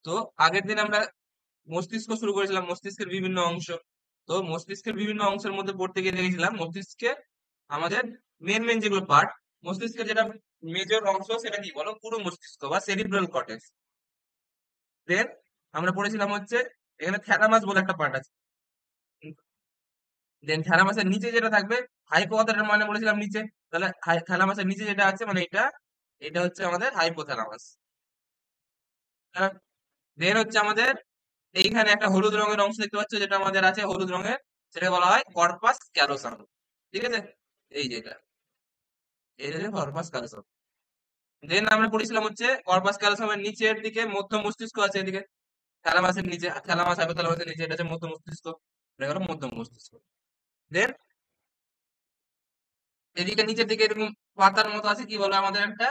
তো আগের দিন আমরা মস্তিষ্ক শুরু করেছিলাম, মস্তিষ্কের বিভিন্ন অংশ। তো মস্তিষ্কের বিভিন্ন অংশের মধ্যে পড়তে গিয়ে দেখেছিলাম মস্তিষ্কে আমাদের মেন মেন যেগুলো পার্ট, মস্তিষ্কের যেটা মেজর অংশ সেটা কি বলো, পুরো মস্তিষ্ক বা সেরিব্রাল কর্টেক্স। দেন আমরা পড়েছিলাম হচ্ছে এখানে থ্যালামাস বলে একটা পার্ট আছে। দেন থ্যালামাসের নিচে যেটা থাকবে, হাইপো কথাটার মানে বলেছিলাম নিচে, তাহলে থ্যালামাসের নিচে যেটা আছে মানে এটা, এটা হচ্ছে আমাদের হাইপোথ্যালামাস। দেন হচ্ছে আমাদের এইখানে একটা হলুদ রঙের অংশ দেখতে পাচ্ছ যেটা আমাদের আছে হলুদ রঙের, সেটা বলা হয় কর্পাস ক্যালোসাম। ঠিক আছে, এই যেটা, এই যে কর্পাস ক্যালোসাম। দেন আমরা পড়েছিলাম হচ্ছে কর্পাস ক্যালোসামের নিচের দিকে মধ্য মস্তিষ্ক আছে, এদিকে থ্যালামাসের নিচে, থ্যালামাস হাইপোথ্যালামাসের নিচে, এটা হচ্ছে মধ্য মস্তিষ্ক, এটা হলো মধ্য মস্তিষ্ক। দেন এদিকে নিচের দিকে এরকম পাতার মতো আছে, কি বলে আমাদের একটা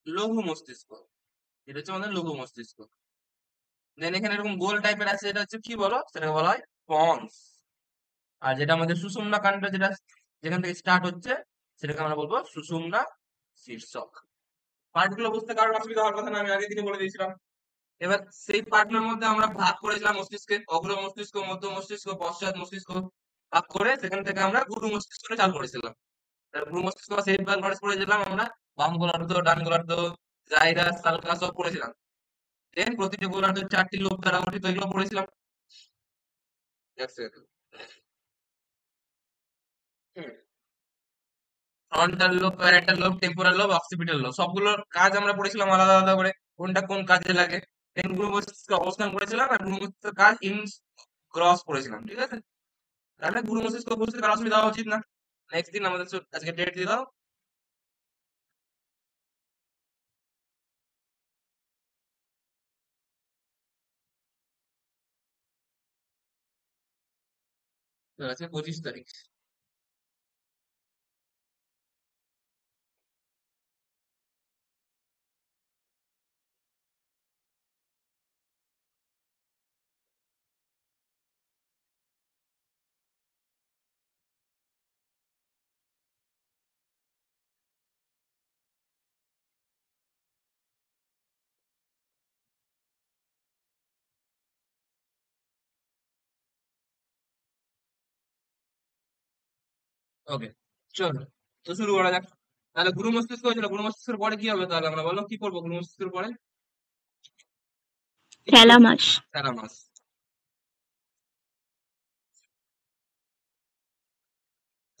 লঘু মস্তিষ্ক, এটা হচ্ছে আমাদের লঘু মস্তিষ্ক। দেন এখানে এরকম গোল টাইপের আছে, এটা হচ্ছে কি বলো, সেটাকে বলা হয় পন্স। আর যেটা আমাদের সুষুম্না কাণ্ড, যেটা যেখান থেকে স্টার্ট হচ্ছে, সেটাকে আমরা বলবো সুষুম্না শীর্ষক। পার্ট গুলো বুঝতে কারোর অসুবিধা হওয়ার কথা না, আমি আগের দিনে বলে দিয়েছিলাম। এবার সেই পার্টগুলোর মধ্যে আমরা ভাগ করেছিলাম মস্তিষ্কে, অগ্র মস্তিষ্ক, মধ্য মস্তিষ্ক, পশ্চাৎ মস্তিষ্ক ভাগ করে সেখান থেকে আমরা গুরু মস্তিষ্কটা চালু করেছিলাম। গুরু মস্তিষ্ক বা সেরিব্রাল কর্টেক্স পড়েছিলাম আমরা, বাম গোলার্ধ, ডান গোলার্ধ, জাইরাস, সালকাস সব পড়েছিলাম। দেন প্রতিটি গোলার্ধ 4টি লোব দ্বারা গঠিত, এগুলো পড়েছিলাম। এক second. Frontal lobe, parietal lobe, temporal lobe, occipital lobe, সবগুলোর কাজ আমরা পড়েছিলাম আলাদা আলাদা করে, কোনটা কোন কাজে লাগে। দেন গুরু মস্তিষ্কের অবস্থান করেছিলাম আর গুরু মস্তিষ্কের কাজ ইন গ্রস করেছিলাম। ঠিক আছে, তাহলে গুরু মস্তিষ্ক বুঝতে কারো অসুবিধা হওয়া উচিত না। নেক্সট দিন আমাদের আজকে ডেট দিয়ে দাও। আজকে 25 তারিখ। ওকে, চলো, তো শুরু করা যাক। তাহলে গুরু মস্তিষ্ক হয়েছিল, গুরু মস্তিষ্কের পরে কি হবে, তাহলে আমরা বলো কি করবো গুরু মস্তিষ্কের পরে, কি কি করবো? থ্যালামাস। থ্যালামাস।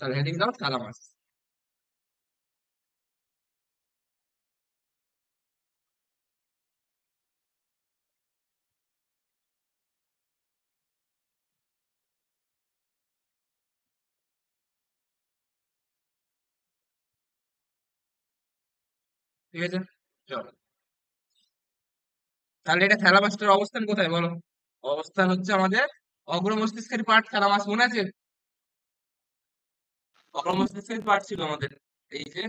তাহলে হেডিং দাও থ্যালামাস। ঠিক আছে, চলো। তাহলে এটা থ্যালামাসটার অবস্থান কোথায় বলো? অবস্থান হচ্ছে আমাদের অগ্র মস্তিষ্কের পার্ট থ্যালামাস, মনে আছে? অগ্র মস্তিষ্কের পার্ট ছিল আমাদের, এই যে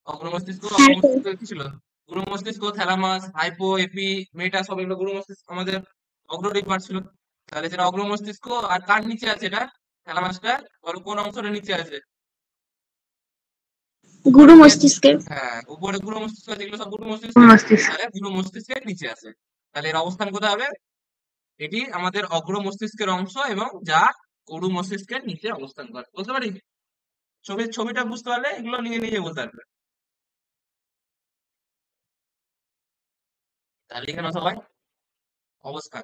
অগ্র মস্তিষ্ক, অগ্র হ্যাঁ স্যার। মস্তিষ্ক কি ছিল? গুরু মস্তিষ্ক, থ্যালামাস, হাইপো, এপি, মেটা, সব এগুলো গুরু মস্তিষ্ক আমাদের অগ্রডি পার্ট ছিল। তাহলে সেটা অগ্র মস্তিষ্ক, আর কার নিচে আছে এটা, থ্যালামাসটা? বলো কোন অংশটা নিচে আছে? উপরে গুরু কি আছে? মস্তিষ্কের। হ্যাঁ, উপরে গুরু মস্তিষ্ক আছে, এগুলো সব গুরু মস্তিষ্কের। মস্তিষ্ক। তাহলে গুরু মস্তিষ্কের নিচে আছে। তাহলে এর অবস্থান কোথায় হবে? এটি আমাদের অগ্র মস্তিষ্কের অংশ এবং যা গুরু মস্তিষ্কের নিচে অবস্থান করে, বুঝতে পারি? ছবিটা বুঝতে পারলে এগুলো নিজে নিজে বলতে পারবে। তাহলে এখানে সবাই অবস্থান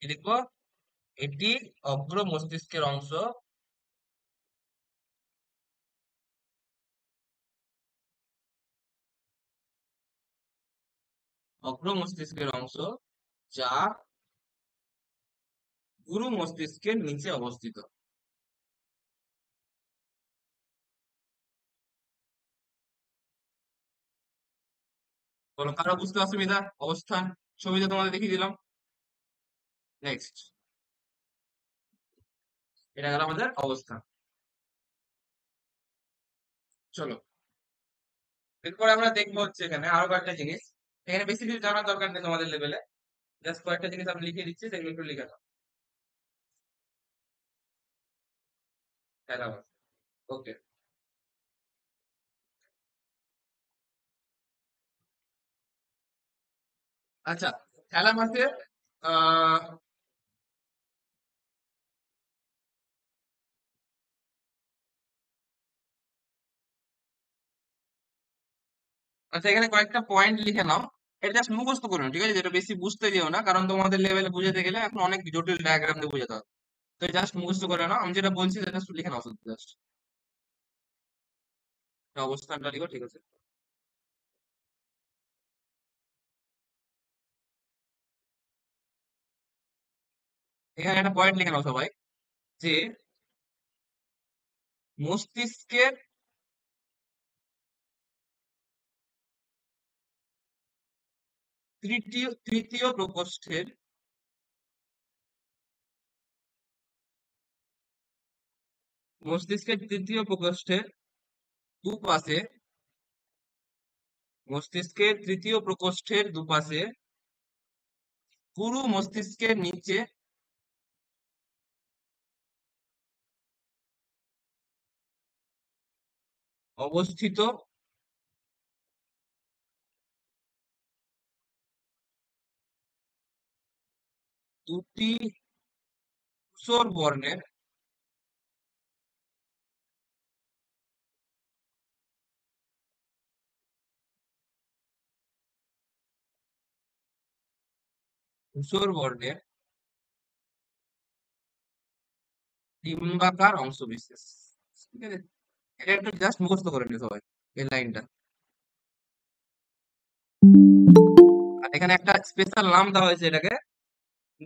কি লিখবো? এটি অগ্র মস্তিষ্কের অংশ, অগ্র মস্তিষ্কের অংশ যা গুরু মস্তিষ্কের নিচে অবস্থিত। বলো কারো বুঝতে অসুবিধা? অবস্থান ছবিতে তোমাদের দেখিয়ে দিলাম। নেক্সট, এটা গেল আমাদের অবস্থান। চলো, এরপর আমরা দেখবো হচ্ছে এখানে আরো কয়েকটা জিনিস। এখানে বেশি কিছু জানার দরকার নেই তোমাদের লেভেলে, জাস্ট কয়েকটা জিনিস আমি লিখে দিচ্ছি, সেগুলো একটু লিখে দাও। ওকে, আচ্ছা, থ্যালামাসের আহ আচ্ছা, এখানে কয়েকটা পয়েন্ট লিখে নাও। এটা জাস্ট মুখস্থ করো না, ঠিক আছে? যেটা বেশি বুঝতে যেও না, কারণ তোমাদের লেভেলে বুঝাতে গেলে এখন অনেক জটিল ডায়াগ্রাম দিয়ে বোঝাতে হবে। তো জাস্ট মুখস্থ করে নাও, আমি যেটা বলছি সেটা শুধু লিখে নাও, শুধু জাস্ট অবস্থানটা লিখো, ঠিক আছে? এখানে একটা পয়েন্ট লিখে নাও সবাই, যে মস্তিষ্কের তৃতীয় প্রকোষ্ঠের মস্তিষ্কের তৃতীয় প্রকোষ্ঠের দুপাশে মস্তিষ্কের তৃতীয় প্রকোষ্ঠের দুপাশে পুরু মস্তিষ্কের নিচে অবস্থিত দুটি ধূসর বর্ণের ধূসর বর্ণের ডিম্বাকার অংশ বিশেষ। ঠিক আছে, এটা একটু জাস্ট মুখস্থ করে নিও সবাই, এই লাইনটা। আর এখানে একটা স্পেশাল নাম দেওয়া হয়েছে এটাকে,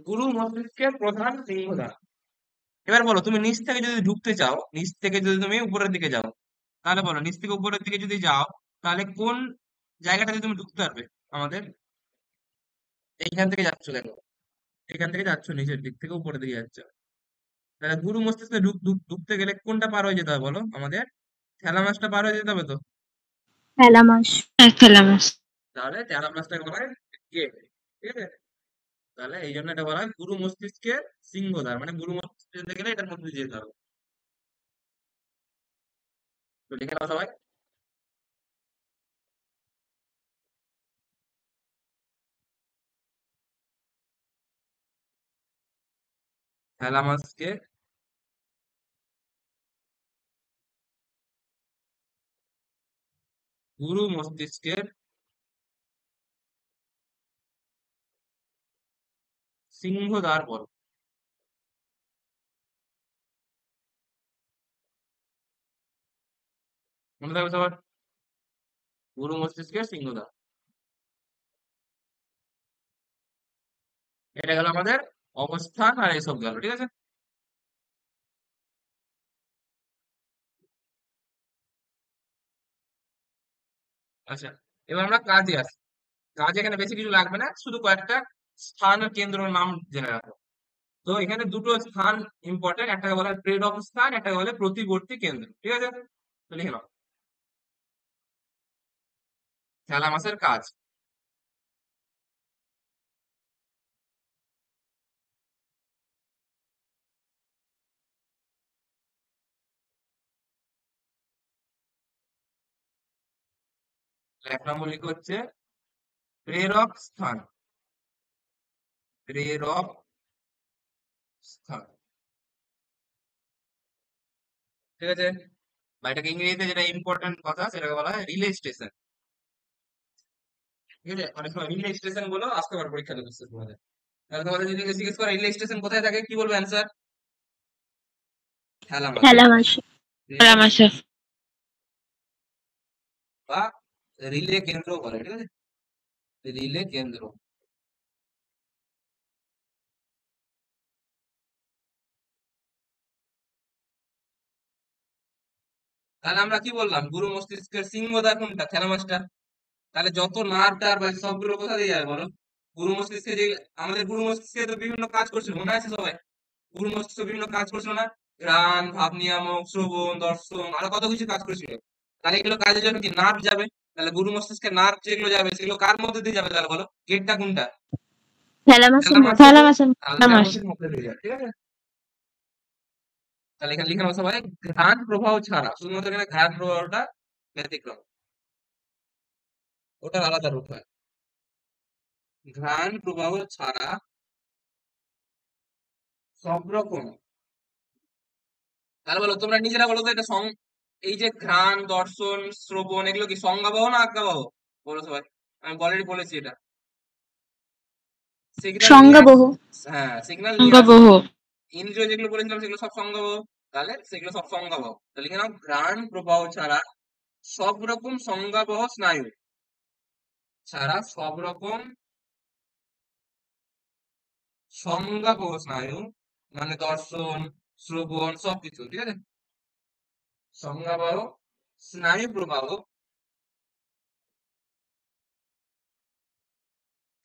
গুরু মস্তিষ্কের প্রধান সিংহদ্বার। এবার বলো, তুমি নিচ থেকে যদি ঢুকতে চাও, নিচ থেকে যদি তুমি উপরের দিকে যাও, তাহলে বলো, নিচ থেকে উপরের দিকে যদি যাও, তাহলে কোন জায়গাটাতে তুমি ঢুকতে পারবে? আমাদের এইখান থেকে যাচ্ছ, দেখো, এখান থেকে যাচ্ছ, নিচের দিক থেকে উপরের দিকে যাচ্ছ, তাহলে গুরু মস্তিষ্কে ঢুকতে গেলে কোনটা পার হয়ে যেতে হবে বলো আমাদের? থ্যালামাসটা পার হয়ে যেতে হবে তো। থ্যালামাস। হ্যাঁ, থ্যালামাস। তাহলে থ্যালামাসটাকে বলা হয় গেট, ঠিক আছে? তাহলে এই জন্য এটা বলা হয় গুরু মস্তিষ্কের সিংহদ্বার, মানে গুরু মস্তিষ্কে যেতে গেলে এটার মধ্যে দিয়ে যেতে হবে। তো লিখে নাও সবাই, থ্যালামাসকে গুরু মস্তিষ্কের সিংহদ্বার বলো। মনে থাকবে সবার, গুরু মস্তিষ্কের সিংহদ্বার। এটা গেল আমাদের অবস্থান আর এইসব গেল, ঠিক আছে? আচ্ছা, এবার আমরা কাজে আসি। কাজ এখানে বেশি কিছু লাগবে না, শুধু কয়েকটা স্থান আর কেন্দ্র নাম জেনে রাখো। তো এখানে দুটো স্থান ইম্পর্টেন্ট, একটাকে বলা হয় প্রেরক স্থান, একটাকে বলে প্রতিবর্তী কেন্দ্র, ঠিক আছে? তো লিখে নাও, থ্যালামাসের কাজ। এক নম্বর লিখে হচ্ছে প্রেরক স্থান, প্রেরক স্থান, ঠিক আছে? বা এটাকে ইংরেজিতে যেটা ইম্পর্টেন্ট কথা, সেটাকে বলা হয় রিলে স্টেশন, ঠিক আছে? অনেক সময় রিলে স্টেশন বলো, আসতে পারে পরীক্ষাতে বুঝতে তোমাদের। তাহলে তোমাদের যদি জিজ্ঞেস করে রিলে স্টেশন কোথায় থাকে, কি বলবে অ্যান্সার? থ্যালামাসে, থ্যালামাস। প্রেরক থ্যালামাসে। বা রিলে কেন্দ্র বলে, ঠিক আছে? রিলে কেন্দ্র। তাহলে আমরা কি বললাম, গুরু মস্তিষ্কের সিংহদ্বার কোনটা? থ্যালামাসটা। তাহলে যত নার্ভ টার্ভ আছে সবগুলো কোথা দিয়ে যাবে বলো? গুরু মস্তিষ্কে যে, আমাদের গুরু মস্তিষ্কে তো বিভিন্ন কাজ করছিল, মনে আছে সবাই? গুরু মস্তিষ্ক বিভিন্ন কাজ করছিল না? ঘ্রাণ, ভাব নিয়ামক, শ্রবণ, দর্শন, আরো কত কিছু কাজ করেছিল। তাহলে এগুলো কাজের জন্য কি নার্ভ যাবে? তাহলে গুরু মস্তিষ্কে নার্ভ যেগুলো যাবে সেগুলো কার মধ্যে দিয়ে যাবে তাহলে বলো? গেটটা কোনটা? থ্যালামাসের মধ্যে। থ্যালামাসের, থ্যালামাসের। থ্যালামাস। থ্যালামাসের মধ্যে দিয়ে যাবে, ঠিক আছে? তাহলে এখানে লিখে নাও সবাই, ঘ্রাণ প্রবাহ ছাড়া, শুধুমাত্র এখানে ঘ্রাণ প্রবাহটা ব্যতিক্রম, ওটার আলাদা রূপ হয়। ঘ্রাণ প্রবাহ ছাড়া সব রকম, তাহলে বলো তোমরা নিজেরা বলো তো এটা এই যে ঘ্রাণ, দর্শন, শ্রবণ, এগুলো কি সংজ্ঞাবহ না আজ্ঞাবহ? বলো সবাই। আমি অলরেডি বলেছি এটা সিগন্যাল নিয়ে, সংজ্ঞাবহ। হ্যাঁ সিগন্যাল নিয়ে আসে। সংজ্ঞাবহ। ইন্দ্রিয় যেগুলো বলেছিলাম সেগুলো সব সংজ্ঞাবহ, তাহলে সেগুলো সব সংজ্ঞাবহ। তাহলে লিখে নাও, ঘ্রাণ প্রবাহ ছাড়া সব রকম সংজ্ঞাবহ স্নায়ু, ছাড়া সব রকম সংজ্ঞাবহ স্নায়ু, মানে দর্শন, শ্রবণ সবকিছু, ঠিক আছে, সংজ্ঞাবহ স্নায়ু প্রবাহ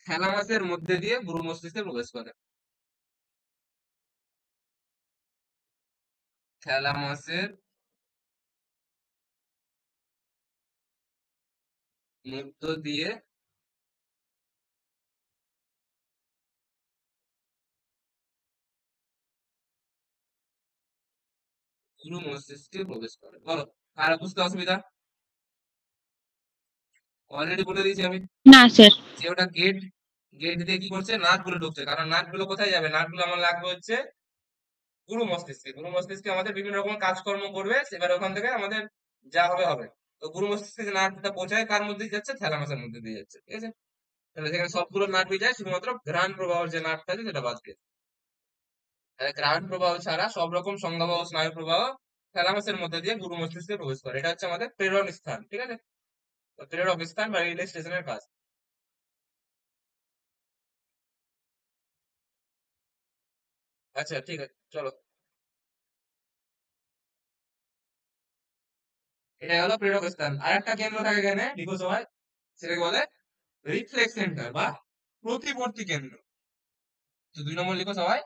থ্যালামাসের মধ্যে দিয়ে গুরু মস্তিষ্কে প্রবেশ করে। থ্যালামাসের মধ্য দিয়ে গুরু মস্তিষ্কে প্রবেশ করে। বলো, কার বুঝতে অসুবিধা? অলরেডি বলে দিয়েছি আমি না স্যার। যে ওটা গেট, গেট দিয়ে কি করছে, নাটগুলো ঢুকছে, কারণ নাটগুলো কোথায় যাবে, নাটগুলো আমার লাগবে হচ্ছে গুরু মস্তিষ্কে। গুরু মস্তিষ্কে আমাদের বিভিন্ন রকম কাজকর্ম করবে, এবার ওখান থেকে আমাদের যা হবে হবে। তো গুরু মস্তিষ্কে যে নাটটা পৌঁছায় কার মধ্যে দিয়ে যাচ্ছে, থ্যালামাসের মধ্যে দিয়ে যাচ্ছে, ঠিক আছে। তাহলে সেখানে সবগুলো নাট যায়, শুধুমাত্র ঘ্রাণ প্রবাহের যে নাটটা আছে সেটা বাদ গেছে। তাহলে ঘ্রাণ প্রবাহ ছাড়া সব রকম সংজ্ঞাবহ স্নায়ু প্রবাহ থ্যালামাসের মধ্যে দিয়ে গুরু মস্তিষ্কে প্রবেশ করে। এটা হচ্ছে আমাদের প্রেরণ স্থান, ঠিক আছে, প্রেরক স্থান বা রিলে স্টেশনের কাজ। আচ্ছা ঠিক আছে, চলো, এটা হলো প্রেরক স্থান। আর একটা কেন্দ্র থাকে এখানে, লিখো সবাই, সেটাকে বলে রিফ্লেক্স সেন্টার বা প্রতিবর্তী কেন্দ্র। তো 2 নম্বর লিখো সবাই,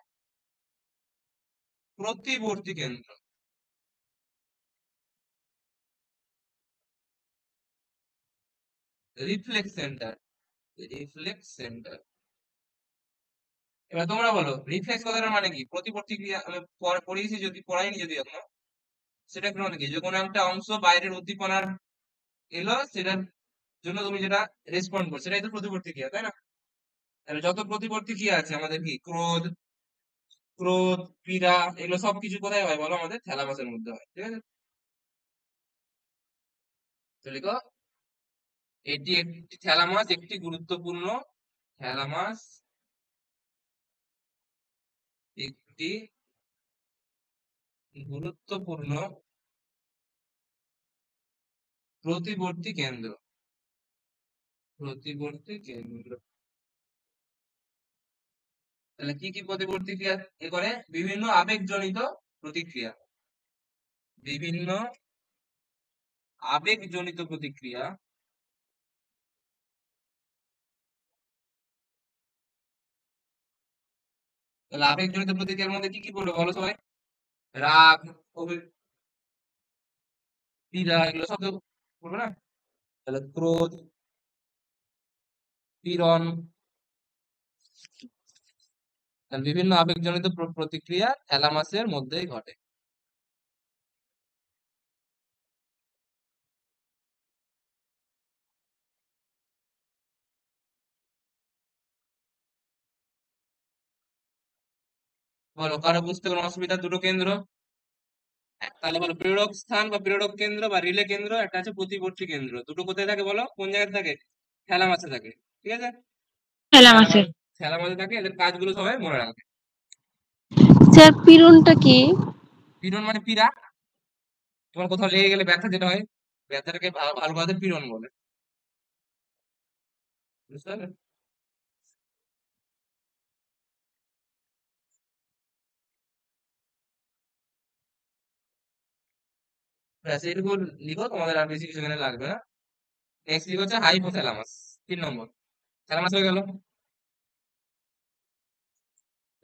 প্রতিবর্তী কেন্দ্র, রিফ্লেক্স সেন্টার, রিফ্লেক্স সেন্টার। এবার তোমরা বলো, রিফ্লেক্স কথাটার মানে কি? প্রতিবর্তী ক্রিয়া আমি পড়িয়েছি, যদি পড়াইনি যদি এখনো, সেটা কি মানে কি, যে কোনো একটা অংশ বাইরের উদ্দীপনার এলো, সেটার জন্য তুমি যেটা রেসপন্ড করছো সেটাই তো প্রতিবর্তী ক্রিয়া, তাই না? তাহলে যত প্রতিবর্তী ক্রিয়া আছে আমাদের, কি ক্রোধ, ক্রোধ, পীড়া, এগুলো সবকিছু কোথায় হয় বলো? আমাদের থ্যালামাসের মধ্যে হয়, ঠিক আছে। তো লিখো, এটি একটি থ্যালামাস একটি গুরুত্বপূর্ণ, থ্যালামাস একটি গুরুত্বপূর্ণ প্রতিবর্তী কেন্দ্র, প্রতিবর্তী কেন্দ্র। তাহলে কি কি প্রতিবর্তী ক্রিয়া এ করে? বিভিন্ন আবেগজনিত প্রতিক্রিয়া, বিভিন্ন আবেগজনিত প্রতিক্রিয়া, তাহলে আবেগজনিত প্রতিক্রিয়ার মধ্যে কি কি পড়বে বলো সবাই? রাগ, পীড়া, এগুলো সব তো পড়বে না? তাহলে ক্রোধ, পীড়ন, তাহলে বিভিন্ন আবেগজনিত প্রতিক্রিয়া থ্যালামাসের মধ্যেই ঘটে। বলো, কারো বুঝতে কোনো অসুবিধা? দুটো কেন্দ্র, তাহলে বলো প্রেরক স্থান বা প্রেরক কেন্দ্র বা রিলে কেন্দ্র, একটা আছে প্রতিবর্তী কেন্দ্র। দুটো কোথায় থাকে বলো? কোন জায়গায় থাকে? থ্যালামাসে থাকে, ঠিক আছে। থ্যালামাসে। থ্যালামাস, থ্যালামাসে থাকে, এদের কাজগুলো সবাই মনে রাখবে। স্যার পীড়নটা কি? পীড়ন মানে পীড়া। তোমার কোথাও লেগে গেলে ব্যথা যেটা হয়, ব্যথাটাকে ভালো কথা পীড়ন বলে, বুঝতে পারলে? ব্যাস এইটুকু লিখো, তোমাদের আর বেশি কিছু এখানে লাগবে না। নেক্সট লিখো হচ্ছে হাইপোথ্যালামাস, 3 নম্বর। থ্যালামাস হয়ে গেল,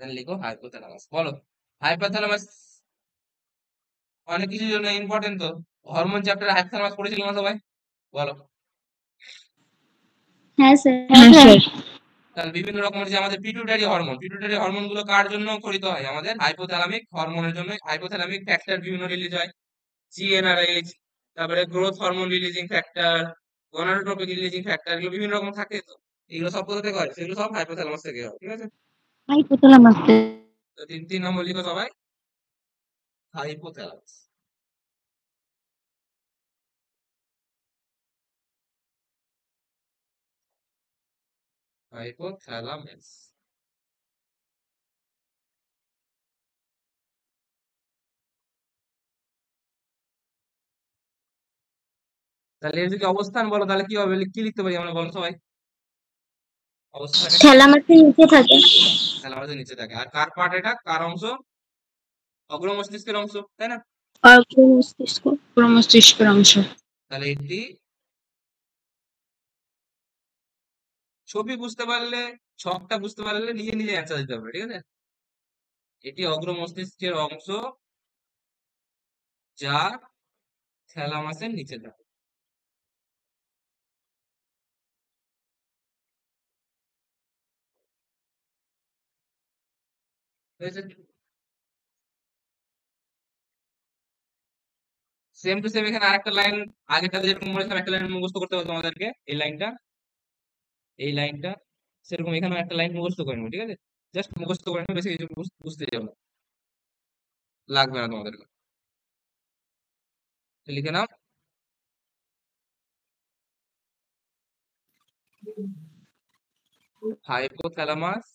দেন লিখো হাইপোথ্যালামাস। বলো, হাইপোথ্যালামাস অনেক কিছুর জন্য ইম্পর্টেন্ট। তো হরমোন চ্যাপ্টারে হাইপোথ্যালামাস পড়েছিলাম না সবাই? বলো। হ্যাঁ স্যার। হ্যাঁ স্যার। তাহলে বিভিন্ন রকমের যে আমাদের পিটুইটারি হরমোন গুলো কার জন্য ক্ষরিত হয়? আমাদের হাইপোথ্যালামিক হরমোনের জন্য। হাইপোথ্যালামিক ফ্যাক্টর বিভিন্ন রিলিজ হয়, জিএনআরএইচ, তারপরে growth hormone releasing factor, গনাডোট্রপিক releasing factor, এগুলো বিভিন্ন রকম থাকে তো। এগুলো সব কোথা থেকে হয়? সেগুলো সব হাইপোথ্যালামাস থেকে হয়, ঠিক আছে? হাইপোথ্যালামাস। তো তিন নম্বর লিখো সবাই, হাইপোথ্যালামাস। হাইপোথ্যালামাস। তাহলে এর যদি অবস্থান বলো তাহলে কি হবে, কি লিখতে পারি আমরা, বলো সবাই অবস্থানে। থ্যালামাসের নিচে থাকে। থ্যালামাসের নিচে থাকে। আর কার পার্ট এটা, কার অংশ? অগ্র মস্তিষ্কের অংশ, তাই না? অগ্র মস্তিষ্ক। অগ্র মস্তিষ্কের অংশ। তাহলে এটি ছবি বুঝতে পারলে, ছকটা বুঝতে পারলে নিজে নিজে অ্যান্সার দিতে পারবে, ঠিক আছে? এটি অগ্র মস্তিষ্কের অংশ যা থ্যালামাসের নিচে থাকে। সেম টু সেম এখানে আরেকটা লাইন, আগেরটাতে যেরকম বলেছিলাম একটা লাইন মুখস্থ করতে হবে তোমাদেরকে, এই লাইনটা সেরকম এখানেও একটা লাইন মুখস্থ করে নেবো, ঠিক আছে? জাস্ট মুখস্থ করে নেবো, বেশি কিছু বুঝতে যাবো না, লাগবে না তোমাদের। লিখে নাও, হাইপোথ্যালামাস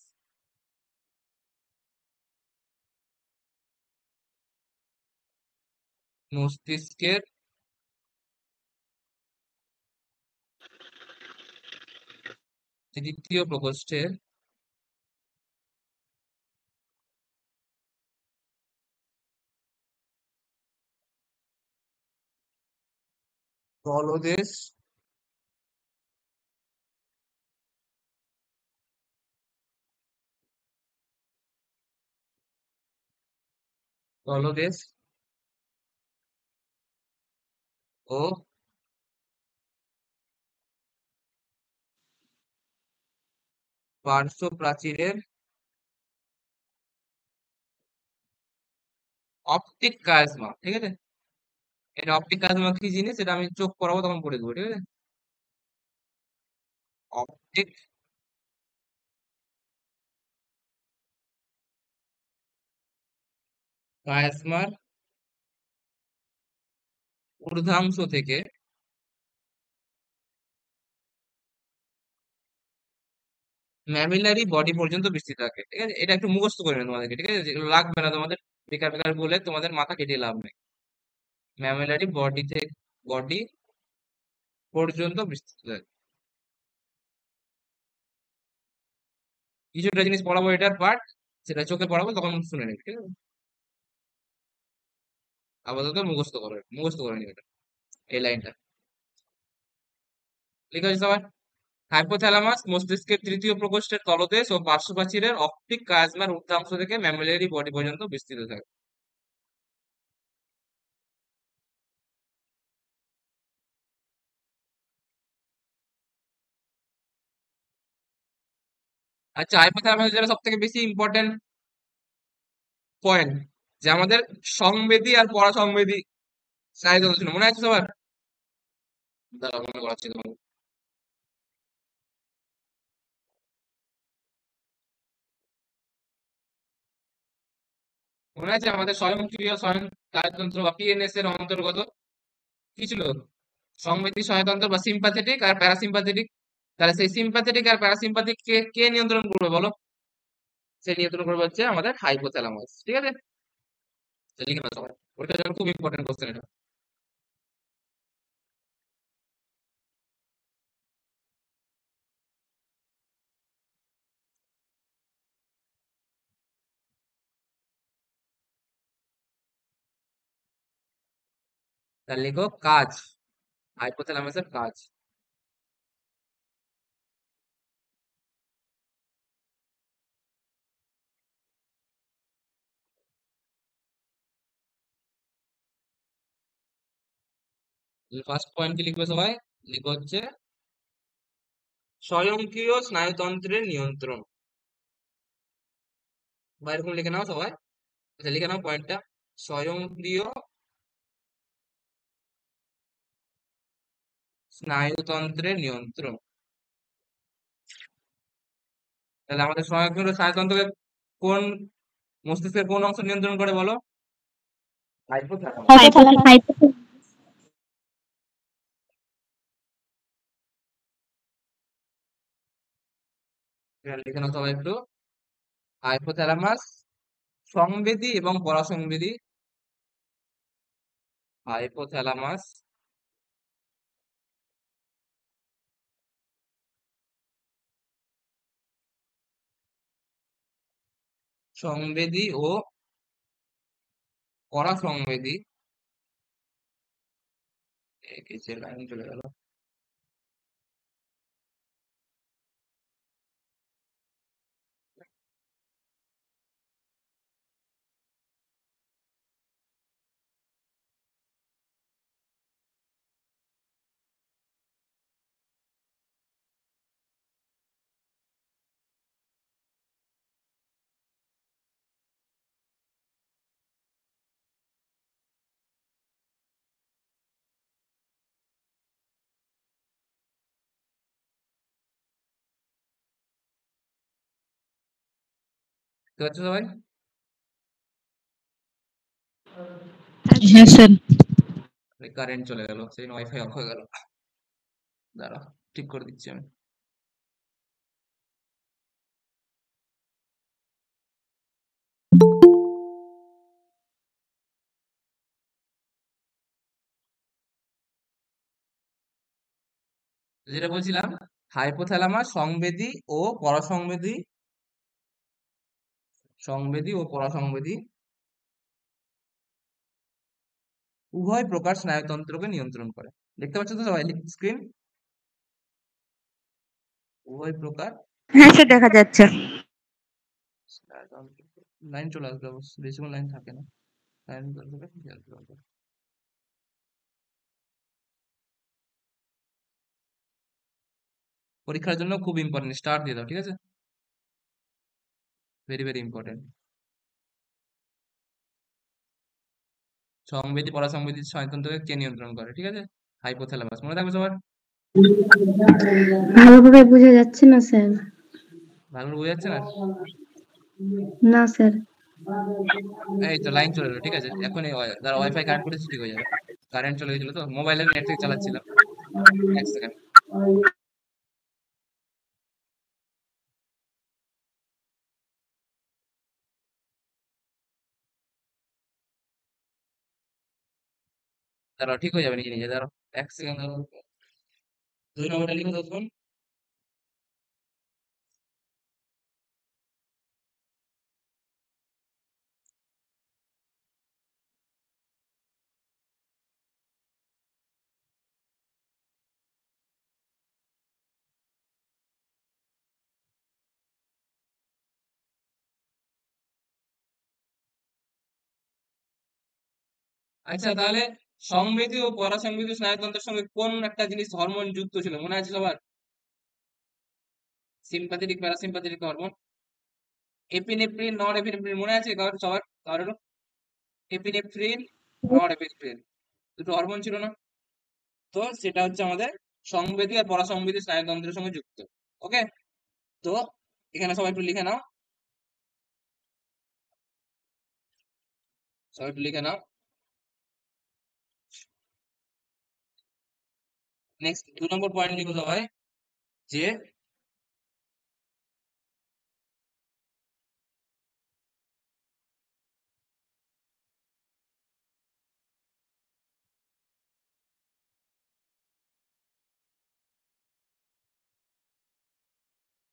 মস্তিষ্কের তৃতীয় প্রকোষ্ঠের তলদেশ তলদেশ ও পার্শ্ব প্রাচীরের অপটিক কায়াজমা, ঠিক আছে? এটা অপটিক কায়াজমা কি জিনিস, এটা আমি চোখ পড়াবো তখন পড়ে দেবো, ঠিক আছে? অপটিক কায়াজমার ঊর্ধ্বাংশ থেকে ম্যামিলারি বডি পর্যন্ত বিস্তৃত থাকে, ঠিক আছে? এটা একটু মুখস্থ করে নেবে তোমাদেরকে, ঠিক আছে? যেগুলো লাগবে না তোমাদের, বেকার বেকার বলে তোমাদের মাথা কেটে লাভ নেই। ম্যামিলারি বডি পর্যন্ত বিস্তৃত থাকে। কিছুটা জিনিস পড়াবো এটার পার্ট, সেটা চোখে পড়াবো তখন শুনে নেবে, ঠিক আছে? আপাতত মুখস্থ করে নিবে এটা, এই লাইনটা। ঠিক আছে সবাই? হাইপোথ্যালামাস মস্তিষ্কের তৃতীয় প্রকোষ্ঠের তলদেশ ও পার্শ্বপ্রাচীরের অপটিক কায়াজমার ঊর্ধ্বাংশ থেকে ম্যামিলারি বডি পর্যন্ত বিস্তৃত থাকে। আচ্ছা, হাইপোথ্যালামাস যেটা সব থেকে বেশি ইম্পর্টেন্ট পয়েন্ট, যে আমাদের সংবেদী আর পরাসংবেদী স্নায়ুতন্ত্র ছিল, মনে আছে সবার? দাঁড়াও মনে করাচ্ছি তোমাকে। মনে আছে আমাদের স্বয়ংক্রিয় স্নায়ুতন্ত্র বা পিএনএস এর অন্তর্গত কি ছিল? সংবেদী স্নায়ুতন্ত্র বা সিম্পাথেটিক আর প্যারাসিম্পাথেটিক। তাহলে সেই সিম্পাথেটিক আর প্যারাসিম্পাথিক কে কে নিয়ন্ত্রণ করবে বলো? সে নিয়ন্ত্রণ করবে হচ্ছে আমাদের হাইপোথ্যালামাস, ঠিক আছে? তো লিখে নাও সবাই, ওটার জন্য খুব ইম্পর্টেন্ট কোশ্চেন এটা। তাহলে লিখো কাজ, হাইপোথ্যালামাসের কাজ। ফার্স্ট পয়েন্ট কি লিখবে সবাই? লিখো হচ্ছে স্বয়ংক্রিয় স্নায়ুতন্ত্রের নিয়ন্ত্রণ। বা এরকম লিখে নাও সবাই। আচ্ছা, লিখে নাও পয়েন্টটা। স্বয়ংক্রিয় স্নায়ুতন্ত্রের নিয়ন্ত্রণ। তাহলে আমাদের স্বয়ংক্রিয় স্নায়ুতন্ত্রকে কোন মস্তিষ্কের কোন অংশ নিয়ন্ত্রণ করে বলো? হাইপোথ্যালামাস। হাইপোথ্যালামাস। লিখে নাও সবাই একটু। হাইপোথ্যালামাস সংবেদী এবং পরাসংবেদী। হাইপোথ্যালামাস সংবেদী ও পরাসংবেদী। কিসের লাইন চলে গেল? বুঝতে পারছো সবাই? হ্যাঁ স্যার। কারেন্ট চলে গেল, সেই ওয়াইফাই অফ হয়ে গেল। দাঁড়াও, ঠিক করে দিচ্ছি আমি। যেটা বলছিলাম, হাইপোথ্যালামাস সংবেদী ও পরাসংবেদী। সংবেদী ও পরাসংবেদী উভয় প্রকার স্নায়ুতন্ত্রকে নিয়ন্ত্রণ করে। দেখতে পাচ্ছ তো সবাই স্ক্রিন? উভয় প্রকার হ্যাঁ স্যার, দেখা যাচ্ছে। স্নায়ুতন্ত্র। লাইন চলে আসবে অবশ্য, বেশিক্ষণ লাইন থাকে না। লাইন পরীক্ষার জন্য খুব ইম্পর্টেন্ট, স্টার দিয়ে দাও, ঠিক আছে? Very very important. সংবেদী পরাসংবেদী স্নায়ুতন্ত্রকে কে নিয়ন্ত্রণ করে, ঠিক আছে? হাইপোথ্যালামাস, মনে থাকবে সবার? ভালোভাবে বোঝা যাচ্ছে না স্যার। ভালো করে বোঝা যাচ্ছে না? না স্যার। এই তো লাইন চলে এলো, ঠিক আছে? এখন যারা ওয়াইফাই কানেক্ট করেছে ঠিক হয়ে যাবে। কারেন্ট চলে গেছিল তো, মোবাইলের নেট থেকে চালাচ্ছিলাম। এক সেকেন্ড। দাঁড়াও, ঠিক হয়ে যাবে নিজে নিজে, দাঁড়াও এক সেকেন্ড। দাঁড়াও, 2 নম্বরটা লিখে তখন। আচ্ছা, তাহলে সংবেদী ও পরাসংবেদী স্নায়ুতন্ত্রের সঙ্গে কোন একটা জিনিস হরমোন যুক্ত ছিল মনে আছে সবার? Sympathetic parasympathetic hormone. Epinephrine, nor epinephrine, মনে আছে কারোর সবার? কারোর? এপিনেফ্রিন, নর এপিনেফ্রিন, দুটো হরমোন ছিল না? তো সেটা হচ্ছে আমাদের সংবেদী আর পরাসংবেদী স্নায়ুতন্ত্রের সঙ্গে যুক্ত। ওকে, তো এখানে সবাই একটু লিখে নাও। সবাই একটু লিখে নাও। নেক্সট 2 নম্বর পয়েন্ট লিখো সবাই, যে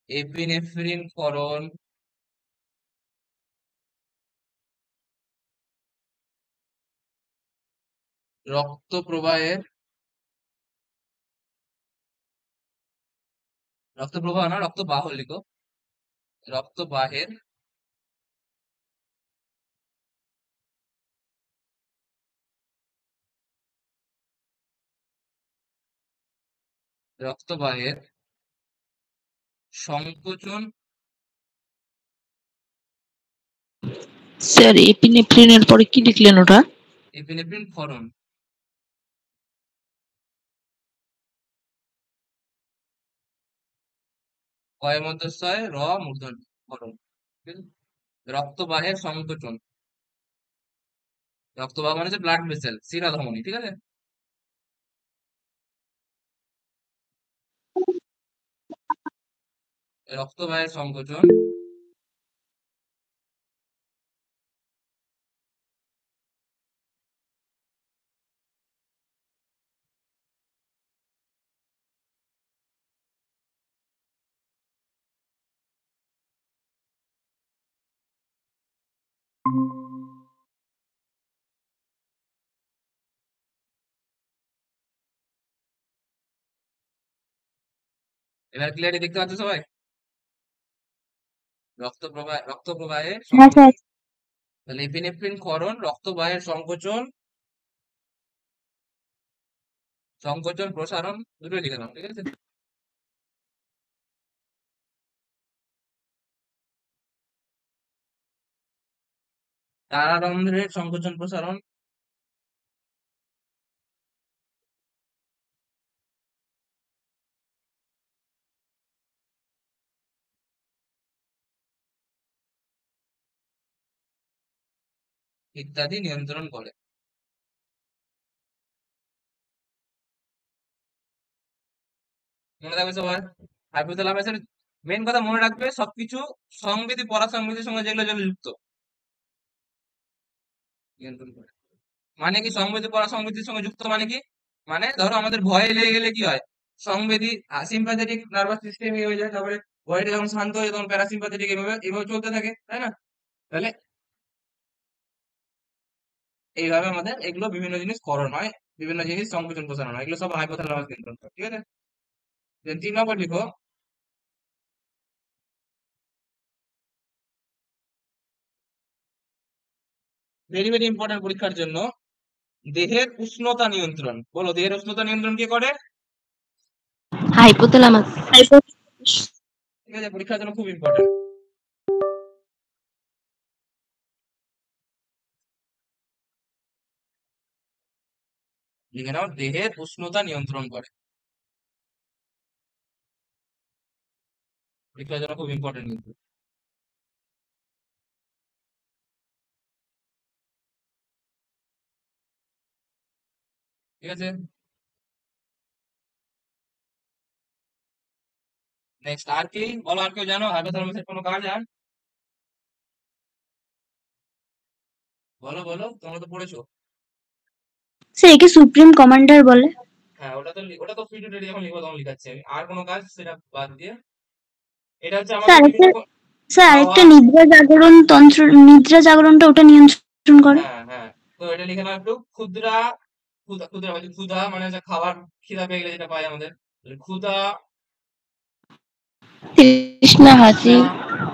এপিনেফ্রিন ক্ষরণ রক্ত প্রবাহের, রক্ত প্রবাহ না, রক্ত বাহ লিখো। রক্ত বাহের, রক্ত বাহের সংকোচন স্যার এপিনেফ্রিনের পরে কি লিখলেন ওটা? এপিনেফ্রিন ক্ষরণ। কয়ের মধ্যস্থয় র মূর্ধন্য ক্ষরণ। ঠিক আছে? রক্তবাহের সংকোচন। রক্তবাহ মানে হচ্ছে ব্লাড ভেসেল, শিরা ধমনী, ঠিক আছে? রক্তবাহের সংকোচন। এবার ক্লিয়ারলি দেখতে পাচ্ছ সবাই? রক্ত প্রবাহে হ্যাঁ স্যার। সংকোচন। তাহলে এপিনেফ্রিন ক্ষরণ, রক্তবাহের সংকোচন, সংকোচন প্রসারণ দুটোই লিখে নাও, ঠিক আছে? তারারন্ধ্রের সংকোচন প্রসারণ। ইত্যাদি নিয়ন্ত্রণ করে। মনে রাখবে সবাই, হাইপোথ্যালামাসের মেন কথা মনে রাখবে, সবকিছু সংবিধি পরাসংবিধির সঙ্গে যেগুলো যেগুলো যুক্ত নিয়ন্ত্রণ করে। মানে কি সংবিধি পরাসংবিধির সঙ্গে যুক্ত মানে কি? মানে ধরো আমাদের ভয় লেগে গেলে কি হয়, সংবেদী সিম্পাথেটিক নার্ভাস সিস্টেম হয়ে যায়, তারপরে ভয়টা যখন শান্ত হয়ে যায় তখন প্যারাসিম্পাথেটিক, এভাবে এভাবে চলতে থাকে, তাই না? তাহলে এইভাবে আমাদের এগুলো বিভিন্ন জিনিস করণ হয়, বিভিন্ন জিনিস সংকোচন প্রসারণ হয়, এগুলো সব হাইপোথ্যালামাস নিয়ন্ত্রণ করে, ঠিক আছে? Then 3 নম্বর লিখো, ভেরি ভেরি ইম্পর্টেন্ট পরীক্ষার জন্য, দেহের উষ্ণতা নিয়ন্ত্রণ। বলো, দেহের উষ্ণতা নিয়ন্ত্রণ কে করে? হাইপোথ্যালামাস। ঠিক আছে, পরীক্ষার জন্য খুব ইম্পর্টেন্ট। লিখে নাও, দেহের উষ্ণতা নিয়ন্ত্রণ করে। পরীক্ষার জন্য খুব ইম্পর্টেন্ট কিন্তু। ঠিক আছে, নেক্সট আর কি বলো, আর কেউ জানো হাইপোথ্যালামাসের কোনো কাজ আর? বলো বলো, তোমরা তো পড়েছো। স্যার একে সুপ্রিম কমান্ডার বলে। হ্যাঁ, ওটা তো পিটুইটারি যখন লিখবো তখন লিখাচ্ছি আমি। আর কোনো কাজ সেটা বাদ দিয়ে? এটা হচ্ছে আমাদের স্যার বিভিন্ন স্যার হাওয়া। আরেকটা নিদ্রা জাগরণ তন্ত্র, নিদ্রা জাগরণটা ওটা নিয়ন্ত্রণ করে। হ্যাঁ হ্যাঁ, তো এটা লিখে নাও একটু। ক্ষুদ্রা, ক্ষুধা ক্ষুধা বলছি, ক্ষুধা মানে হচ্ছে খাবার, খিদা পেয়ে গেলে যেটা পাই আমাদের, ক্ষুধা, তৃষ্ণা, হাসি। তৃষ্ণা,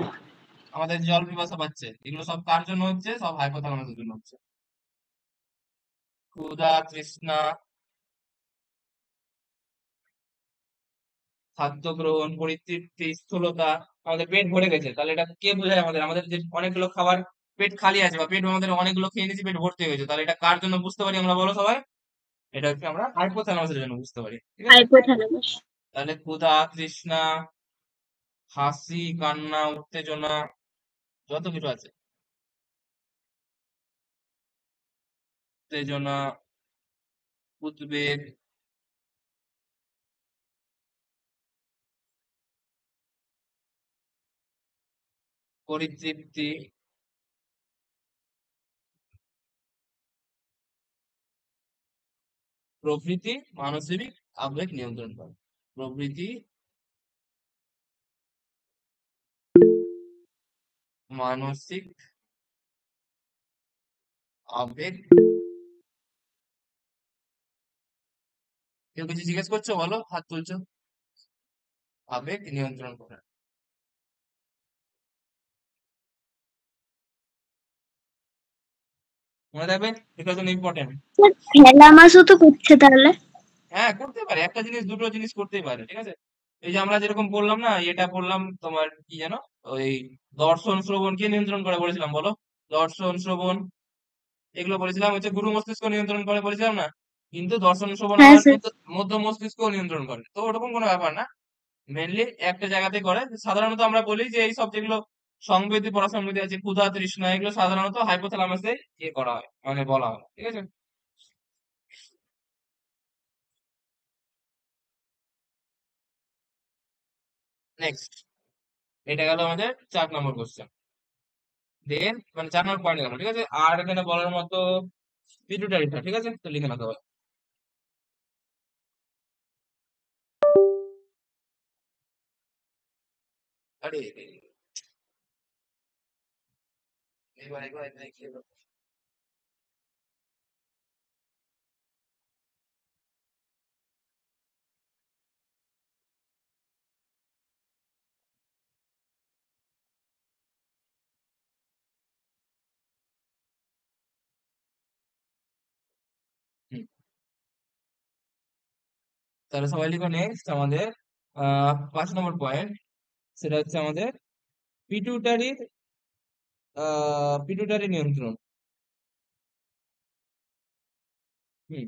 আমাদের জল পিপাসা পাচ্ছে, এগুলো সব কার জন্য হচ্ছে? সব হাইপোথ্যালামাসের জন্য হচ্ছে। ক্ষুধা, তৃষ্ণা, খাদ্য গ্রহণ, পরিতৃপ্তি, স্থূলতা, আমাদের পেট ভরে গেছে, তাহলে এটা কে বোঝায়? আমাদের আমাদের যে অনেকগুলো খাবার পেট খালি আছে, বা পেট আমাদের অনেকগুলো খেয়ে নিয়েছি, পেট ভর্তি হয়ে গেছে, তাহলে এটা কার জন্য বুঝতে পারি আমরা? বলো সবাই। এটা হচ্ছে আমরা হাইপোথ্যালামাসের জন্য বুঝতে পারি, ঠিক আছে? হাইপোথ্যালামাস। তাহলে ক্ষুধা, তৃষ্ণা, হাসি, কান্না, উত্তেজনা, যত কিছু আছে, উত্তেজনা, উদ্বেগ, পরিতৃপ্তি, প্রভৃতি মানসিক আবেগ নিয়ন্ত্রণ করে। প্রভৃতি মানসিক আবেগ। কেউ কিছু জিজ্ঞেস করছো? বলো, হাত তুলছো। আবেগ নিয়ন্ত্রণ করে। মনে রাখবে, এটা জন্য ইম্পর্টেন্ট। স্যার থ্যালামাসও তো করছে তাহলে। হ্যাঁ, করতে পারে, একটা জিনিস দুটো জিনিস করতেই পারে, ঠিক আছে? এই যে আমরা যেরকম বললাম না, এটা বললাম তোমার কি যেন, ওই দর্শন শ্রবণকে নিয়ন্ত্রণ করে বলেছিলাম, বলো? দর্শন শ্রবণ এগুলো বলেছিলাম হচ্ছে গুরু মস্তিষ্ক নিয়ন্ত্রণ করে বলেছিলাম না? কিন্তু দর্শন শ্রবণ হ্যাঁ আবার স্যার। মধ্য মস্তিষ্ক নিয়ন্ত্রণ করে, তো ওরকম কোনো ব্যাপার না। মেনলি একটা জায়গাতে করে। সাধারণত আমরা বলি যে এই সব যেগুলো সংবেদী পরাসংবেদী আছে, ক্ষুধা তৃষ্ণা, এগুলো সাধারণত হাইপোথ্যালামাসে ইয়ে করা হয়, মানে বলা হয়, ঠিক আছে? নেক্সট, এটা গেল আমাদের 4 নম্বর কোশ্চেন। দেন মানে 4 নম্বর পয়েন্ট গেল, ঠিক আছে? আর এখানে বলার মতো পিটুইটারিটা, ঠিক আছে, তো লিখে নাও। আরে এবার এবার এবার কি হলো? হুম, তাহলে সবাই লিখো নেক্সট আমাদের 5 নম্বর পয়েন্ট, সেটা হচ্ছে আমাদের পিটুইটারির পিটুইটারি নিয়ন্ত্রণ। হুম,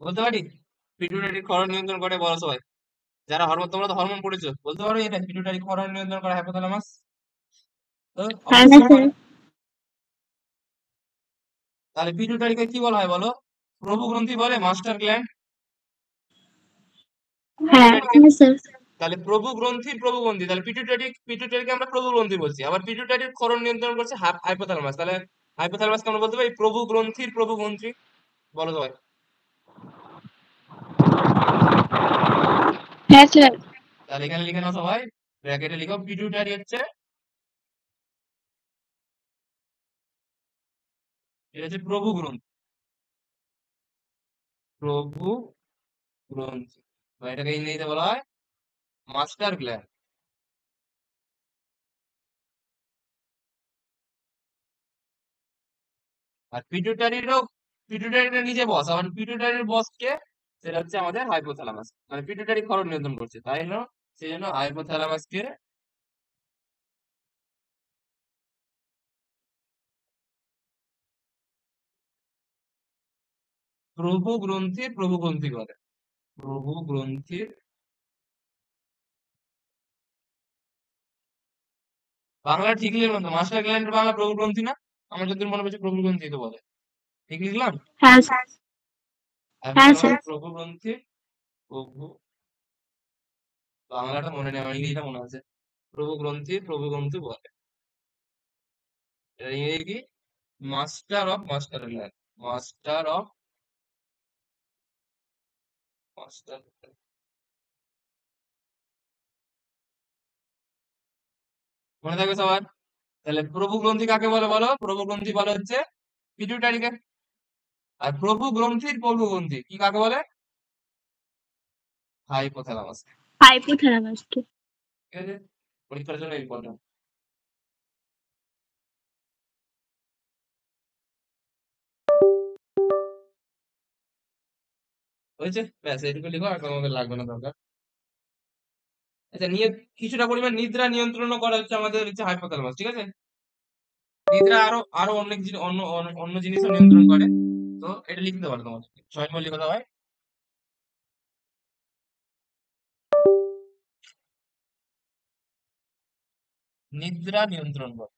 বলতে পারি পিটুইটারি ক্ষরণ নিয়ন্ত্রণ করে, বলো সবাই। যারা হরমোন, তোমরা তো হরমোন পড়েছো, বলতে পারো এটা পিটুইটারি ক্ষরণ নিয়ন্ত্রণ করে হাইপোথ্যালামাস? তো হ্যাঁ অবশ্যই স্যার। পারে। তাহলে পিটুইটারিকে কি বলা হয় বলো? প্রভু গ্রন্থি বলে, মাস্টার গ্ল্যান্ড। হ্যাঁ পিটুইটারিকে, হ্যাঁ স্যার। তাহলে প্রভু গ্রন্থির প্রভু গ্রন্থি, তাহলে পিটুইটারিকে আমরা প্রভু গ্রন্থি বলছি, আবার পিটুইটারির ক্ষরণ নিয়ন্ত্রণ করছে হাইপোথ্যালামাস, তাহলে হাইপোথ্যালামাসকে আমরা বলতে পারি প্রভু গ্রন্থির প্রভু গ্রন্থি, বলো সবাই। হ্যাঁ স্যার। তাহলে এখানে লিখে নাও সবাই, ব্র্যাকেটে লিখো পিটুইটারি হচ্ছে, এটা হচ্ছে প্রভু গ্রন্থি, প্রভু গ্রন্থি, বা এটাকে ইংরেজিতে বলা হয় মাস্টার গ্ল্যান্ড। আর পিটুইটারিটা নিজে বস, আবার পিটুইটারির বস কে? সেটা হচ্ছে আমাদের হাইপোথ্যালামাস, মানে পিটুইটারি ক্ষরণ নিয়ন্ত্রণ করছে, তাই না? সেই জন্য হাইপোথ্যালামাসকে প্রভু গ্রন্থি বলে, প্রভু গ্রন্থির। বাংলা ঠিক লিখলাম তো? মাস্টার গ্ল্যান্ডের বাংলা প্রভু গ্রন্থি না? আমার যদি মনে পড়ছে প্রভু গ্রন্থি তো বলে, ঠিক লিখলাম? হ্যাঁ স্যার। হ্যাঁ হাইপোথ্যালামাস স্যার। প্রভু গ্রন্থি, প্রভু, বাংলাটা মনে নেই আমার, ইংরেজিটা মনে আছে। প্রভু গ্রন্থি বলে, এটা ইংরেজি কি? Master gland, master of master. মনে থাকবে সবার? তাহলে প্রভু গ্রন্থি কাকে বলে বলো? প্রভু গ্রন্থি বলে হচ্ছে পিটুইটারিকে। আর প্রভু গ্রন্থির প্রভু গ্রন্থি কি কাকে বলে? হাইপোথ্যালামাস। হাইপোথ্যালামাসকে। ঠিক আছে, পরীক্ষার জন্য ইম্পর্টেন্ট হয়েছে। ব্যাস এইটুকু লিখো, আর তোমাদের লাগবে না দরকার। আচ্ছা, কিছুটা পরিমাণ নিদ্রা নিয়ন্ত্রণ করা হচ্ছে আমাদের হচ্ছে হাইপোথ্যালামাস, ঠিক আছে? নিদ্রা আরো আরো অনেক জিনিস, অন্য অন্য অন্য জিনিসও নিয়ন্ত্রণ করে, তো এটা লিখতে পারো তোমাদের। 6 নম্বর লিখো সবাই, নিদ্রা নিয়ন্ত্রণ করে।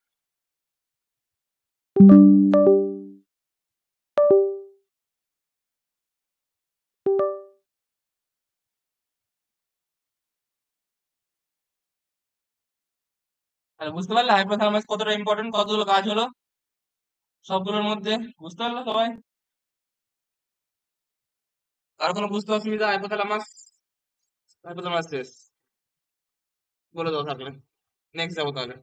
তাহলে বুঝতে পারলে হাইপোথ্যালামাস কতটা ইম্পর্টেন্ট, কতগুলো কাজ হলো সবগুলোর মধ্যে, বুঝতে পারলো সবাই? কারো কোনো বুঝতে অসুবিধা? হাইপোথ্যালামাস, হাইপোথ্যালামাস শেষ, বলে দাও থাকলে। নেক্সট যাবো তাহলে,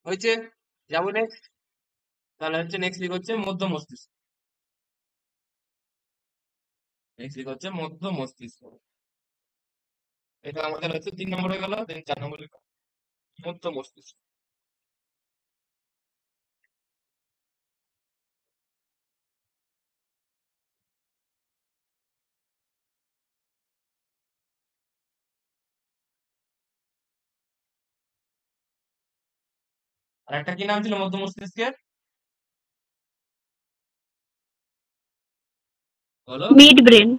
হয়েছে? যাবো নেক্সট। তাহলে হচ্ছে নেক্সট লিখ হচ্ছে মধ্য মস্তিষ্ক। নেক্সট লিখ হচ্ছে মধ্য মস্তিষ্ক। এটা আমাদের হচ্ছে 3 নম্বর হয়ে গেল, দেন 4 নম্বর লিখো মধ্য মস্তিষ্ক। আর একটা কি নাম ছিল মধ্য মস্তিষ্কের? বলো। Midbrain.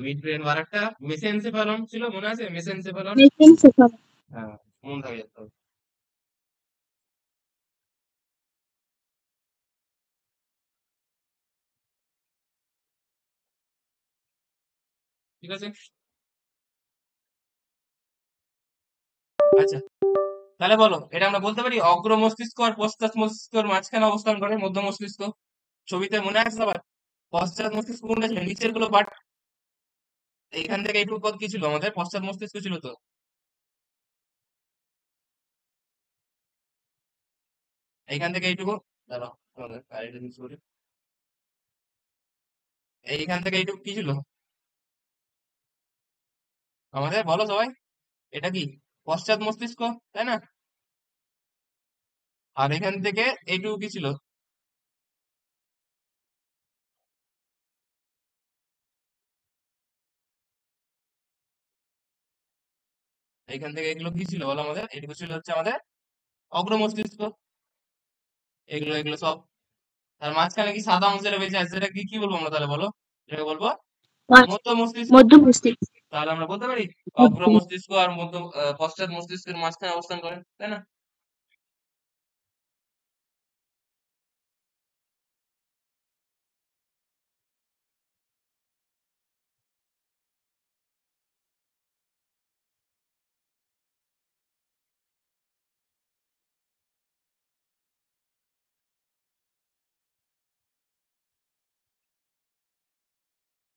Midbrain. আর একটা মেসেনসেফালন ছিল, মনে আছে মেসেনসেফালন? মেসেনসেফাল। হ্যাঁ, মনে থাকে যেত। ঠিক আছে। আচ্ছা, তাহলে বলো, এটা আমরা বলতে পারি অগ্র মস্তিষ্ক আর পশ্চাৎ মস্তিষ্কের মাঝখানে অবস্থান করে মধ্য মস্তিষ্ক। ছবিতে মনে আছে সবার? পশ্চাৎ মস্তিষ্ক কোনটা ছিল, নিচের গুলো পার্ট। এইখান থেকে এইটুকু পদ কি ছিল আমাদের? পশ্চাৎ মস্তিষ্ক ছিল তো। এইখান থেকে এইটুকু, দাঁড়াও আমাদের কারেন্ট ইউজ করি। এইখান থেকে এইটুকু কি ছিল আমাদের? বলো সবাই, এটা কি পশ্চাৎ মস্তিষ্ক, তাই না? আর এখান থেকে এইটুকু কি ছিল? এইখান থেকে এগুলো কি ছিল বলো আমাদের? এইটুকু ছিল হচ্ছে আমাদের অগ্র মস্তিষ্ক। এগুলো এগুলো সব। তার মাঝখানে কি সাদা অংশ যেটা বেঁচে আছে সেটা কি কি বলবো আমরা তাহলে? বলো, এটাকে বলবো মধ্য মস্তিষ্ক। মধ্য মস্তিষ্ক। তাহলে আমরা বলতে পারি অগ্র মস্তিষ্ক আর মধ্য পশ্চাৎ মস্তিষ্কের মাঝখানে অবস্থান করে, তাই না?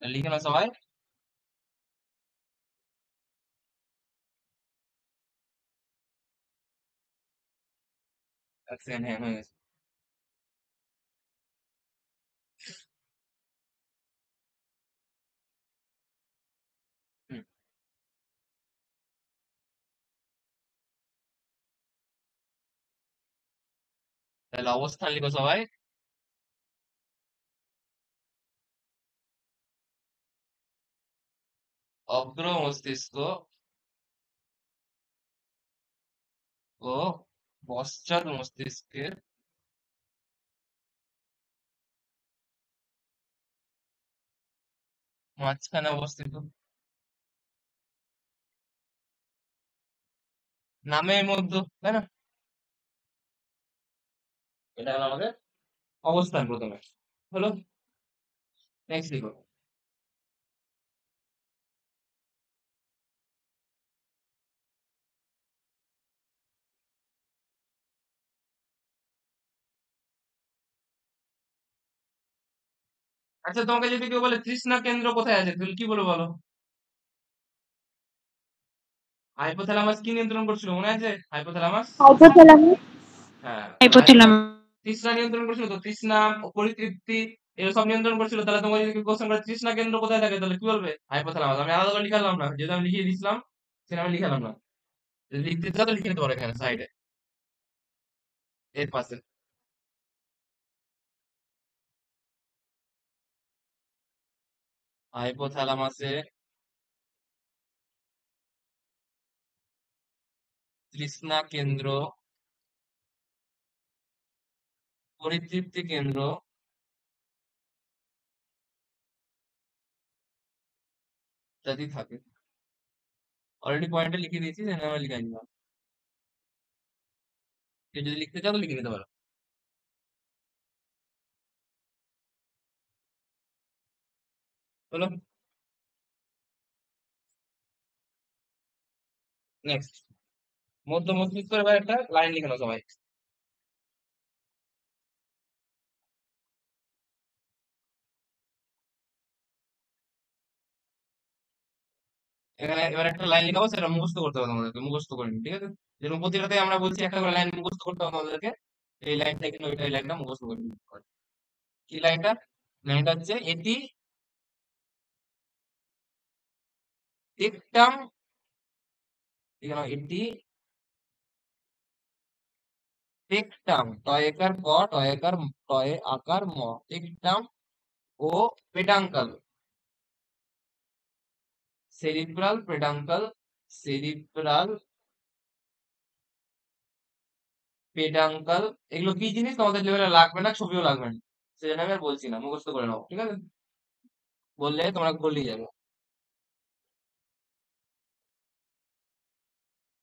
লিখে নাও সবাই। এক সেকেন্ড, হ্যাঁ হয়ে গেছে। হুম, তাহলে অবস্থান লিখো সবাই। অগ্র মস্তিষ্ক ও পশ্চাৎ মস্তিষ্কের মাঝখানে অবস্থিত। নামের মধ্যে, তাই না? এটা হলো আমাদের অবস্থান প্রথমে। হলো, নেক্সট লিখো। আচ্ছা, তোমাকে যদি কেউ বলে তৃষ্ণা কেন্দ্র কোথায় আছে, তুমি কি বলবো বলো? হাইপোথ্যালামাস কি নিয়ন্ত্রণ করছিল মনে আছে? হাইপোথ্যালামাস। হাইপোথ্যালামাস। হ্যাঁ, হাইপোথ্যালামাস। তৃষ্ণা নিয়ন্ত্রণ করছিল তো, তৃষ্ণা, পরিতৃপ্তি, এগুলো সব নিয়ন্ত্রণ করছিল। তাহলে তোমাকে যদি কোশ্চেন করে তৃষ্ণা কেন্দ্র কোথায় থাকে, তাহলে কি বলবে? হাইপোথ্যালামাস। আমি আলাদা করে লিখালাম না, যেটা আমি লিখে দিয়েছিলাম সেটা আমি লিখালাম না। যদি লিখতে চাও তো লিখে নিতে পারো এখানে সাইডে, এর পাশে। হাইপোথ্যালামাসে তৃষ্ণা কেন্দ্র, পরিতৃপ্তি কেন্দ্র ইত্যাদি থাকে। অলরেডি পয়েন্টে লিখে দিয়েছি, সেখানে আমরা লিখে নিলাম। কেউ যদি লিখতে চাও তো লিখে নিতে পারো। হলো, নেক্সট। মধ্য মস্তিষ্কের এবার একটা লাইন লিখে নাও সবাই। এখানে এবার একটা লাইন লিখাবো, সেটা মুখস্থ করতে হবে তোমাদেরকে, মুখস্থ করে নিন, ঠিক আছে? যেরকম প্রতিটাতে আমরা বলছি একটা করে লাইন মুখস্থ করতে হবে তোমাদেরকে। এই লাইনটা কিন্তু ওইটা, এই লাইনটা মুখস্থ করে নিতে হবে। কি লাইনটা? লাইনটা হচ্ছে এটি টেকটাম, এখানে এটি টেকটাম, টয়কার ক, টয়কার টয়ে আকার ম, টেকটাম ও পেডাঙ্কাল, সেরিব্রাল পেডাঙ্কাল, সেরিব্রাল পেডাঙ্কাল, এগুলো কি জিনিস তোমাদের লেভেলে লাগবে না, ছবিও লাগবে না, সেজন্য আমি আর বলছি না, মুখস্থ করে নাও, ঠিক আছে? বললে তোমরা বললেই যাবে।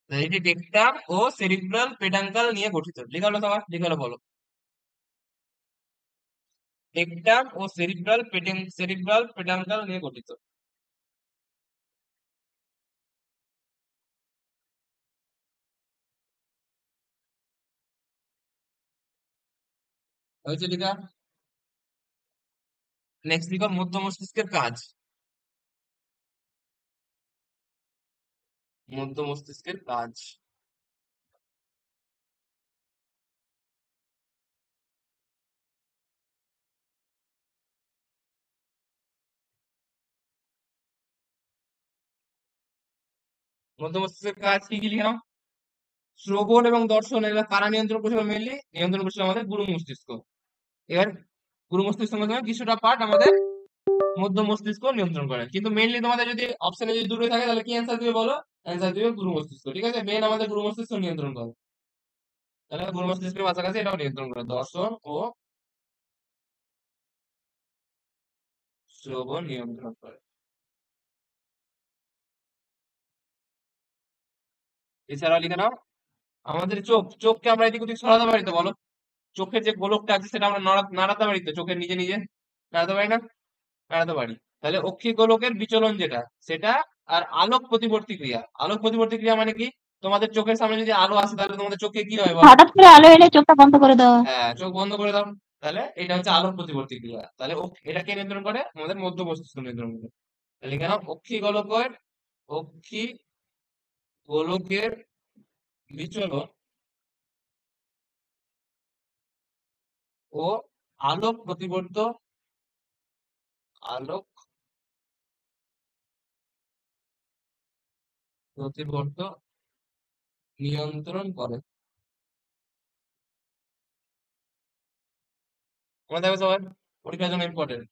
এটি টেকটাম ও সেরিব্রাল পেডাঙ্কাল নিয়ে গঠিত। লেখা হলো সবার, লেখা হলো বলো। টেকটাম ও সেরিব্রাল পেডাঙ্কাল নিয়ে গঠিত। হয়েছে লেখা? নেক্সট লিখো মধ্য মস্তিষ্কের কাজ। মধ্য মস্তিষ্কের কাজ। মধ্য মস্তিষ্কের কাজ কি কি লিখে নাও? শ্রবণ এবং দর্শন এগুলো কারা নিয়ন্ত্রণ করছিল? মেনলি নিয়ন্ত্রণ করছিল আমাদের গুরু মস্তিষ্ক। এবার গুরু মস্তিষ্কের মাধ্যমে কিছুটা পার্ট আমাদের মধ্য মস্তিষ্ক নিয়ন্ত্রণ করে, কিন্তু মেইনলি তোমাদের যদি অপশনে যদি দূরে থাকে তাহলে কি অ্যান্সার দিবে বলো? অ্যান্সার দিবে গুরু মস্তিষ্ক, ঠিক আছে? মেন আমাদের গুরু মস্তিষ্ক নিয়ন্ত্রণ করে, তাহলে গুরু মস্তিষ্কের কাছাকাছি এটাও নিয়ন্ত্রণ করে, দর্শন ও শ্রবণ নিয়ন্ত্রণ করে। এছাড়াও লিখে নাও আমাদের চোখ, চোখকে আমরা এদিক ওদিক সরাতে পারি তো বলো? চোখের যে গোলকটা আছে সেটা আমরা নাড়াতে পারি তো, চোখের নিজে নিজে নাড়াতে পারি না? নাড়াতে পারি। তাহলে অক্ষি গোলকের বিচলন যেটা সেটা, আর আলোক প্রতিবর্তী ক্রিয়া, আলোক প্রতিবর্তী ক্রিয়া মানে কি? তোমাদের চোখের সামনে যদি আলো আসে তাহলে তোমাদের চোখে কি হয় বলো? হঠাৎ করে আলো এলে চোখটা বন্ধ করে দেওয়া। হ্যাঁ, চোখ বন্ধ করে দাও। তাহলে এটা হচ্ছে আলোক প্রতিবর্তী ক্রিয়া। তাহলে এটা কে নিয়ন্ত্রণ করে? আমাদের মধ্য মস্তিষ্ক নিয়ন্ত্রণ করে। তাহলে কেন অক্ষি গোলকের বিচলন ও আলোক আলোক প্রতিবর্ত নিয়ন্ত্রণ করে। মনে থাকবে সবার, পরীক্ষার জন্য ইম্পর্টেন্ট।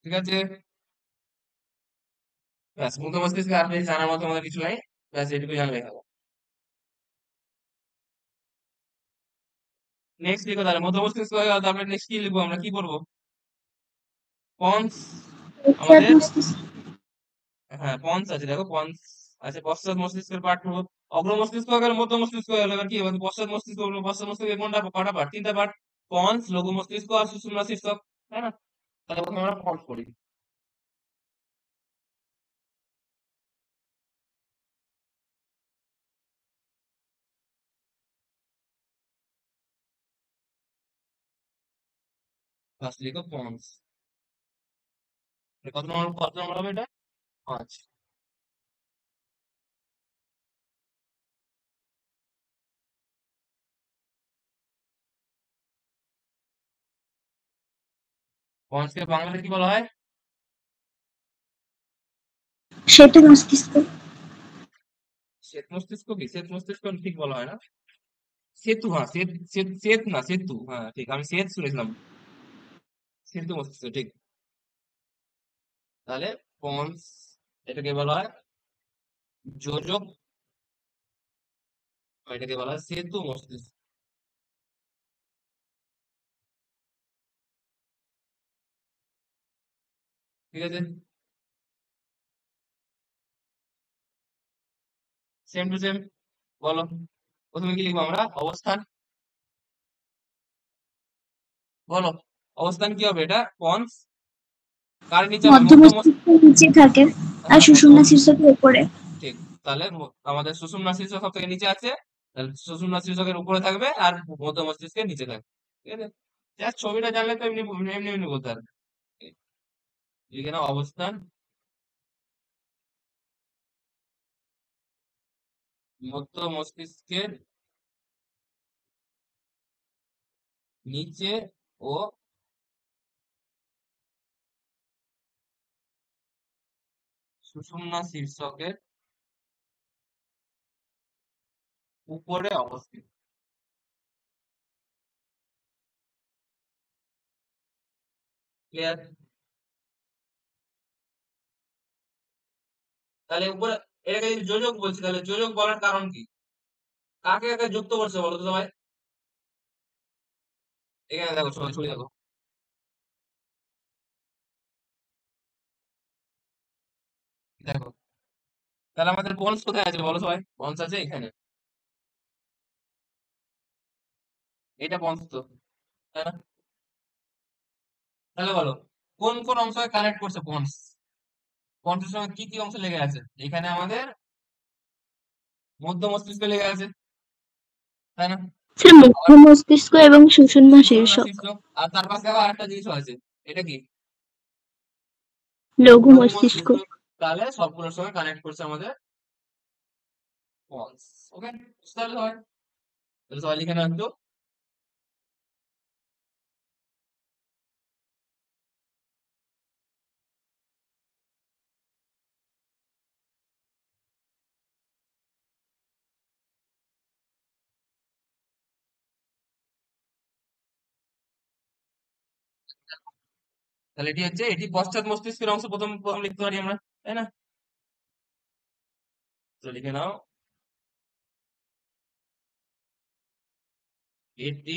ঠিক আছে? ব্যাস, মুখ্য মস্তিষ্কে আর বেশি জানার মতো আমাদের কিছু নাই, ব্যাস এটুকু জানলেই হবে। নেক্সট লিখো তাহলে, মধ্য মস্তিষ্ক হয়ে গেল, তারপরে নেক্সট কি লিখবো, আমরা কি করবো? পন্স পশ্চাৎ আমাদের, মস্তিষ্ক। হ্যাঁ পন্স আছে, দেখো পন্স আছে, পশ্চাৎ মস্তিষ্কের পার্ট হলো। অগ্র মস্তিষ্ক হয়ে গেল, মধ্য মস্তিষ্ক হয়ে গেল, এবার কি হবে? পশ্চাৎ মস্তিষ্ক হলো। পশ্চাৎ মস্তিষ্কের কোনটা, কটা পার্ট? তিনটা পার্ট, পন্স, লঘু মস্তিষ্ক আর সুষুম্না শীর্ষক, তাই না? তাহলে প্রথমে আমরা পন্স করি। ফার্স্ট লিখো পন্স। কত নম্বর হবে এটা? 5। পন্সকে বাংলাতে কি বলা হয়? সেতু মস্তিষ্ক। শ্বেত মস্তিষ্ক কি? শ্বেত মস্তিষ্ক ঠিক বলা হয় না। সেতু, হ্যাঁ শ্বেত না, সেতু, হ্যাঁ ঠিক, আমি শ্বেত শুনেছিলাম। সেতু মস্তিষ্ক, ঠিক। তাহলে পন্স, এটাকে বলা হয় যোজক, আর এটাকে বলা হয় সেতু মস্তিষ্ক, ঠিক আছে? Same to same. বলো, প্রথমে কি লিখবো আমরা? অবস্থান। বলো, অবস্থান কি হবে? এটা পন্স কার নিচে হবে? মধ্য মধ্য মস্তিষ্কের নিচে থাকে আর হ্যাঁ, সুষুম্না শীর্ষকের উপরে। ঠিক। তাহলে আমাদের সুষুম্না শীর্ষক সব থেকে নিচে আছে, তাহলে সুষুম্না শীর্ষকের উপরে থাকবে আর মধ্য মস্তিষ্কের নিচে থাকবে, ঠিক আছে? জাস্ট ছবিটা জানলে তো এমনি এমনি এমনি বলতে পারবে। লিখে নাও অবস্থান মধ্য মস্তিষ্কের নিচে ও সুষুম্না শীর্ষকের উপরে অবস্থিত। ক্লিয়ার? তাহলে উপরে এটাকে যদি যোজক বলছি, তাহলে যোজক বলার কারণ কি? কাকে কাকে যুক্ত করছে বলো তো সবাই? এখানে দেখো, সবাই ছবি দেখো। দেখো, তাহলে আমাদের বন্স কোথায় আছে বলো সবাই? বন্স আছে এখানে। এটা বন্স তো, তাই না? তাহলে বলো, কোন কোন অংশকে কানেক্ট করছে বন্স? বন্সের সঙ্গে কি কি অংশ লেগে আছে? এখানে আমাদের মধ্য মস্তিষ্ক লেগে আছে, তাই না? স্যার মুখ্য আবার মস্তিষ্ক এবং সুষুম্না সুষুম্না শীর্ষক, শীর্ষ, আর তার পাশে আবার আরেকটা জিনিসও আছে। এটা কি? লঘু লঘু মস্তিষ্ক। মস্তিষ্ক। তাহলে সবগুলোর সঙ্গে কানেক্ট করছে আমাদের বন্স। ওকে, তাহলে হয়, তাহলে সবাই লিখে নাও একটু। তাহলে এটি হচ্ছে, এটি পশ্চাৎ মস্তিষ্কের অংশ, প্রথম প্রথম লিখতে পারি আমরা, তাই না? তো লিখে নাও, এটি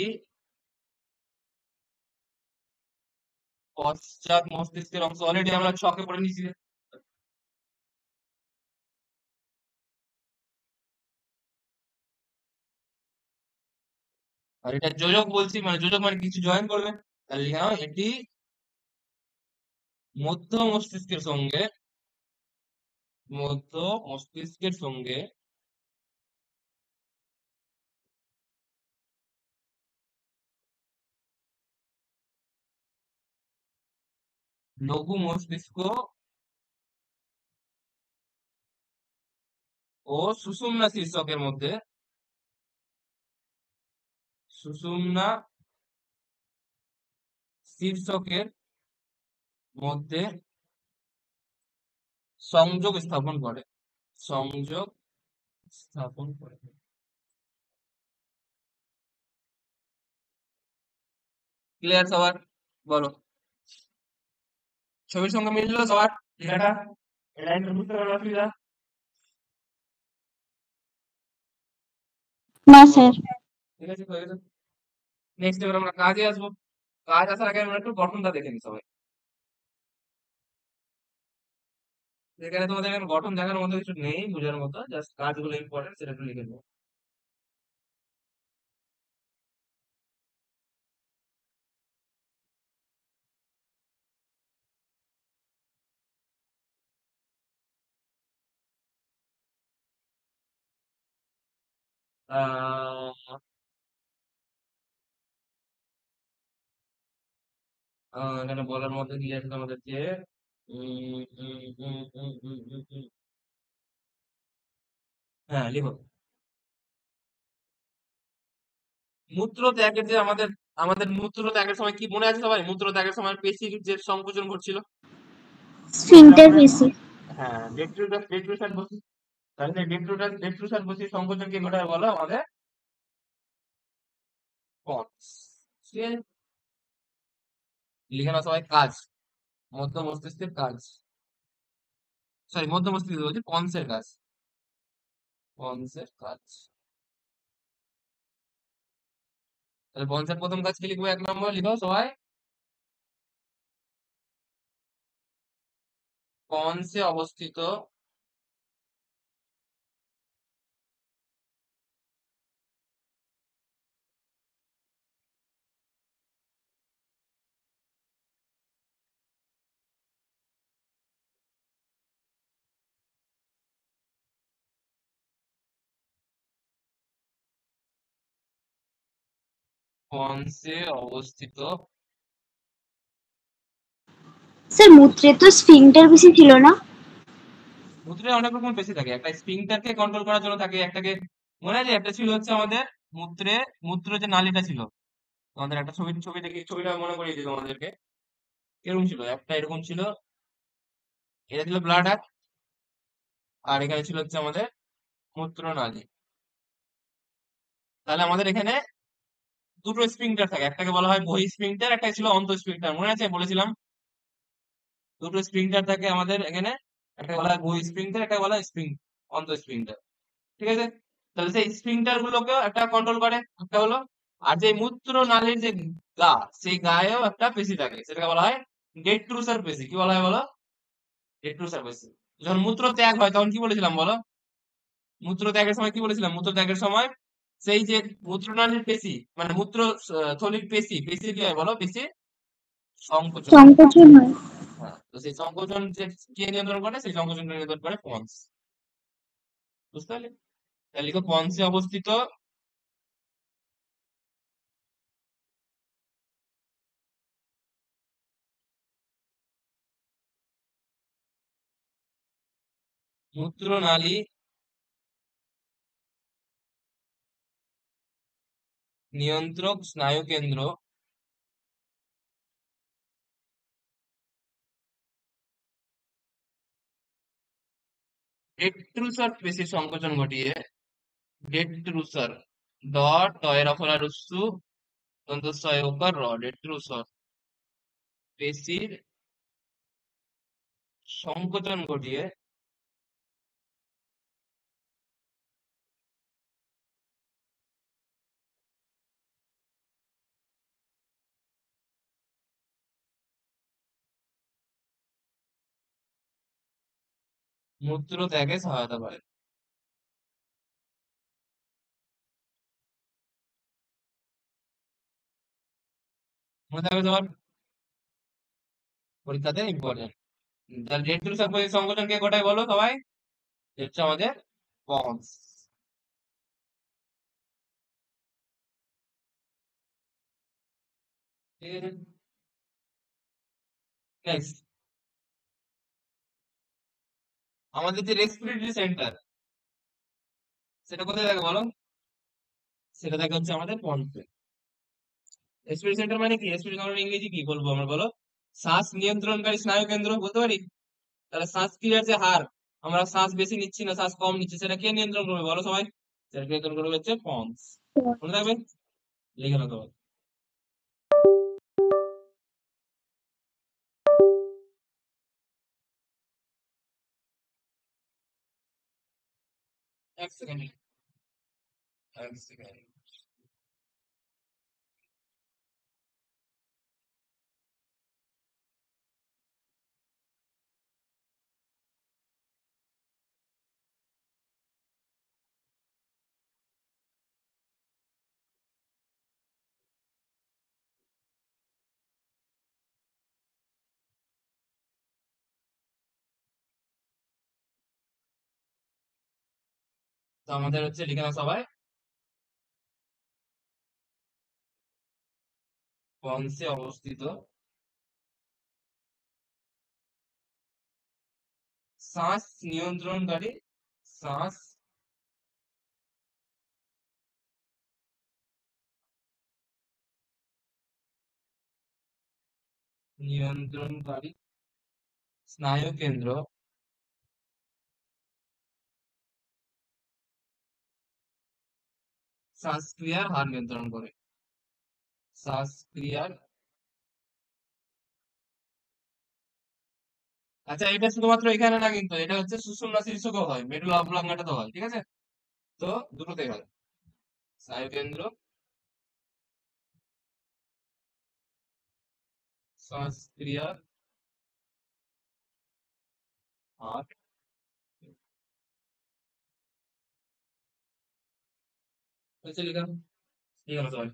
পশ্চাৎ মস্তিষ্কের অংশ। অলরেডি আমরা ছকে পড়ে নিয়েছি। আর এটা যোজক বলছি, মানে যোজক মানে কিছু জয়েন করবে। তাহলে লিখে নাও, এটি মধ্য মস্তিষ্কের সঙ্গে, মধ্য মস্তিষ্কের সঙ্গে লঘু মস্তিষ্ক ও সুষুম্না শীর্ষকের মধ্যে, সুষুম্না শীর্ষকের মধ্যে সংযোগ স্থাপন করে, সংযোগ স্থাপন করে। ক্লিয়ার সবার? বলো, ছবির সঙ্গে মিললো সবার লেখাটা? এই লাইনটা বুঝতে পারলো অসুবিধা? না বলো, স্যার। ঠিক আছে, হয়ে গেছে। নেক্সট এবার আমরা কাজে আসবো। কাজ আসার আগে আমরা একটু গঠনটা দেখে নিই সবাই। এখানে তোমাদের এখন গঠন দেখার মতো কিছু নেই, বোঝার মতো, জাস্ট কাজগুলো ইম্পর্টেন্ট, সেটা একটু লিখে নেবো। আহ এখানে বলার মধ্যে কি আছে আমাদেরকে? উম, উম, উম, উম, উম, উম, উম। হ্যাঁ, লিখো। মূত্র ত্যাগের যে আমাদের, আমাদের মূত্র ত্যাগের সময় কি মনে আছে সবাই? মূত্র ত্যাগের সময় পেশির যে সংকোচন ঘটছিল, মনে স্ফিংটার পড়ে? পেশি। হ্যাঁ, ডেট্রুসাস, ডেট্রুসাস বসি। তাহলে ডেট্রুসাস, ডেট্রুসাস বসির সংকোচন কি ঘটায় বলো আমাদের? পন্স। ঠিক আছে? লিখে নাও সবাই, কাজ, মধ্য মস্তিষ্কের কাজ, সরি মধ্য মস্তিষ্ক বলছি, পন্সের কাজ, পন্সের কাজ। তাহলে পন্সের প্রথম কাজ কি লিখবো? 1 নম্বর লিখো সবাই, পন্সে অবস্থিত পন্সে অবস্থিত স্যার মূত্রে তো স্ফিংটার পেশি ছিল না? মূত্রে অনেক রকম পেশি থাকে, একটা স্ফিংক্টারকে কন্ট্রোল করার জন্য থাকে, একটাকে মনে আছে একটা ছিল হচ্ছে আমাদের মূত্রে, মূত্র যে নালীটা ছিল আমাদের, একটা ছবি ছবি দেখে ছবিটা মনে করিয়ে দিই তোমাদেরকে। এরকম ছিল, একটা এরকম ছিল, এটা ছিল ব্লাডার, আর এখানে ছিল হচ্ছে আমাদের মূত্র নালী। তাহলে আমাদের এখানে দুটো স্ফিংক্টার থাকে, একটাকে বলা হয় বহি স্ফিংক্টার, একটা ছিল অন্ত স্ফিংক্টার, মনে আছে বলেছিলাম? দুটো স্ফিংক্টার থাকে আমাদের এখানে, একটা বলা হয় বহি স্ফিংক্টার, একটা বলা হয় অন্ত স্ফিংক্টার। ঠিক আছে, তাহলে সেই স্ফিংক্টার গুলোকেও একটা কন্ট্রোল করে, একটা হলো। আর যে মূত্র নালীর যে গা, সেই গায়েও একটা পেশি থাকে, সেটাকে বলা হয় ডেট্রুসার পেশি। কি বলা হয় বলো? ডেট্রুসার পেশি। যখন মূত্র ত্যাগ হয় তখন কি বলেছিলাম বলো? মূত্র ত্যাগের সময় কি বলেছিলাম? মূত্র ত্যাগের সময় সেই যে মূত্রনালীর পেশি, মানে মূত্র থলির পেশি, পেশি কি হয় বলো? পেশি সংকোচন হয়। সংকোচন হয়। হ্যাঁ, তো সেই সংকোচন যে কে নিয়ন্ত্রণ করে? সেই সংকোচন নিয়ন্ত্রণ করে পন্স। বুঝতে পারলে? তাহলে লিখো পন্সে অবস্থিত মূত্রনালী নিয়ন্ত্রক স্নায়ুকেন্দ্র ডেট্রুসার পেশির সংকোচন ঘটিয়ে, ডেট্রুসার ডট টয়ের অফলা রস্যু দন্তস্বয় ওকার র, ডেট্রুসার পেশির সংকোচন ঘটিয়ে মূত্র ত্যাগে সহায়তা করে। মনে থাকবে তোমার, পরীক্ষাতে ইম্পর্টেন্ট। তাহলে ডেট্রুসার পেশির সংকোচন কে ঘটায় বলো সবাই? এটা হচ্ছে আমাদের পন্স। ঠিক আছে, নেক্সট আমাদের যে রেসপিরেটরি সেন্টার, সেটা কোথায় থাকে বলো? সেটা থাকে হচ্ছে আমাদের পন্সে। রেসপিরেটরি সেন্টার মানে কি? রেসপিরেটরি সেন্টার ইংরেজি কি বলবো আমরা বলো? শ্বাস নিয়ন্ত্রণকারী স্নায়ু কেন্দ্র বলতে পারি। তাহলে শ্বাসক্রিয়ার যে হার, আমরা শ্বাস বেশি নিচ্ছি না শ্বাস কম নিচ্ছি, সেটা কে নিয়ন্ত্রণ করবে বলো সবাই? সেটা নিয়ন্ত্রণ করবে হচ্ছে পন্স। মনে রাখবে, লিখে নাও সবাই। এক সেকেন্ড, এক সেকেন্ড। তো আমাদের হচ্ছে লিখে নাও সবাই, পন্সে অবস্থিত শ্বাস নিয়ন্ত্রণকারী, শ্বাস নিয়ন্ত্রণকারী স্নায়ু কেন্দ্র শ্বাসক্রিয়ার হার নিয়ন্ত্রণ করে। শ্বাসক্রিয়ার, আচ্ছা এটা শুধুমাত্র এখানে না কিন্তু, এটা হচ্ছে সুষুম্না শীর্ষকেও হয়, মেডুলা অবলাঙ্গাটাতেও হয়, ঠিক আছে? তো দুটোতেই হয়। স্নায়ুকেন্দ্র শ্বাসক্রিয়ার হার, হচ্ছে লিখা, ঠিক আছে সবাই।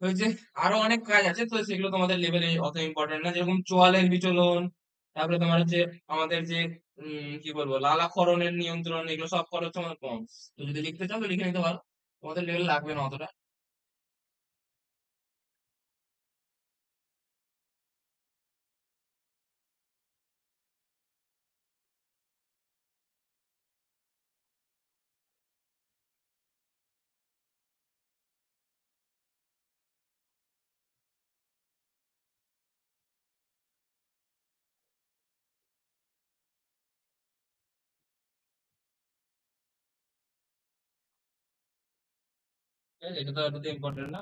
হয়েছে, আরো অনেক কাজ আছে, তো সেগুলো তোমাদের লেভেলে অত ইম্পর্টেন্ট না, যেরকম চোয়ালের বিচলন, তারপরে তোমার হচ্ছে আমাদের যে কি বলবো লালাক্ষরণের নিয়ন্ত্রণ, এগুলো সব খরচ আমাদের পন্স। তো যদি লিখতে চাও তো লিখে নিতে পারো, তোমাদের লেভেল লাগবে না অতটা। ঠিক আছে? এটা তো ইম্পর্টেন্ট না,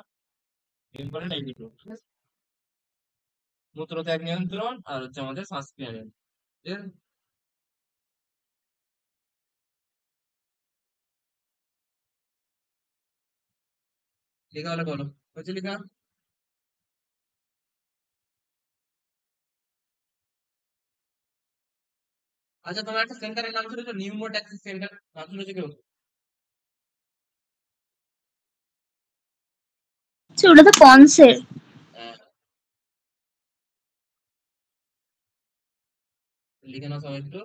ইম্পর্টেন্ট এই দুটো, ঠিক আছে? মূত্রত্যাগ নিয়ন্ত্রণ আর হচ্ছে আমাদের শ্বাসক্রিয়া নিয়ন্ত্রণ, ঠিক আছে? লেখা হলে বলো, হচ্ছে লেখা? আচ্ছা, তোমার একটা সেন্টারের নাম ছিল নিউমোট্যাক্সিস সেন্টার, নাম শুনেছো কেউ? আচ্ছা, ওটা তো পন্সের। হ্যাঁ, লিখে নাও সবাই একটু।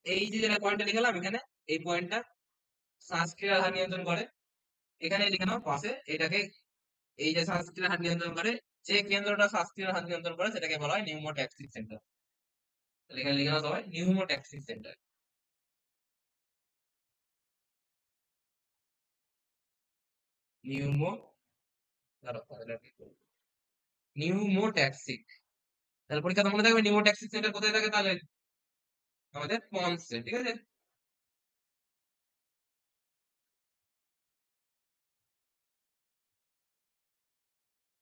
এই যে যেটা পয়েন্টটা লিখলাম এখানে, এই পয়েন্টটা শ্বাসক্রিয়ার হার নিয়ন্ত্রণ করে, এখানে লিখে নাও পাশে এটাকে। এই যে শ্বাসক্রিয়ার হার নিয়ন্ত্রণ করে, যে কেন্দ্রটা শ্বাসক্রিয়ার হার নিয়ন্ত্রণ করে সেটাকে বলা হয় নিউমোট্যাক্সিস সেন্টার। এখানে লিখে নাও সবাই নিউমোট্যাক্সিস সেন্টার। নিউমো, দাঁড়াও, তাহলে আর কি করবো? নিউমোট্যাক্সিক। তাহলে পরীক্ষা তো মনে থাকবে নিউমোট্যাক্সিস সেন্টার কোথায় থাকে তাহলে? আমাদের পন্সে, ঠিক আছে?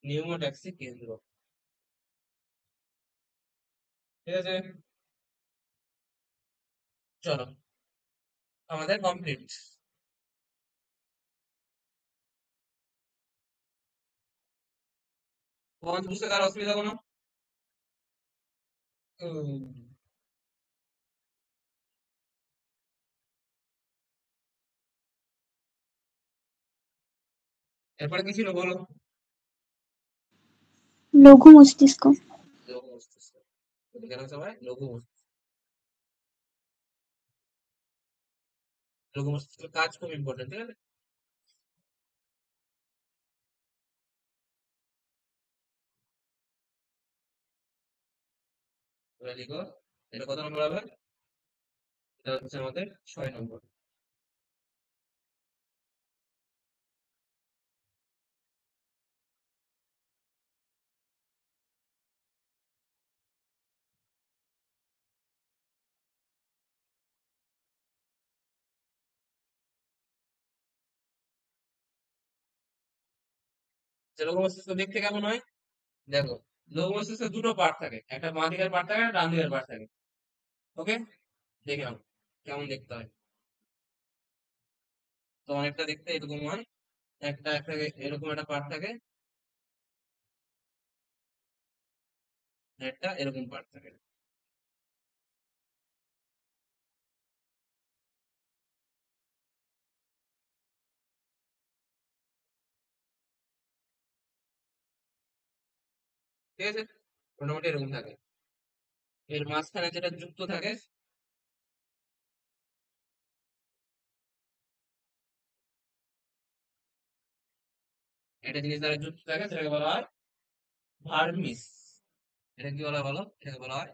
নিউমোট্যাক্সিক কেন্দ্র, ঠিক আছে? চলো, আমাদের কমপ্লিট। পন্স বুঝতে কার অসুবিধা কোনো? উম, এরপরে কি ছিল বলো? লঘু মস্তিষ্ক। লঘু মস্তিষ্ক। লিখে নাও সবাই লঘু মস্তিষ্ক। লঘু মস্তিষ্কের কাজ খুব ইম্পর্টেন্ট, ঠিক আছে? এবার লিখো, এটা কত নম্বর হবে? এটা হচ্ছে আমাদের 6 নম্বর। যে লঘু মস্তিষ্ক দেখতে কেমন হয়? দেখো, লঘু মস্তিষ্কের দুটো পার্ট থাকে, একটা বাঁ দিকের পার্ট থাকে, একটা ডান দিকের পার্ট থাকে। ওকে, দেখে নাও কেমন দেখতে হয়। তো অনেকটা দেখতে এরকম হয়, একটা একটা এরকম একটা পার্ট থাকে, একটা এরকম পার্ট থাকে, ঠিক আছে? মোটামুটি এরকম থাকে। এর মাঝখানে যেটা যুক্ত থাকে, একটা জিনিস দ্বারা যুক্ত থাকে, সেটাকে বলা হয় ভার্মিস। এটা কি বলা হয় বলো? এটাকে বলা হয়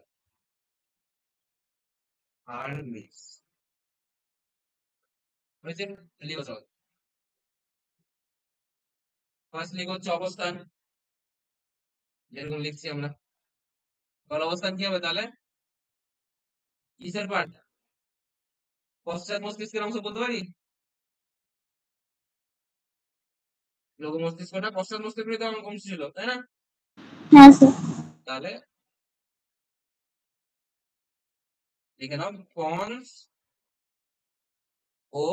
ভার্মিস। হয়েছে? লিখো সবাই। ফার্স্ট লিখো হচ্ছে অবস্থান, যেরকম লিখছি আমরা। বল অবস্থান কি হবে তাহলে? কিসের পার্ট? পশ্চাৎ মস্তিষ্কের অংশ বলতে পারি? লঘু মস্তিষ্কটা পশ্চাৎ মস্তিষ্কের অংশ ছিল, তাই না? হ্যাঁ স্যার। তাহলে লিখে নাও পন্স ও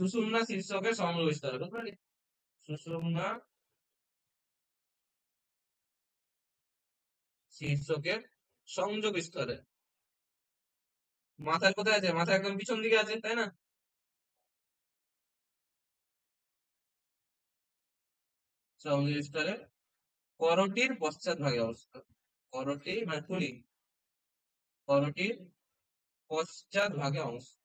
সুষুম্না শীর্ষকের সংযোগ স্তরে, বুঝতে পারলি? সুষুম্না শীর্ষকের সংযোগ স্তরে। মাথার কোথায় আছে? মাথা একদম পিছন দিকে আছে, তাই না? সংযোগ স্তরে করটির পশ্চাৎ ভাগে অবস্থিত। করটি মানে থুলি, করটির পশ্চাৎ ভাগে অবস্থিত।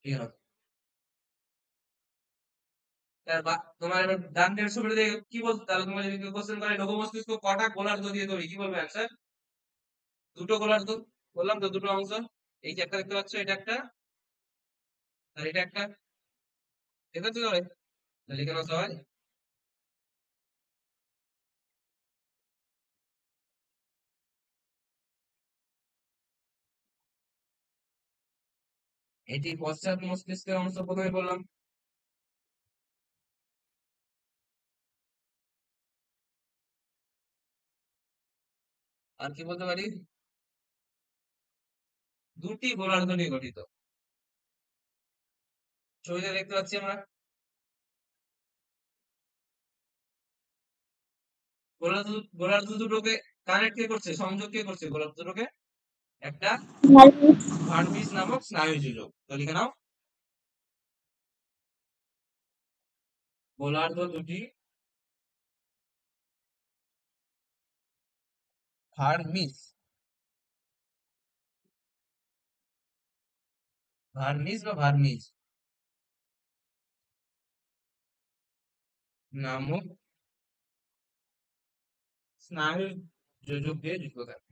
ঠিক আছে। তোমার এবার ডান দিকের ছবিটা দেখে কি বলতো? তাহলে তোমার যদি কোশ্চেন করে লঘু মস্তিষ্ক কটা গোলার্ধ দিয়ে তৈরি, কি বলবে অ্যান্সার? দুটো গোলার্ধ। বললাম তো দুটো অংশ। এই যে একটা দেখতে পাচ্ছ, এটা একটা, আর এটা একটা। ঠিক আছে, সবাই লিখে নাও সবাই। এটি পশ্চাৎ মস্তিষ্কের অংশ, প্রথমে বললাম। আর কি বলতে পারি? দুটি গোলার্ধ নিয়ে গঠিত। ছবিতে দেখতে পাচ্ছি আমরা গোলার্ধ, গোলার্ধ দুটোকে কানেক্ট কে করছে, সংযোগ কে করছে গোলার্ধ দুটোকে? একটা ভার্মিস নামক স্নায়ু যোজক। তো লিখে নাও, গোলার্ধ দুটি ভার্মিস, ভার্মিস বা ভার্মিস নামক স্নায়ু যোজক দিয়ে যুক্ত থাকে।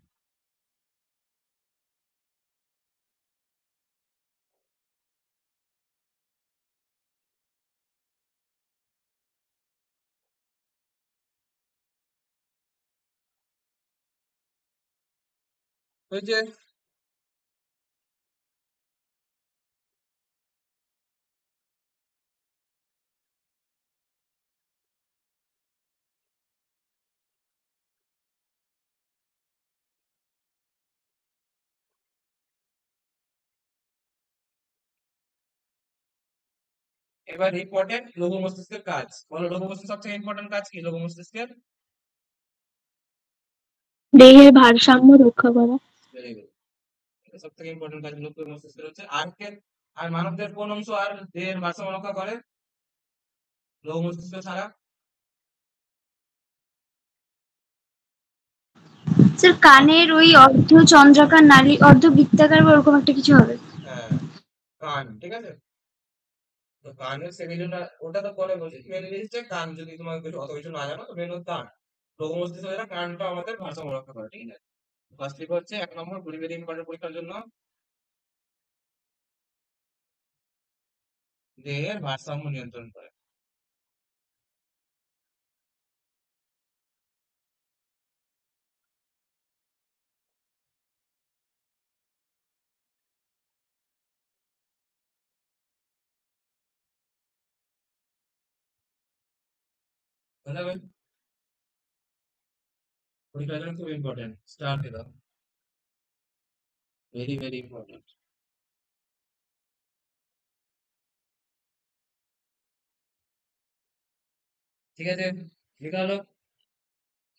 ওই যে এবার ইম্পর্টেন্ট লঘু মস্তিষ্কের কাজ বলো, লঘু মস্তিষ্কের সবথেকে ইম্পর্টেন্ট কাজ কি লঘু মস্তিষ্কের? দেহের ভারসাম্য রক্ষা করা। Very good. এটা সবথেকে ইম্পর্টেন্ট কাজ লঘু মস্তিষ্কের হচ্ছে। আর কে, আর মানবদের কোন অংশ আর দেহের ভারসাম্য রক্ষা করে লঘু মস্তিষ্ক ছাড়া? স্যার কানের ওই অর্ধ চন্দ্রাকার নালী, অর্ধ বৃত্তাকার বা ওরকম একটা কিছু হবে। হ্যাঁ, কান। ঠিক আছে, তো কানের সেমিলুলার, ওটা তো পরে বলছি। মেনলি হচ্ছে কান, যদি তোমার কিছু অত কিছু না জানো তো মেন হচ্ছে কান। লঘু মস্তিষ্ক যেটা, কানটা আমাদের ভারসাম্য রক্ষা করে। ঠিক আছে, ফার্স্ট লিখ হচ্ছে 1 নম্বর, ভেরি ভেরি ইম্পর্টেন্ট পরীক্ষার জন্য, দেহের ভারসাম্য নিয়ন্ত্রণ করে। বুঝতে হবে? পরীক্ষার জন্য খুব ইম্পর্টেন্ট, স্টার দিয়ে দাও, ভেরি ভেরি ইম্পর্টেন্ট। ঠিক আছে, লেখা হলো।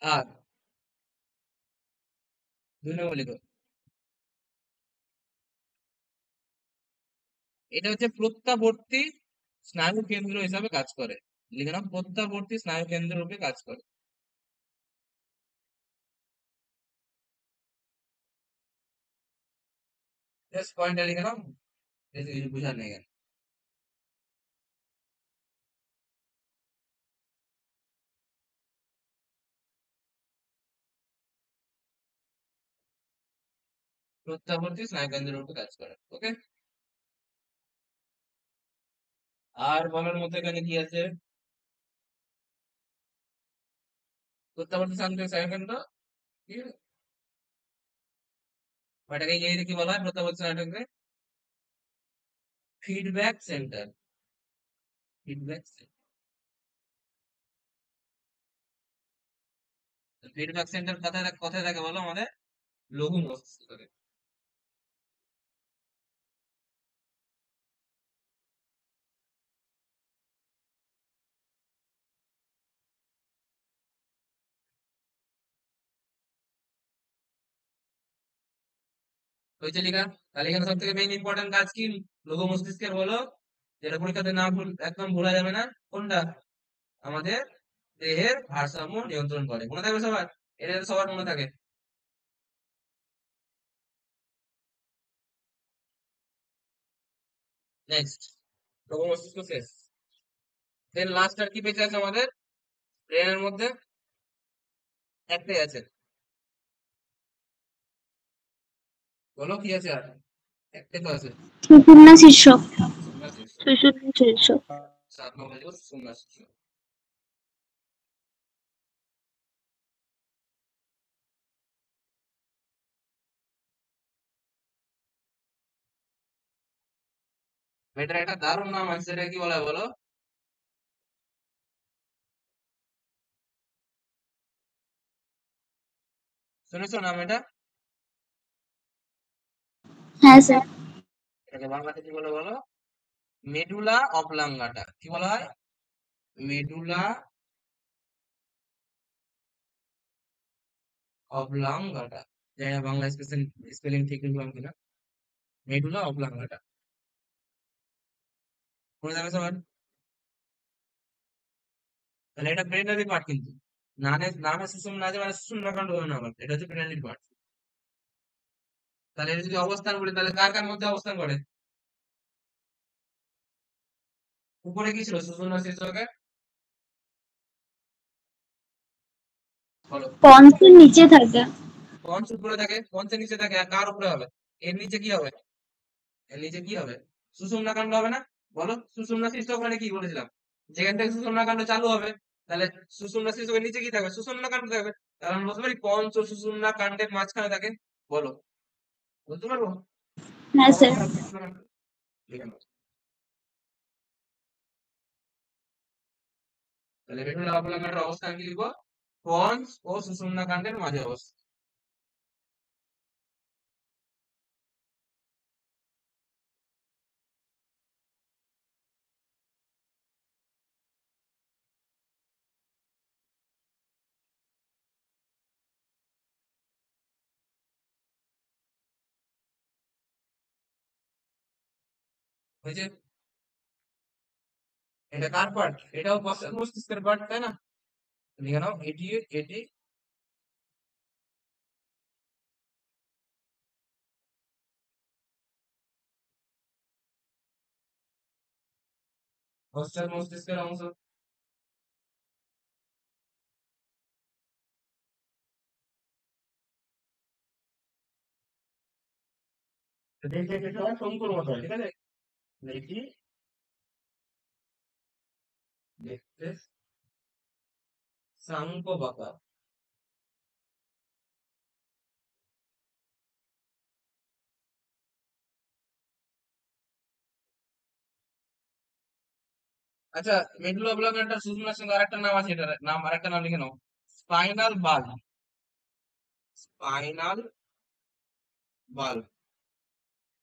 আর 2 নম্বর লিখো, এটা হচ্ছে প্রত্যাবর্তী স্নায়ু কেন্দ্র হিসাবে কাজ করে। লিখে নাও, প্রত্যাবর্তী স্নায়ু কেন্দ্র রূপে কাজ করে। জাস্ট পয়েন্টটা লিখে নাও, বেশি কিছু বুঝার নেই এখানে। প্রত্যাবর্তী স্নায়ু কেন্দ্র রূপে কাজ করে। ওকে, আর বলার মধ্যে এখানে কি আছে? প্রত্যাবর্তী স্নায়ু কেন্দ্র কি, ওটাকে ইংরেজিতে কি বলা হয়? প্রত্যাবর্তী স্নায়ু কেন্দ্রে ফিডব্যাক সেন্টার, ফিডব্যাক সেন্টার। বেশিরভাগ সেন্টার কোথায় থাকে বলো আমাদের? লঘু মস্তিষ্ক থাকে। হয়েছে লেখা? তাহলে এখানে সব থেকে মেইন ইম্পর্টেন্ট কাজ কি লঘু মস্তিষ্কের বলো? যেটা পরীক্ষাতে না একদম ভোলা যাবে না, কোনটা? আমাদের দেহের ভারসাম্য নিয়ন্ত্রণ করে, মনে থাকবে সবার? এটা যাতে সবার মনে থাকে। নেক্সট, লঘু মস্তিষ্ক শেষ। দেন লাস্ট আর কি বেঁচে আছে আমাদের ব্রেনের মধ্যে? একটাই আছে, বলো কি আছে আর? একটাই তো আছে। সুষুম্না শীর্ষক। সুষুম্না শীর্ষ। সুষুম্না শীর্ষক। 7 নম্বর লিখো সুষুম্না শীর্ষ। এটার একটা দারুণ নাম আছে, সেটা কি বলা হয় বলো? শুনেছো নাম এটা? হ্যাঁ স্যার। এটাকে বাংলাতে কি বলে বলো? Medulla oblongata. কি বলা হয়? Medulla oblongata. জানি না বাংলা স্পেলিং ঠিক লিখলাম কিনা। মেডুলা অবলাঙ্গাটা, মনে যাবে সবার? তাহলে এটা ব্রেনারি পার্ট কিন্তু। নামে সুষুম না যে মানে সুষুম্না কাণ্ড হবে না, আবার এটা হচ্ছে ব্রেনারি পার্ট। তাহলে এটা যদি অবস্থান বলি, তাহলে কার কার মধ্যে অবস্থান করে? উপরে কি ছিল সুষুম্না শীর্ষকে? বলো। পঞ্চের নিচে থাকে। পঞ্চ উপরে থাকে, পঞ্চের নিচে থাকে, আর কার উপরে হবে? এর নিচে কি হবে? এর নিচে কি হবে? সুষুম্না কাণ্ড হবে না? বলো, সুষুম্না শীর্ষক মানে কি বলেছিলাম? যেখান থেকে সুষুম্না কাণ্ড চালু হবে, তাহলে সুষুম্না শীর্ষকের নিচে কি থাকবে? সুষুম্না কাণ্ড থাকবে। তাহলে আমরা বলতে পারি পঞ্চ ও সুষুম্না কাণ্ডের মাঝখানে থাকে। বলো, বলতে পারবো? হ্যাঁ স্যার। অবস্থান সুষুম্না কাণ্ড লিখে নাও। তাহলে মেডুলা অবলাঙ্গাটার অবস্থান কি লিখবো? পঞ্চ ও সুষুম্না কাণ্ডের মাঝে অবস্থিত। হয়েছে? এটা কার পার্ট? এটাও মস্তিষ্কের পার্ট, তাই না? লিখে নাও, এটি এটি পশ্চাৎ মস্তিষ্কের অংশ। দেখে দেখে হয় শঙ্কুর মতো হয়, ঠিক আছে? দেখি, দেখতে শঙ্খ বাঁকা। আচ্ছা, মেডুলা অবলাঙ্গাটার সুষুম্নার সঙ্গে আরেকটা নাম আছে, এটার নাম আরেকটা নাম লিখে নাও, স্পাইনাল বাল্ব। Spinal bulb.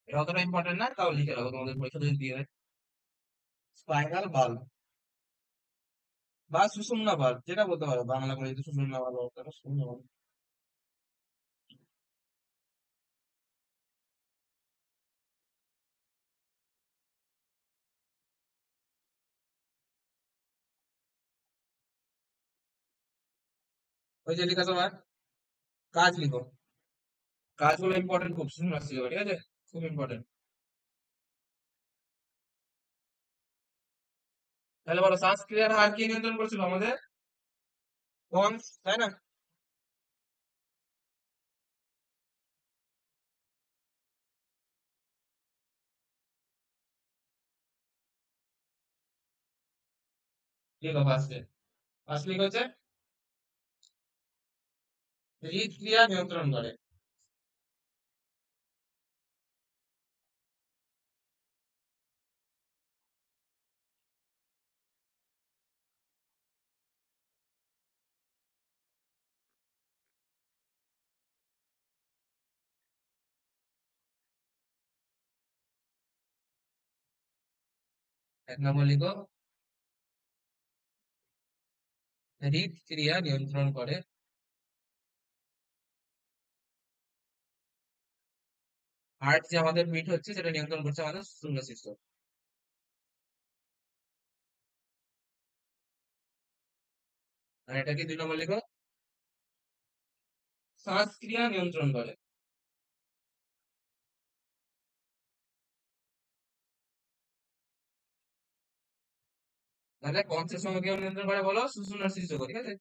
এটা অতটা ইম্পর্টেন্ট না, তাও লিখে রাখো, তোমাদের পরীক্ষা যদি দিয়ে দেয়। স্পাইনাল বাল্ব বা সুষুম্না বাল্ব, যেটা বলতে পারো, বাংলা করে যদি সুষুম্না বাল্ব বলতে পারো, সুষুম্না বাল্ব। ওই যে লেখা তোমার কাজ লিখো। কাজগুলো ইম্পর্টেন্ট খুব, সুষুম্না শিখো, ঠিক আছে? খুব ইম্পর্টেন্ট। তাহলে বলো, শ্বাসক্রিয়ার হার কে নিয়ন্ত্রণ করছিল আমাদের? পন্স, তাই না? লিখো ফার্স্টে। ফার্স্ট লিখো হচ্ছে হৃদক্রিয়া নিয়ন্ত্রণ করে। এক নম্বর লিখো, হৃদক্রিয়া নিয়ন্ত্রণ করে। হার্ট যে আমাদের বিট হচ্ছে সেটা নিয়ন্ত্রণ করছে আমাদের শূন্য শিষ্য। আর এটা কি 2 নম্বর লিখো, শ্বাসক্রিয়া নিয়ন্ত্রণ করে। তাহলে কনসের সঙ্গে কেউ নিয়ন্ত্রণ করে বলো, সুষুম্না শিষ্য, ঠিক আছে।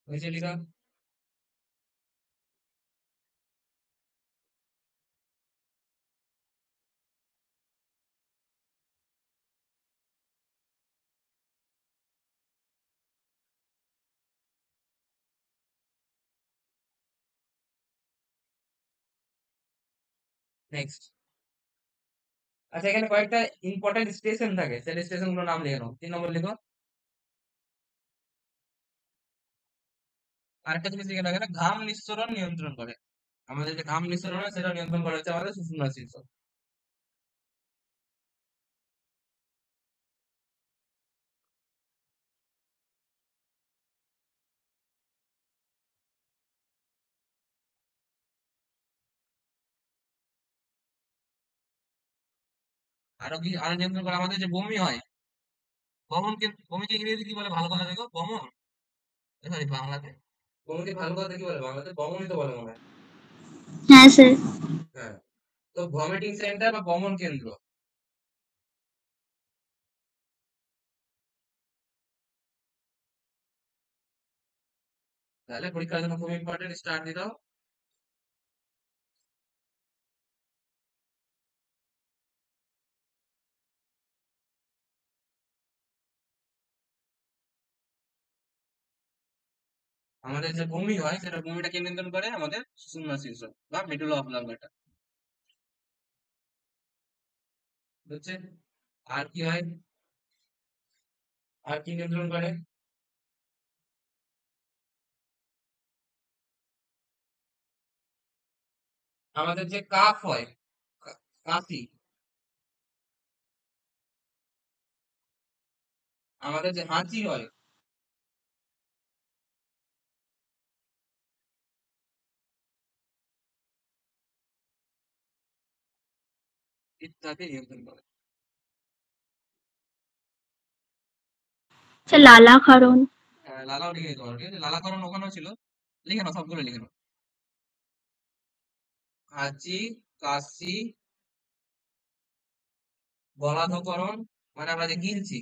হয়েছে লিখা। নেক্সট। আচ্ছা, এখানে কয়েকটা ইম্পর্টেন্ট স্টেশন থাকে, সেই স্টেশন গুলোর নাম লিখে নাও। 3 নম্বর লিখো। আরেকটা জিনিস লিখে নাও, এখানে ঘাম নিঃসরণ নিয়ন্ত্রণ করে। আমাদের যে ঘাম নিঃসরণ হয় সেটা নিয়ন্ত্রণ করা হচ্ছে আমাদের সুষুম্না শিষ্য। আরো নিয়ন্ত্রণ করে আমাদের যে বমি হয়, বমিকে ইংরেজি কি বলে ভালো কথা দেখো, বমন। সরি, বাংলাতে বমিকে ভালো কথা কি বলে, বাংলাতে বমনই তো বলে মনে হয়। হ্যাঁ স্যার। হ্যাঁ, তো ভমিটিং সেন্টার বা বমন কেন্দ্র। তাহলে পরীক্ষার জন্য খুব ইম্পর্টেন্ট, স্টার্ট দিয়ে দাও। আমাদের যে বমি হয় সেটা বমিটাকে নিয়ন্ত্রণ করে আমাদের সুষুম্না শিষ্য বা মেডুলা অবলাঙ্গটা, বুঝছেন। আর কি হয়, আর কি নিয়ন্ত্রণ করে? আমাদের যে কাফ হয়, কাশি, আমাদের যে হাঁচি হয়, ইত্যাদি নিয়ন্ত্রণ করে। স্যার লালাক্ষরণ। হ্যাঁ, লালাও লিখে দিতে পারো, ঠিক আছে। লালাকরণ ওখানেও ছিল, লিখে নাও, সবগুলো লিখে নাও। হাঁচি, কাশি, গলাধঃকরণ, মানে আমরা যে গিলছি,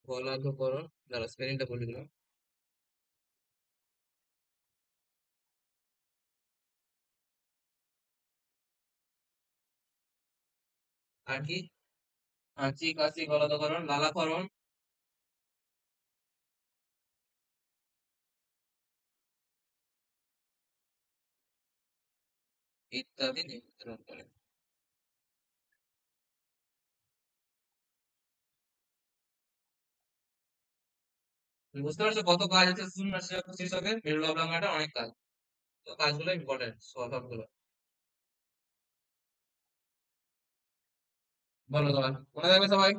গলাধঃকরণ। দাঁড়া, স্পেলিংটা বলে দিলাম। আর কি? হাঁচি, কাশি, গলাধঃকরণ, লালাকরণ, ইত্যাদি নিয়ন্ত্রণ করে। তুমি বুঝতে পারছো কত কাজ আছে সুষুম্না শীর্ষকের, মেরুল অবলম্বনটা অনেক কাজ। তো কাজগুলো ইম্পর্টেন্ট সবগুলো। বলো তোমার মনে থাকবে সবাই।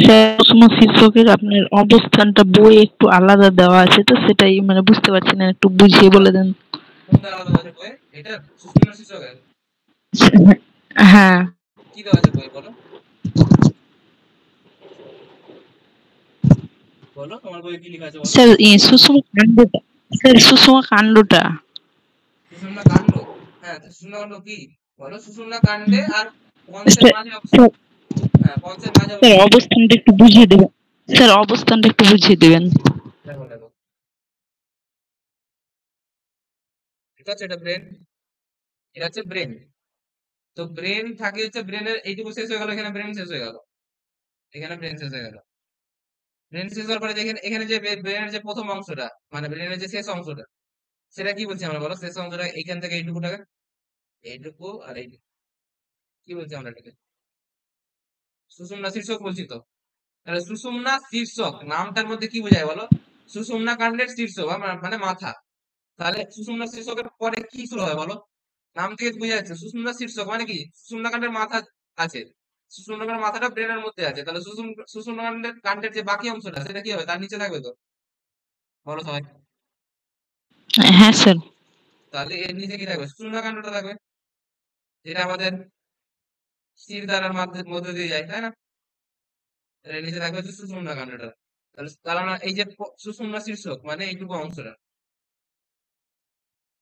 স্যার শীর্ষকের আপনার অবস্থানটা বইয়ে একটু আলাদা দেওয়া আছে, তো সেটাই মানে বুঝতে পারছি না, একটু বুঝিয়ে বলে দেন। কোনটা আলাদা আছে বই? এটা সুষুম্না শীর্ষকের হ্যাঁ কি দেওয়া আছে বই, বলো। বলো তোমার বই কি লেখা আছে বলো। স্যার, সুষুম কাণ্ডটা, স্যার সুষুম কাণ্ডটা। সুষুম্না কাণ্ড। হ্যাঁ, তো সুষুম্না কাণ্ড কি? বলো, সুষুম্না কাণ্ডে আর পঞ্চের স্যার মাঝে স্যার হ্যাঁ, পঞ্চের মাঝে স্যার, অবস্থিত। অবস্থানটা একটু বুঝিয়ে দেবেন। স্যার অবস্থানটা একটু বুঝিয়ে দেবেন। দেখো দেখো, এটা হচ্ছে, এটা ব্রেন, এটা হচ্ছে ব্রেন। তো ব্রেন থাকে হচ্ছে, ব্রেনের এইটুকু শেষ হয়ে গেল, এখানে ব্রেন শেষ হয়ে গেল, এখানে ব্রেন শেষ হয়ে গেল। ব্রেন শেষ হওয়ার পরে দেখেন এখানে যে ব্রেনের যে প্রথম অংশটা, মানে ব্রেনের যে শেষ অংশটা, সেটা কি বলছি আমরা, বলো, শেষ অংশটা এখান থেকে এইটুকুটাকে এইটুকু আর এইটুকু কি বলছি আমরা এটাকে? সুষুম্না শীর্ষক বলছি তো। তাহলে সুষুম্না শীর্ষক নামটার মধ্যে কি বোঝায় বলো? সুষুম্না কাণ্ডের শীর্ষ বা মানে মাথা। তাহলে সুষুম্না শীর্ষকের পরে কি শুরু হয় বলো? নাম থেকে বোঝা যাচ্ছে সুষুম্না শীর্ষক মানে কি, সুষুম্না কাণ্ডের মাথা আছে, সুষুম্না কাণ্ডের মাথাটা ব্রেনের মধ্যে আছে, তাহলে সুষুম্না কাণ্ডের যে বাকি অংশটা সেটা কি হবে, তার নিচে থাকবে তো? বলো সবাই। হ্যাঁ স্যার। তাহলে এর নিচে কি থাকবে? সুষুম্না কাণ্ডটা থাকবে, যেটা আমাদের শিরদাঁড়ার মধ্যে দিয়ে যায়, তাই না? এর নিচে থাকবে হচ্ছে সুষুম্না কাণ্ডটা। তাহলে তার মানে এই যে সুষুম্না শীর্ষক মানে এইটুকু অংশটা,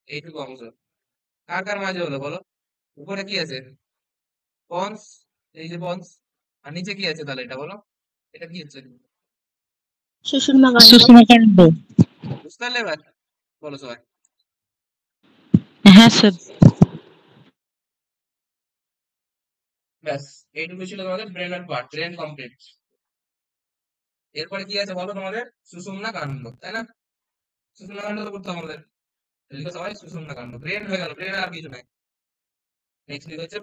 এইটুকু অংশ কার কার মাঝে হলো বলো? উপরে কি আছে? পন্স, এই যে পন্স। আর নিচে কি আছে তাহলে এটা বলো? এটা কি হচ্ছে? সুষুম্না কাণ্ড। সুষমাকাণ্ড। বুঝতে পারলে এবার? বলো সবাই। হ্যাঁ স্যার। ব্যাস, এইটুকু ছিল তোমাদের ব্রেনের পার্ট, ব্রেন কমপ্লিট। এরপরে কি আছে বলো তোমাদের? সুষুম্না কাণ্ড, তাই না? সুষুম্না কাণ্ড তো করতে হবে আমাদের। লিখো সবাই সুষুম্না কাণ্ড। ব্রেন হয়ে গেল, ব্রেন আর কিছু নাই। নেক্সট লিখো হচ্ছে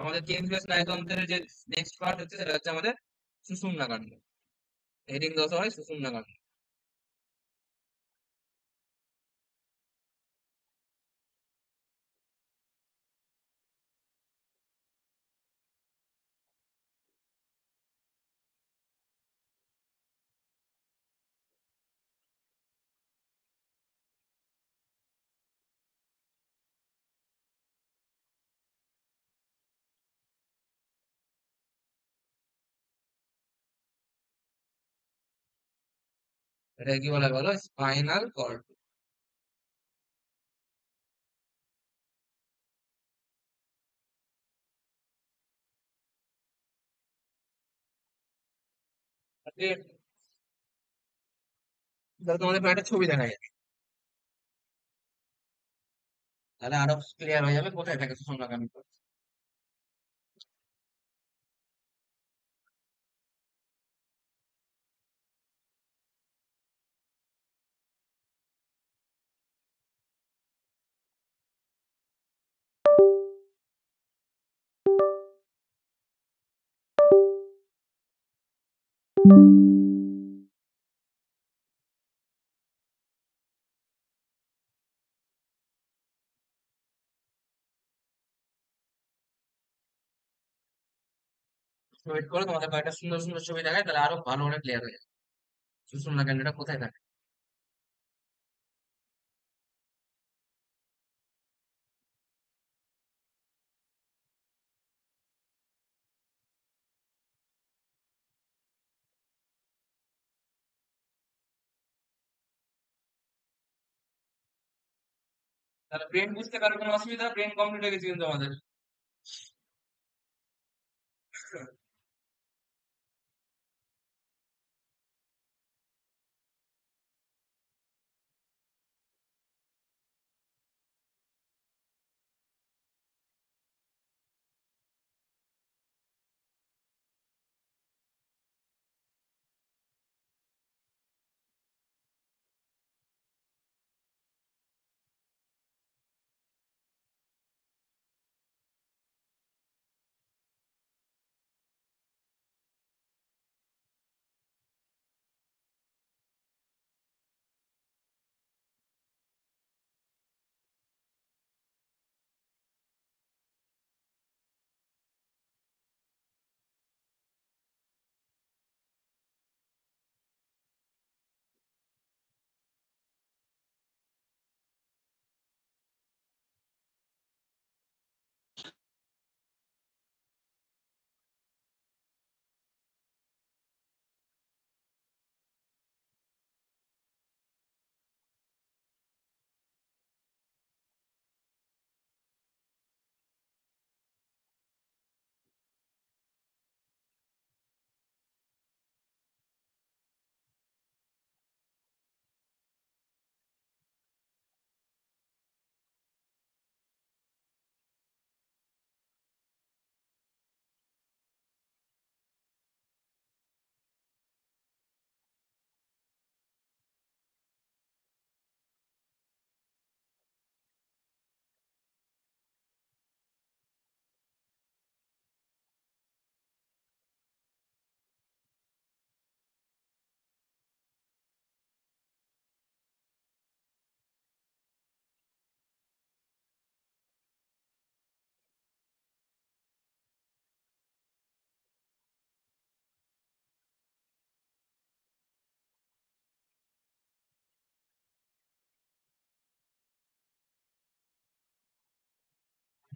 আমাদের কেন্দ্রীয় স্নায়ুতন্ত্রের যে নেক্সট পার্ট হচ্ছে সেটা হচ্ছে আমাদের সুষুম্না কাণ্ড। হেডিং দাও সবাই সুষুম্না কাণ্ড। এটা কি বলা হয় বলো? Spinal cord. তোমাদের একটা ছবি দেখা যায়, তাহলে আরো ক্লিয়ার হয়ে যাবে কোথায় থাকে সুষুম্না কাণ্ড। ওয়েট করো, তোমাদের কয়েকটা সুন্দর সুন্দর ছবি দেখায়, তাহলে আরো ভালো করে ক্লিয়ার হয়ে যাবে সুষুম্না কাণ্ডটা কোথায় থাকে। তাহলে ব্রেন বুঝতে কারো কোনো অসুবিধা? ব্রেন কমপ্লিট হয়ে গেছে কিন্তু আমাদের।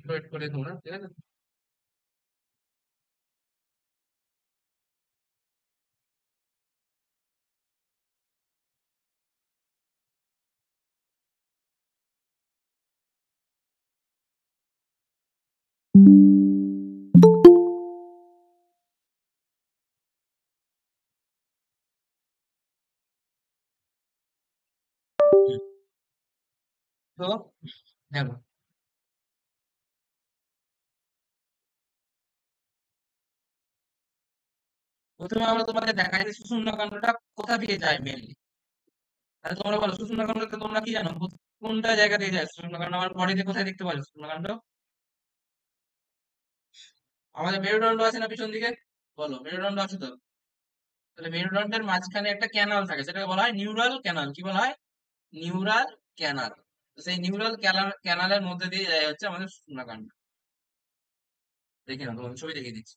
ওয়েট করে তোমরা, ঠিক আছে? তো দেখো, প্রথমে আমরা তোমাদের দেখাই যে শূন্যকাণ্ডটা কোথা দিয়ে যায় মেনলি। তাহলে তোমরা বলো শূন্যকাণ্ডতে তোমরা কি জানো, কোনটা জায়গা দিয়ে যায় শূন্যকাণ্ড? আমার বডিতে কোথায় দেখতে পাচ্ছ শূন্যকাণ্ড? আমাদের মেরুদণ্ড আছে না পিছন দিকে? বলো, মেরুদণ্ড আছে তো? তাহলে মেরুদণ্ডের মাঝখানে একটা ক্যানাল থাকে, সেটাকে বলা হয় নিউরাল ক্যানাল। কি বলা হয়? Neural canal. তো সেই নিউরাল ক্যানালের মধ্যে দিয়ে যায় হচ্ছে আমাদের শূন্যকাণ্ড। দেখি না, তোমাদের ছবি দেখিয়ে দিচ্ছি।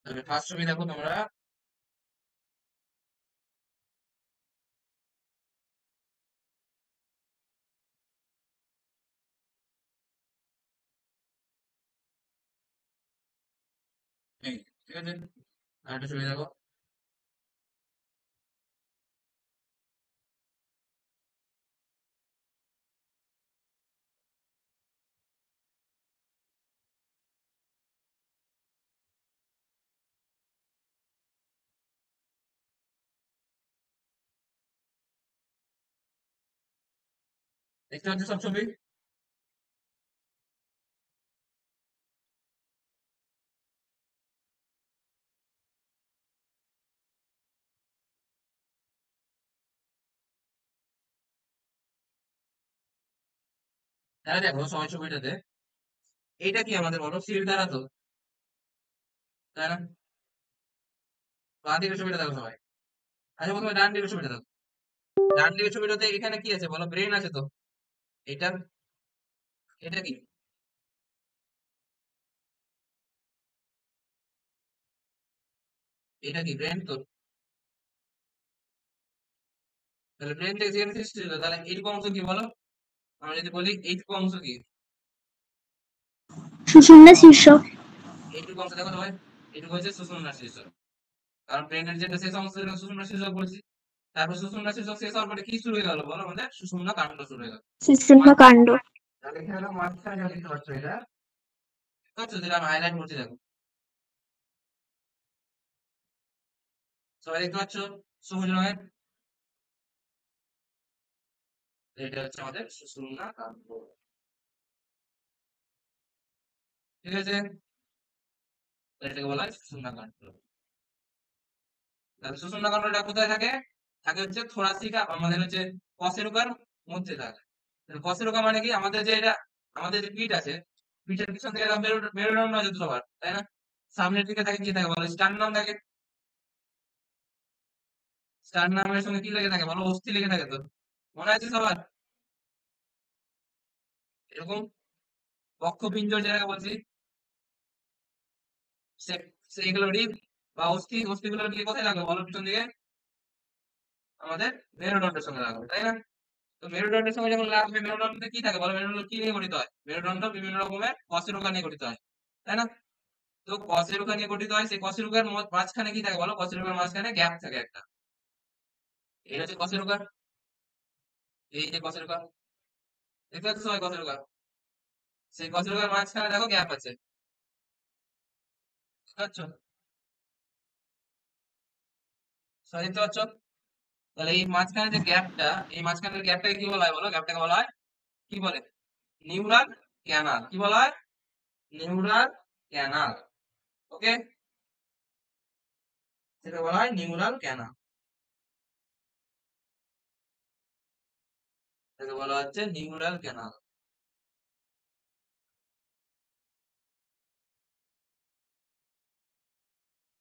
তাহলে ফার্স্ট ছবি দেখো তোমরা। এই, ঠিক আছে? আরেকটা ছবি দেখো। দেখতে পাচ্ছ সব ছবি? তাহলে দেখো সবাই ছবিটাতে, এইটা কি আমাদের বলো, শির দ্বারা তো, তাই না? বাঁ দিকের ছবিটা দেখো সবাই। আচ্ছা, প্রথমে ডান দিকের ছবিটা দেখো। ডান দিকের ছবিটাতে এখানে কি আছে বলো? ব্রেন আছে তো। এটা, এটা কি? এটা কি ব্রেন তো? তাহলে ব্রেন থেকে যেখানে সৃষ্টি হলো, তাহলে এইটুকু অংশ কি বলো? আমরা যদি বলি এইটুকু অংশ কি? সুষুম্না শীর্ষ। এইটুকু অংশ দেখো সবাই, এইটুকু হচ্ছে সুষুম্না শীর্ষ। কারণ ব্রেনের যেটা শেষ অংশ সেটা সুষুম্না শীর্ষ বলছি। তারপর সুষুম্না শীর্ষ শেষ হওয়ার পরে কি শুরু হয়ে গেল বলো? আমাদের সুষুম্না কাণ্ড শুরু হয়ে গেল। সুষুম্না কাণ্ড। তাহলে এখানে মাঝখানে যা দেখতে পাচ্ছ, এটা দেখতে পাচ্ছ যেটা আমি হাইলাইট করছি দেখো, সবাই দেখতে পাচ্ছ সবুজ রঙের? এটা হচ্ছে আমাদের সুষুম্না কাণ্ড, ঠিক আছে? এটাকে বলা হয় সুষুম্না কাণ্ড। তাহলে সুষুম্না কাণ্ডটা কোথায় থাকে? থাকে হচ্ছে থোরাসিকা, আমাদের হচ্ছে কশেরুকার মধ্যে থাকে। কশেরুকা মানে কি? আমাদের যে এটা, আমাদের যে পিঠ আছে, পিঠের পিছন থেকে মেরুদণ্ড আছে তো সবার, তাই না? সামনের দিকে থাকে কি থাকে বলো? স্টার্নাম থাকে। স্টার্নামের সঙ্গে কি লেগে থাকে বলো? অস্থি লেগে থাকে তো, মনে আছে সবার? এরকম বক্ষপিঞ্জর যেটাকে বলছি, সে সেইগুলো রিব বা অস্থিগুলো গিয়ে কোথায় লাগবে বলো? পিছন দিকে আমাদের মেরুদণ্ডের সঙ্গে লাগবে, তাই না? তো মেরুদণ্ডের সঙ্গে যখন লাগবে, মেরুদণ্ডে কি থাকে বলো? মেরুদণ্ড কি নিয়ে গঠিত হয়? মেরুদণ্ড বিভিন্ন রকমের কশেরুকা নিয়ে গঠিত হয়, তাই না? তো কশেরুকা নিয়ে গঠিত হয়, সেই কশেরুকার মাঝখানে কি থাকে বলো? কশেরুকার মাঝখানে গ্যাপ থাকে একটা। এটা হচ্ছে কশেরুকা। এই যে কশেরুকা, দেখতে পাচ্ছ সবাই কশেরুকা? সেই কশেরুকার মাঝখানে দেখো গ্যাপ আছে, বুঝতে পারছো? সবাই দেখতে পাচ্ছ? তাহলে এই মাঝখানে যে গ্যাপটা, এই মাঝখানের গ্যাপটাকে কি বলা হয় বলো? গ্যাপটাকে বলা হয় কি বলে? Neural canal. কি বলা হয়? Neural canal. ওকে, সেটা বলা হয় নিউরাল ক্যানাল। এটাকে বলা হচ্ছে নিউরাল ক্যানাল।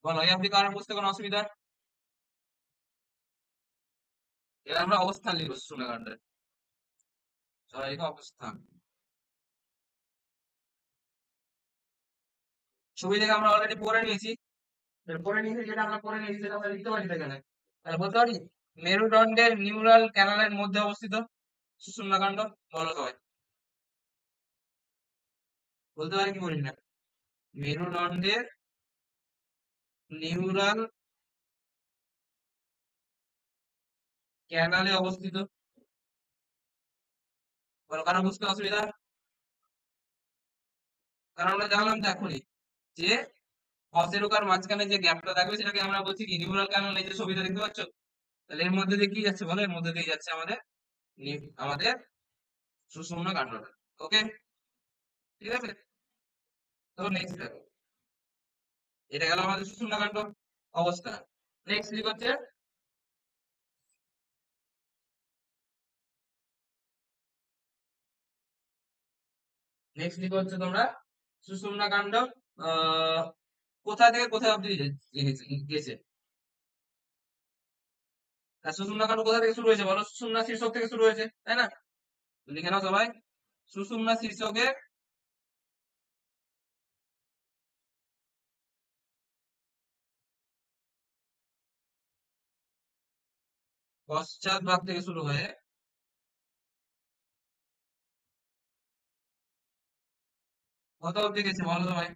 বলো, এই অব্দি কারোর বুঝতে কোনো অসুবিধা? এবার আমরা অবস্থান লিখবো শূন্যকাণ্ডের। সবাই লিখো অবস্থান। ছবি দেখে আমরা অলরেডি পড়ে নিয়েছি। পড়ে নিয়েছি, যেটা আমরা পড়ে নিয়েছি সেটা আমরা লিখতে পারি এখানে। তাহলে বলতে পারি মেরুদণ্ডের নিউরাল ক্যানালের মধ্যে অবস্থিত সুষুম্নাকাণ্ড। বলো সবাই, বলতে পারি কি বলি না? মেরুদণ্ডের নিউরাল ক্যানালে অবস্থিত। বলো, কারো বুঝতে অসুবিধা? কারণ আমরা জানলাম তো এখনই যে অসেরুকার মাঝখানে যে গ্যাপটা থাকবে সেটাকে আমরা বলছি কি নিউরাল ক্যানাল। এই যে ছবিটা দেখতে পাচ্ছ, তাহলে এর মধ্যে দিয়ে কি যাচ্ছে বলো? এর মধ্যে দিয়ে যাচ্ছে আমাদের আমাদের সুষুম্না কাণ্ডটা। ওকে, ঠিক আছে। তো নেক্সট দেখো, এটা গেল আমাদের সুষুম্না কাণ্ড অবস্থা। নেক্সট কি করছে? নেক্সট কি করছে তোমরা? সুষুম্না কাণ্ড কোথা থেকে কোথায় অব্দি গেছে? আর সুষুম্না কাণ্ড কোথা থেকে শুরু হয়েছে বলো? সুষুম্না শীর্ষক থেকে শুরু হয়েছে, তাই না? লিখে নাও সবাই, সুষুম্না শীর্ষকের পশ্চাৎ ভাগ থেকে শুরু হয়ে কত অব্দি গেছে বলো সবাই?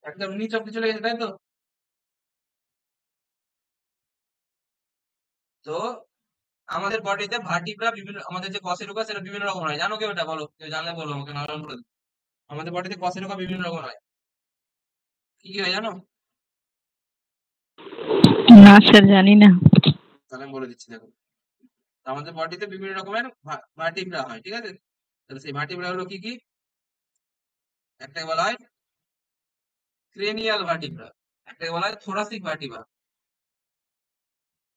একদম নিচ অব্দি চলে গেছে, তাই তো? তো আমাদের বডিতে ভার্টিব্রা বিভিন্ন, আমাদের যে কশেরুকা সেটা বিভিন্ন রকম হয়, জানো কেউ? এটা বলো, কেউ জানলে বলো আমাকে, নাহলে আমি বলে দিই। আমাদের বডিতে কশেরুকা বিভিন্ন রকম হয়। কি কি হয় জানো? না স্যার, জানি না। তাহলে আমি বলে দিচ্ছি, দেখো। আমাদের বডিতে বিভিন্ন রকমের ভার্টিব্রা হয়, ঠিক আছে? তাহলে সেই ভার্টিব্রা হলো কি কি? একটাকে বলা হয় ক্রেনিয়াল ভার্টিব্রা, একটাকে বলা হয় থোরাসিক ভার্টিব্রা,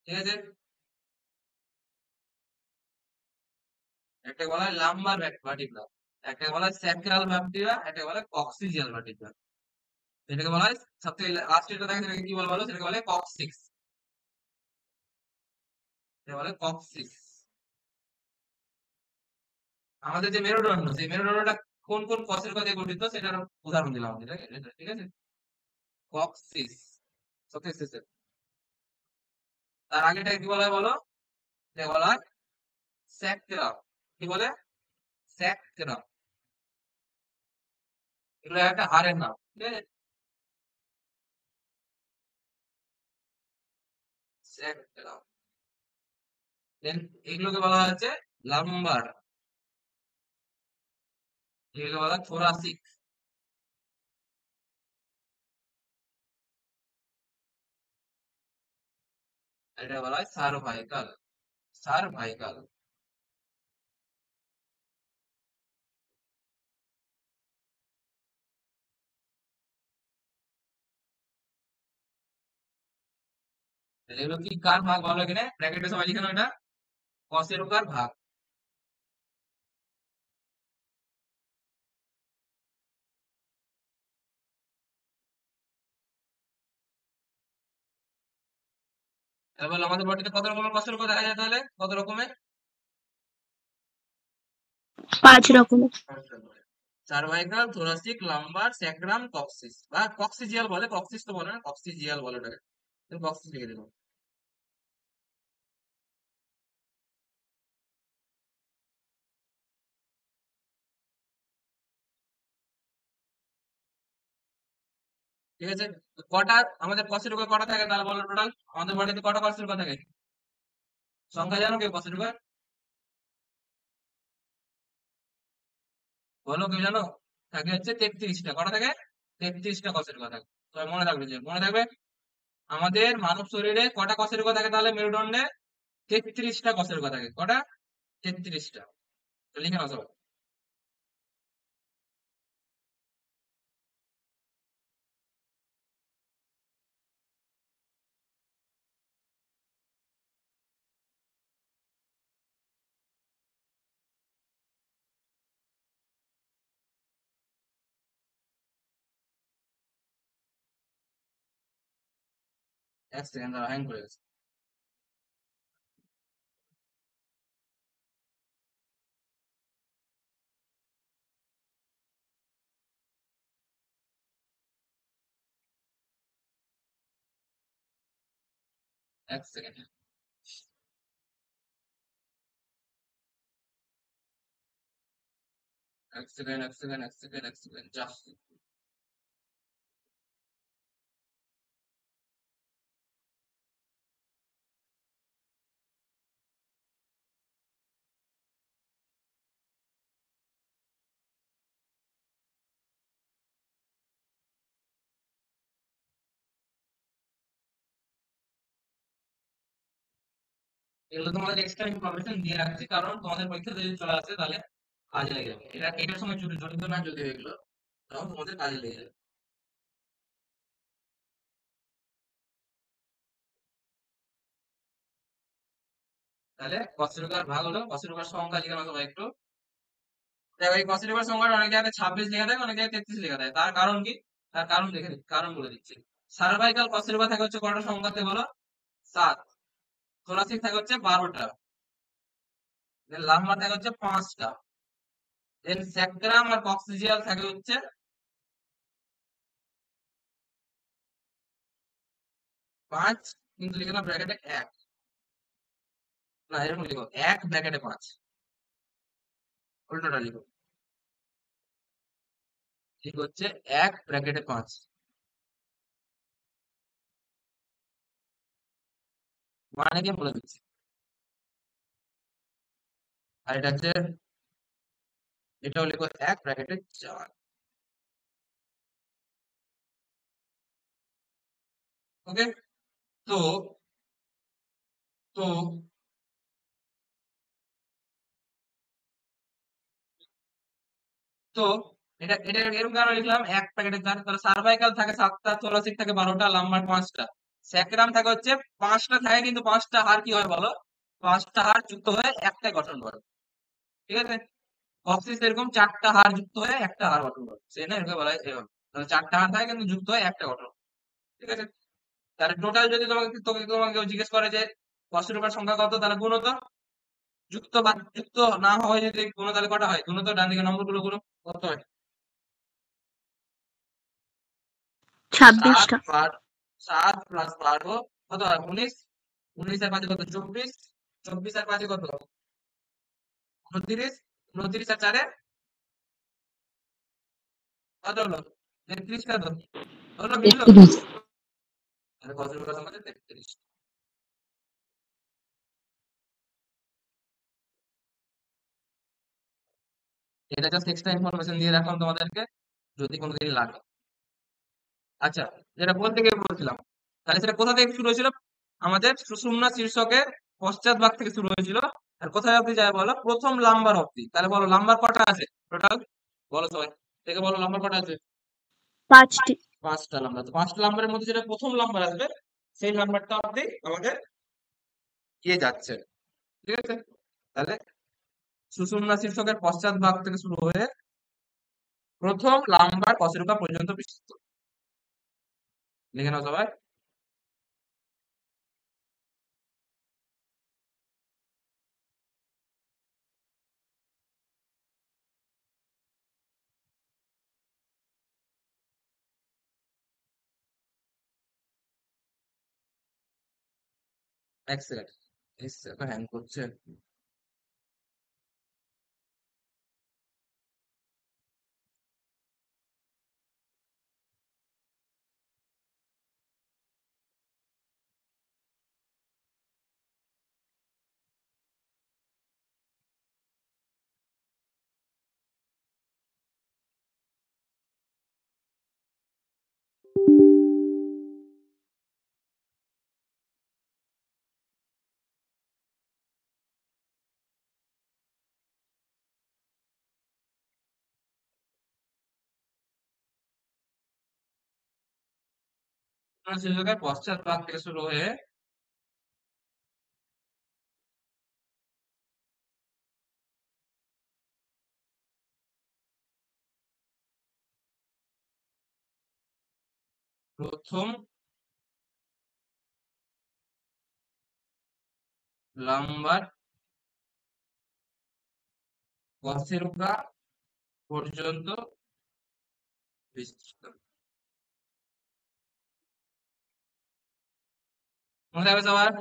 ঠিক আছে? একটাকে বলা হয় লাম্বার ভার্টিব্রা, একটাকে বলা হয় স্যাক্রাল ভার্টিব্রা, একটাকে বলা হয় কক্সিজিয়াল ভার্টিব্রা। যেটাকে বলা হয় সবথেকে লাস্ট যেটা থাকে সেটাকে কি বলে বলো? সেটাকে বলে কক্সিক্স, এটা বলে কক্সিক্স। আমাদের যে মেরুদণ্ড, সেই মেরুদণ্ডটা কোন কোন কশের কথা গঠিত সেটার উদাহরণ দিলাম আমি, ঠিক আছে? কক্সিস, সবথেকে শেষে। তার আগেটা কি বলা হয় বলো? এটা বলা হয় স্যাক্রাম। কি বলে? স্যাক্রাম। এগুলো একটা হাড়ের নাম, ঠিক আছে? স্যাক্রাম। দেন এগুলোকে বলা হচ্ছে লাম্বার, এগুলোকে বলা হয় থোরাসিক, এটা বলা হয় সার্ভাইকাল। সার্ভাইকাল। এগুলো কি কার ভাগ বলো? এখানে ব্র্যাকেটে সবাই লিখে নাও, এটা কশেরুকার ভাগ। তাহলে বলো আমাদের বডিতে কত রকমের কশেরুকা দেখা যায়? তাহলে কত রকমের? 5 রকমের। Cervical, thoracic, lumber, sacrum, coccyx বা কক্সিজিয়াল বলে, কক্সিস তো বলে না, কক্সিজিয়াল বলে ওটাকে। কক্সিস লিখে দিলাম। ঠিক আছে? তো কটা আমাদের কশেরুকা কটা থাকে তাহলে বলো টোটাল? আমাদের বডিতে কটা কশেরুকা থাকে? সংখ্যা জানো কেউ কশেরুকা? বলো, কেউ জানো? থাকে হচ্ছে 33টা। কটা থাকে? 33টা কশেরুকা থাকে। তবে মনে রাখবে, যে মনে রাখবে আমাদের মানব শরীরে কটা কশেরুকা থাকে তাহলে মেরুদণ্ডে? 33টা কশেরুকা থাকে। কটা? 33টা। তো লিখে নাও সবাই। এক সেকেন্ড দাঁড়াও, হ্যাং করে গেছে। এক সেকেন্ড, এক সেকেন্ড, এক সেকেন্ড, এক সেকেন্ড, এক সেকেন্ড, যা। এগুলো তোমাদের এক্সট্রা ইনফরমেশন দিয়ে রাখছি, কারণ তোমাদের পরীক্ষা যদি চলে আসে তাহলে কাজে লেগে যাবে। এটার সময় জড়িত না যদি এগুলো, তখন তোমাদের কাজে লেগে যাবে। তাহলে কসেরুকার ভাগ হলো, কসেরুকার সংখ্যা লিখে নাও সবাই একটু। দেখো এই কসেরুকার সংখ্যাটা অনেক জায়গায় 26 লেখা থাকে, অনেক জায়গায় 33 লেখা থাকে। তার কারণ কি? তার কারণ দেখে কারণ বলে দিচ্ছি। সার্ভাইকাল কসেরুকা থাকে হচ্ছে কটা সংখ্যাতে বলো? 7। থোরাসিক থাকে হচ্ছে 12টা। দেন লাম্বার থাকে হচ্ছে 5টা। দেন স্যাক্রাম আর কক্সিজিয়াল থাকে হচ্ছে 5, কিন্তু লিখে নাও ব্র্যাকেটে 1। না, এরকম লিখো 1 ব্র্যাকেটে 5, উল্টোটা লিখো। ঠিক হচ্ছে 1 ব্র্যাকেটে 5। মানে কি বলে দিচ্ছি। আর এটা হচ্ছে, এটাও লিখো 1 ব্র্যাকেটে 4। ওকে। তো তো তো এটা এটা এরকম কারণ লিখলাম 1 প্যাকেটে 4। তাহলে সার্ভাইকাল থাকে 7টা, থোরাসিক থাকে 12টা, লাম্বার 5টা, স্যাক্রাম থাকে হচ্ছে 5টা থাকে, কিন্তু 5টা হাড় কি হয় বলো? 5টা হাড় যুক্ত হয়ে একটা গঠন করে। ঠিক আছে। কক্সিস এরকম 4টা হাড় যুক্ত হয়ে একটা হাড় গঠন করে, সেই না এরকম বলা হয় এভাবে। তাহলে 4টা হাড় থাকে কিন্তু যুক্ত হয়ে একটা গঠন। ঠিক আছে। তাহলে টোটাল যদি তোমাকে কেউ জিজ্ঞেস করে যে কষ্টের সংখ্যা কত, তাহলে গুণ তো। যুক্ত বা যুক্ত না হয় যদি গুণ, তাহলে কটা হয়? গুণ তো, ডান দিকে নম্বর গুলো গুলো কত হয়? 7 26টা। 7 প্লাস 12 কত হয়? 19। 19 আর 5 কত? 24। 24 আর 5 কত? 29। 29 আর 4 কত হলো? 33 কত হলো? মিললো? 33। তাহলে কত সংখ্যা আমাদের? 33। এটা জাস্ট এক্সট্রা ইনফরমেশন দিয়ে রাখলাম তোমাদেরকে, যদি কোনোদিন লাগে। আচ্ছা, যেটা বলতে গিয়ে বলছিলাম, তাহলে সেটা কোথা থেকে শুরু হয়েছিল? আমাদের সুষুম্না শীর্ষকের পশ্চাৎ ভাগ থেকে শুরু হয়েছিল। আর কোথায় অবধি যায় বলো? প্রথম লাম্বার অবধি। তাহলে বলো লাম্বার কটা আছে টোটাল? বলো সবাই থেকে, বলো লাম্বার কটা আছে? 5টি। 5টা লাম্বার। তো 5টা লাম্বারের মধ্যে যেটা প্রথম লাম্বার আসবে, সেই নাম্বারটা অবধি আমাদের ইয়ে যাচ্ছে। ঠিক আছে। তাহলে সুষুম্না শীর্ষকের পশ্চাৎ ভাগ থেকে শুরু হয়ে প্রথম লাম্বার কশেরুকা পর্যন্ত বিস্তৃত। লিখে নাও সবাই। এক সেকেন্ড, হ্যাং করছে। শীর্ষকের পশ্চাৎ ভাগ থেকে শুরু হয়ে প্রথম লাম্বার কশেরুকা পর্যন্ত বিস্তৃত। মনে থাকবে সবার?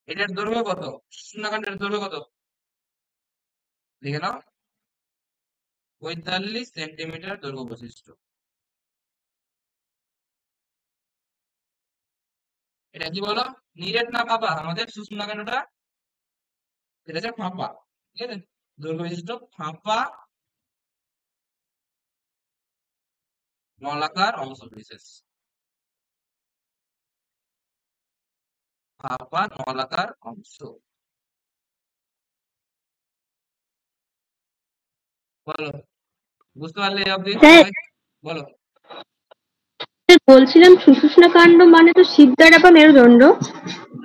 এটার দৈর্ঘ্য কত? শূন্যকাণ্ডের দৈর্ঘ্য কত? লিখে নাও, 45 সেন্টিমিটার দৈর্ঘ্য বৈশিষ্ট্য। এটা কি বলো? নিরেট না ফাঁপা? আমাদের শূন্যকাণ্ডটা এটা হচ্ছে ফাঁপা, ঠিক আছে? দৈর্ঘ্য বিশিষ্ট ফাঁপা নলাকার অংশ বিশেষ। ফাঁপা নলাকার অংশ। বলো, বুঝতে পারলে এই অবধি স্যার, সবাই? বলো। বলছিলাম সুষুম্নাকাণ্ড মানে তো শিরদাঁড়া বা মেরুদণ্ড।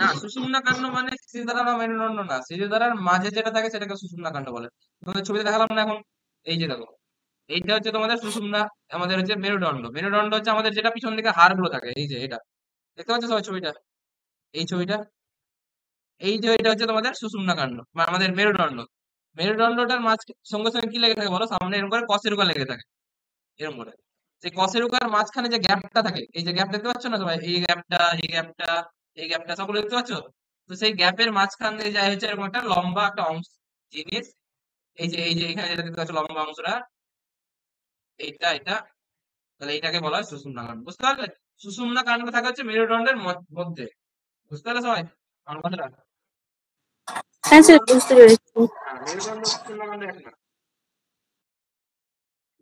না, সুষুম্নাকাণ্ড মানে শিরদাঁড়া বা মেরুদণ্ড না, শিরদাঁড়ার মাঝে যেটা থাকে সেটাকে সুষুম্নাকাণ্ড বলে। তোমাদের ছবিতে দেখালাম না এখন? এই যে দেখো, এইটা হচ্ছে তোমাদের সুষুম্না, আমাদের হচ্ছে মেরুদণ্ড। মেরুদণ্ড হচ্ছে আমাদের যেটা পিছন দিকে হাড় গুলো থাকে, এই যে এটা দেখতে পাচ্ছ সবাই ছবিটা? এই ছবিটা, এই যে এটা হচ্ছে তোমাদের সুষুম্নাকাণ্ড বা আমাদের মেরুদণ্ড। মেরুদণ্ডটার মাঝ সঙ্গে সঙ্গে কি লেগে থাকে বলো? সামনে এরকম করে কশেরুকা লেগে থাকে, এরকম করে। সেই কশেরুকার মাঝখানে যে গ্যাপটা থাকে, এই যে গ্যাপ দেখতে পাচ্ছ না সবাই? এই গ্যাপটা, এই গ্যাপটা, এই গ্যাপটা সকলে দেখতে পাচ্ছ? তো সেই গ্যাপের মাঝখান দিয়ে যায় হচ্ছে এরকম একটা লম্বা একটা অংশ, জিনিস। এই যে এখানে যেটা দেখতে পাচ্ছ লম্বা অংশটা, এইটা এটা, তাহলে এইটাকে বলা হয় সুষুম্না কাণ্ড। বুঝতে পারলে? সুষুম্না কাণ্ড থাকে হচ্ছে মেরুদণ্ডের মধ্যে। বুঝতে পারলে সবাই আমার কথাটা? হ্যাঁ স্যার, মেরুদণ্ড, বুঝতে পেরেছি। হ্যাঁ, মেরুদণ্ড সুষুম্না কাণ্ড এক না।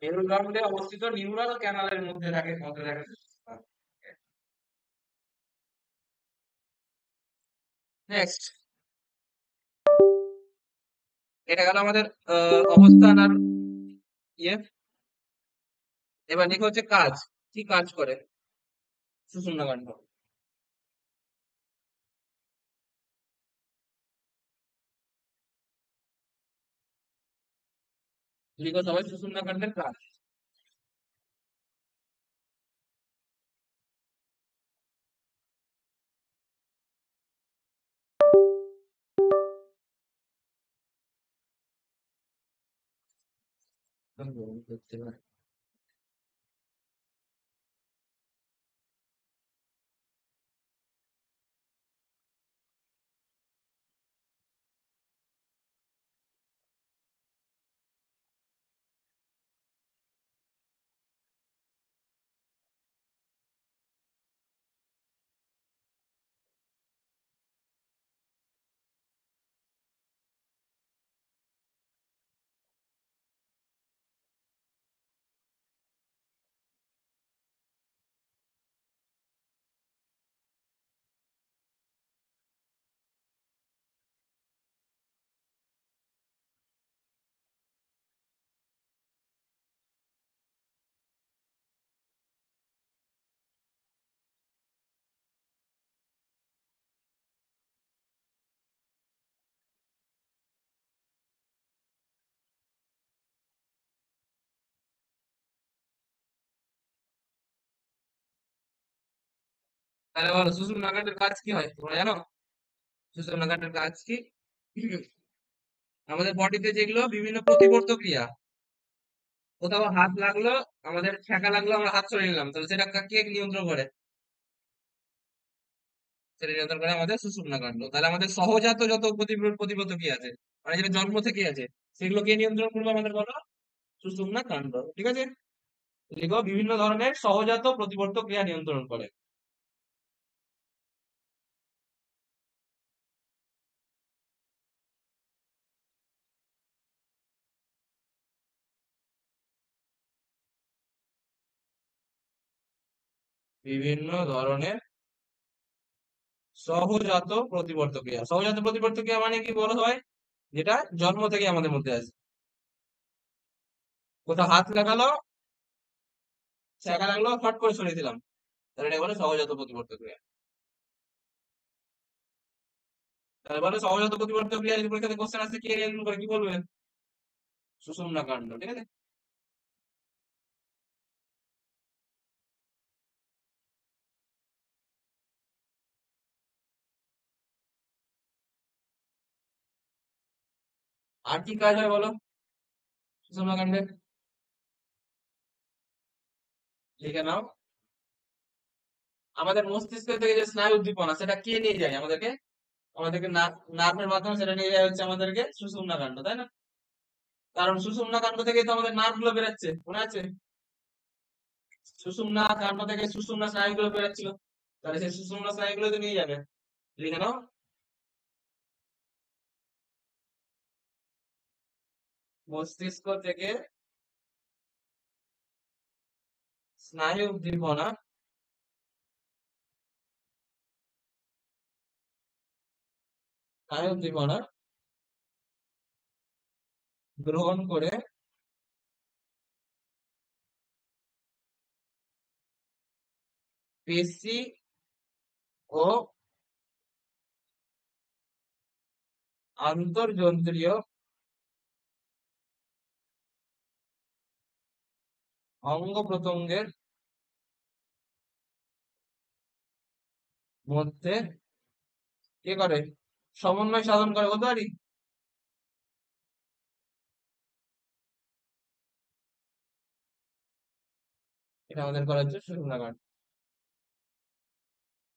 মেরুদণ্ডে অবস্থিত নিউরাল ক্যানালের মধ্যে থাকে। নেক্সট, এটা গেল আমাদের অবস্থান আর ইয়ে। এবার লিখো হচ্ছে কাজ, কি কাজ করে সুষুম্না কাণ্ড? লিখো সবাই সুষুম্না কাণ্ডের কাজ। তাহলে বলো সুষুম্না কাণ্ডের কাজ কি হয় তোমরা জানো? সুষুম্না কাণ্ডের কাজ কি? আমাদের বডিতে যেগুলো বিভিন্ন প্রতিবর্ত ক্রিয়া, কোথাও হাত লাগলো, আমাদের ঠেকা লাগলো, আমরা হাত সরিয়ে নিলাম, তাহলে সেটা কে নিয়ন্ত্রণ করে? সেটা নিয়ন্ত্রণ করে আমাদের সুষুম্না কাণ্ড। তাহলে আমাদের সহজাত যত প্রতিবর্ত ক্রিয়া আছে, মানে যেটা জন্ম থেকে আছে, সেগুলো কে নিয়ন্ত্রণ করবে আমাদের বলো? সুষুম্না কাণ্ড, ঠিক আছে? লিখো, বিভিন্ন ধরনের সহজাত প্রতিবর্ত ক্রিয়া নিয়ন্ত্রণ করে। বিভিন্ন ধরনের সহজাত প্রতিবর্ত ক্রিয়া। সহজাত প্রতিবর্ত ক্রিয়া মানে কি বলো সবাই? যেটা জন্ম থেকে আমাদের মধ্যে আছে। কোথাও হাত লাগালো, ছ্যাঁকা লাগলো, ফট করে সরিয়ে দিলাম, তাহলে এটা বলে সহজাত প্রতিবর্ত ক্রিয়া। তাহলে বলে সহজাত প্রতিবর্ত ক্রিয়া, যদি পরীক্ষাতে কোশ্চেন আসে কে নিয়ন্ত্রণ করে, কি বলবে? সুষুম্না কাণ্ড, ঠিক আছে? আর কি কাজ হয় বলো সুষুম্না কাণ্ডে? লিখে নাও। আমাদের মস্তিষ্ক থেকে যে স্নায়ু উদ্দীপনা সেটা কে নিয়ে যায় আমাদেরকে? আমাদেরকে নার্ভের মাধ্যমে সেটা নিয়ে যায় হচ্ছে আমাদেরকে সুষুম্না কাণ্ড, তাই না? কারণ সুষুম্না কাণ্ড থেকে তো আমাদের নার্ভ গুলো বেরোচ্ছে, মনে আছে? সুষুম্না কাণ্ড থেকে সুষুম্না স্নায়ুগুলো বেরোচ্ছিল, তাহলে সেই সুষুম্না স্নায়ুগুলো তো নিয়ে যাবে। লিখে নাও, মস্তিষ্ক থেকে স্নায়ু উদ্দীপনা গ্রহণ করে পেশি ও আন্তর্জন্ত্রীয় অঙ্গ প্রত্যঙ্গের মধ্যে কি করে? সমন্বয় সাধন করে, বলতে পারি? এটা আমাদের করা হচ্ছে সুষুম্না কাণ্ড।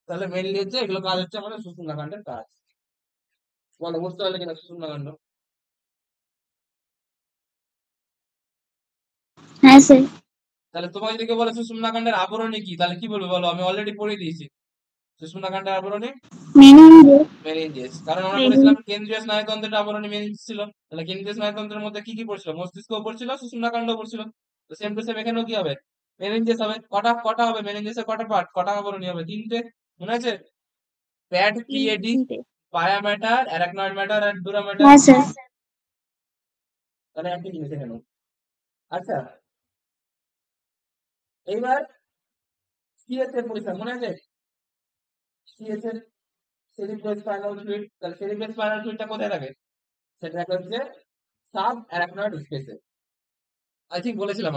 তাহলে মেনলি হচ্ছে এগুলো কাজ হচ্ছে আমাদের সুষুম্না কাণ্ডের কাজ। বলো, বুঝতে পারলে কিনা সুষুম্না কাণ্ড? হ্যাঁ স্যার। তাহলে তোমাকে যদি কেউ বলে সুষুম্না কাণ্ডের আবরণী কি, তাহলে কি বলবে বলো? আমি অলরেডি পড়ে দিয়েছি। সুষুম্না কাণ্ডের আবরণী মেনিনজেস। মেনিনজেস, কারণ আমরা মেনিন বলেছিলাম কেন্দ্রীয় স্নায়ুতন্ত্রের আবরণী মেনিনজেস ছিল। তাহলে কেন্দ্রীয় স্নায়ুতন্ত্রের মধ্যে কি কি পড়ছিল? মস্তিষ্ক পড়ছিল, সুষুম্না কাণ্ড পড়ছিল। তো সেম টু সেম এখানেও কি হবে? মেনিনজেস হবে। কটা কটা হবে মেনিনজেসের? কটা পার্ট, কটা আবরণী হবে? তিনটে, মনে আছে? প্যাড, পিএডি, তিনটে। পায়া ম্যাটার, অ্যারাকনয়েড ম্যাটার আর ডুরা ম্যাটার। হ্যাঁ স্যার। তাহলে একই জিনিস এখানে। আচ্ছা, এইবার সিএস এর পরীক্ষা মনে আছে? সিএস এর সেরিব্রাল স্পাইনাল ফ্লুইড, তাহলে সেরিব্রাল স্পাইনাল ফ্লুইডটা কোথায় থাকে? সেটা হচ্ছে সাব অ্যারাকনয়েড স্পেসে। আই থিঙ্ক বলেছিলাম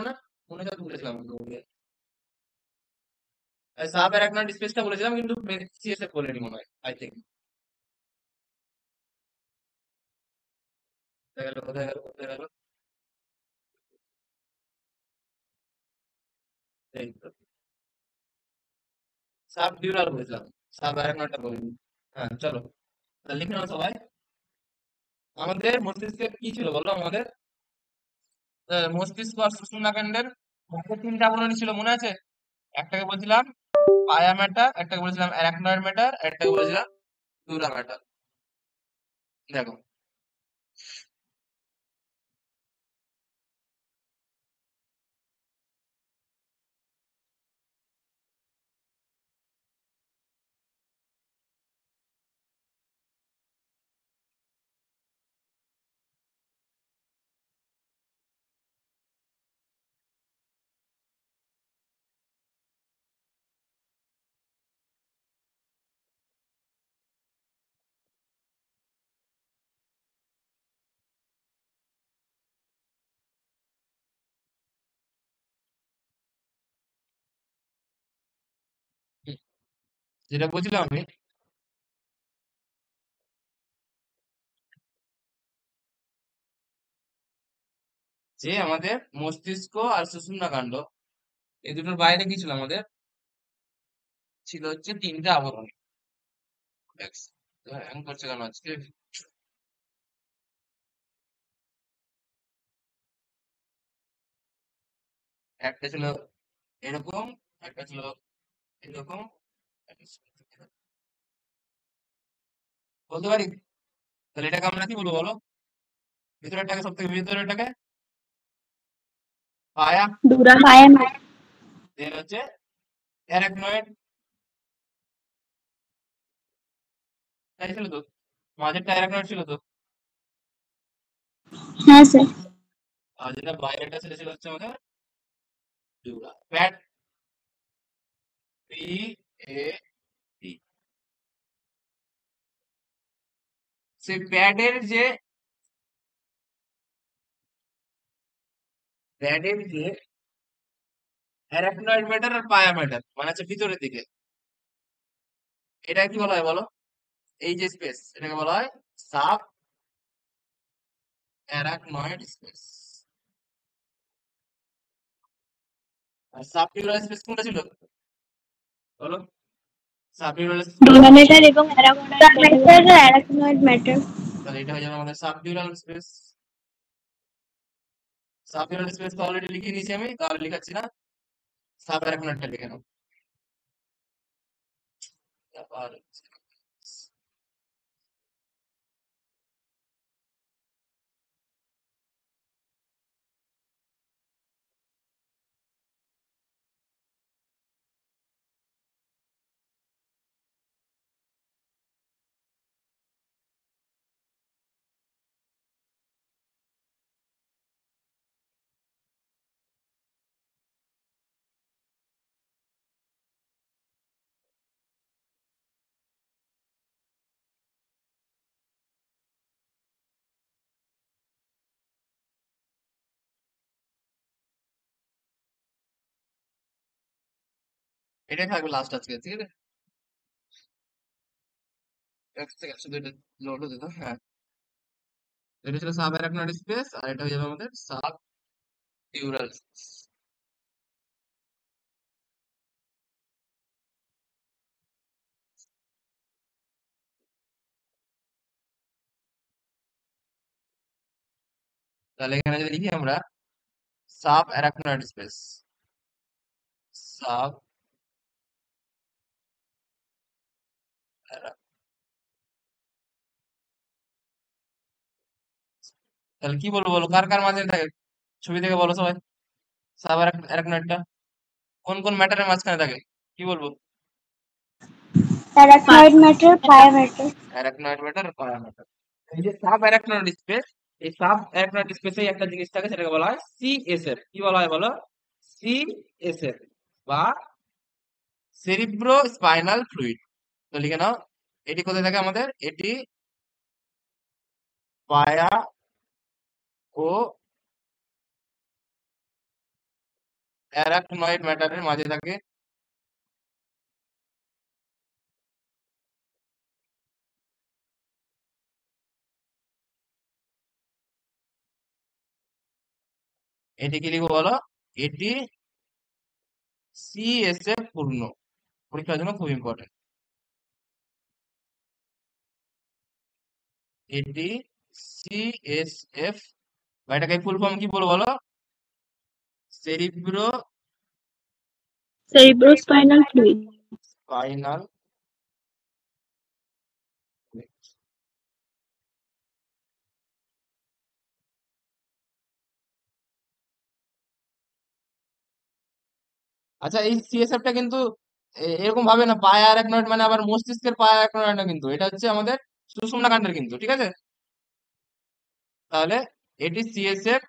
না? মনে হয় বলেছিলাম। সাব অ্যারাকনয়েড স্পেসটা বলেছিলাম, কিন্তু সিএস এ বলিনি মনে হয়, আই থিঙ্ক। কোথায় গেল? এই তো, সাব ডিউরাল বলেছিলাম, সাব অ্যারাকনয়েডটা বলিনি। হ্যাঁ, চলো তাহলে লিখে নাও সবাই। আমাদের মস্তিষ্কে কি ছিল বলো? আমাদের মস্তিষ্ক আর সুষুম্নাকাণ্ডের মধ্যে তিনটা আবরণী ছিল, মনে আছে? একটাকে বলছিলাম পায়া ম্যাটার, একটাকে বলেছিলাম অ্যারাকনয়েড ম্যাটার, একটাকে বলেছিলাম ডুরা ম্যাটার। দেখো, যেটা বলছিলাম আমি, যে আমাদের মস্তিষ্ক আর সুষুম্নাকাণ্ড এই দুটোর বাইরে কি ছিল আমাদের? ছিল হচ্ছে তিনটা আবরণী। এমন করছে কেন আজকে? একটা ছিল এরকম, একটা ছিল এরকম, একটা ছিল এরকম। বলতে পারি? তাহলে এটাকে আমরা কি বলবো বলো? ভিতরেরটাকে, সব থেকে ভিতরেরটাকে পায়া, ডুরা। পায়া ম্যাটার। দেন হচ্ছে অ্যারাকনয়েড, তাই ছিল তো? মাঝেরটা অ্যারাকনয়েড ছিল তো? হ্যাঁ স্যার। আর যেটা বাইরেটা সেটা ছিল হচ্ছে আমাদের ডিউরা, প্যাড, পি এ ডি। সেই প্যাডের যে অ্যারাকনয়েড ম্যাটার আর পায়া ম্যাটার, মানে হচ্ছে ভিতরের দিকে, এটা কি বলা হয় বলো? এই যে স্পেস, এটাকে বলা হয় সাব অ্যারাকনয়েড স্পেস। আর সাব ডিউরাল স্পেস কোনটা ছিল? বলো সাবডিউরাল। ডোনামেটার এবং অ্যারাকনয়েড ম্যাটার। তাহলে এটা হয়ে যাবে আমাদের সাবডিউরাল স্পেস। সাবডিউরাল স্পেস তো অলরেডি লিখে নিয়েছি আমি, তাহলে লিখাচ্ছি না। সাব অ্যারাকনয়েডটা লিখে নাও। আবার এটাই থাকবে লাস্ট আজকে, ঠিক আছে? এক সেকেন্ড শুধু এটা লোড হতে দাও। হ্যাঁ, এটা ছিল সাব অ্যারাকনয়েড স্পেস, আর এটা হয়ে যাবে আমাদের সাব ডিউরাল। তাহলে এখানে যদি লিখি আমরা সাব অ্যারাকনয়েড স্পেস, সাব, তাহলে কি বলবো বলো, কার কার মাঝে থাকে? ছবি থেকে বলো সবাই। সাব অ্যারাকনয়েডটা কোন কোন ম্যাটারের মাঝখানে থাকে? কি বলবো? অ্যারাকনয়েড ম্যাটার, পায়া ম্যাটার। অ্যারাকনয়েড ম্যাটার, পায়া ম্যাটার। এই যে সাব অ্যারাকনয়েড স্পেস, এই সাব অ্যারাকনয়েড স্পেসে একটা জিনিস থাকে, সেটাকে বলা হয় সিএসএফ। কি বলা হয় বলো? সিএসএফ বা সেরিব্রো স্পাইনাল ফ্লুইড। তো লিখে নাও, এটি কোথায় থাকে আমাদের? এটি পায়া ও অ্যারাকনয়েড ম্যাটারের মাঝে থাকে। এটি কি লিখবো বলো? এটি সিএসএফ পূর্ণ। পরীক্ষার জন্য খুব ইম্পর্টেন্ট। এটি সিএসএফ, বা এটাকে ফুল ফর্ম কি বলবো বলো? Cerebro cerebrospinal fluid. স্পাইনাল। আচ্ছা, এই সিএসএফটা কিন্তু এরকম ভাবে না, পায়া অ্যারাকনয়েড মানে আবার মস্তিষ্কের পায়া অ্যারাকনয়েড না, কিন্তু এটা হচ্ছে আমাদের সুষুম্না কাণ্ডের কিন্তু, ঠিক আছে? তাহলে এটি সিএসএফ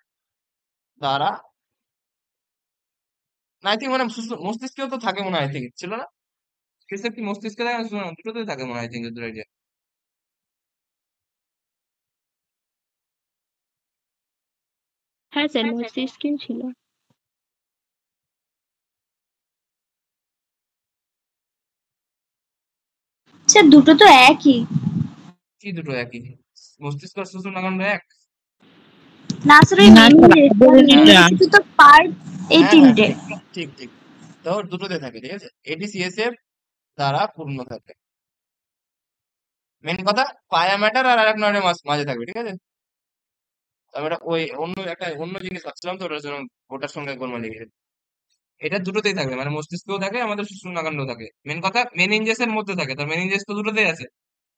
দ্বারা, না আই থিঙ্ক মানে মস্তিষ্কেও তো থাকে মনে হয়, আই থিঙ্ক ছিল না? সিএসএফ কি মস্তিষ্কে থাকে না দুটোতেই থাকে মনে হয়, আই থিঙ্ক দুটো idea। হ্যাঁ স্যার, মস্তিষ্কেও ছিল। আচ্ছা, দুটো তো একই। কি দুটো একই? মস্তিষ্ক আর সুষুম্না কাণ্ড এক? না আসলে ওই না স্যার, আগে যেটা মেমরি তো পার্ট এই হ্যাঁ হ্যাঁ, তিনটে। ঠিক ঠিক ঠিক। তো দুটোতে থাকে, ঠিক আছে? এটি সিএসএফ দ্বারা পূর্ণ থাকে। মেন কথা, পায়া ম্যাটার আর অ্যারাকনয়েডের মাঝে থাকবে, ঠিক আছে? তবে এটা ওই অন্য একটা অন্য জিনিস ভাবছিলাম, তো ওটার জন্য ওটার সঙ্গে গোলমাল লেগে গেছে। এটা দুটোতেই থাকে, মানে মস্তিষ্কেও থাকে, আমাদের সুষুম্নাকাণ্ড থাকে। মেন কথা মেনিনজেস এর মধ্যে থাকে, তো মেনিনজেস তো দুটোতেই আছে,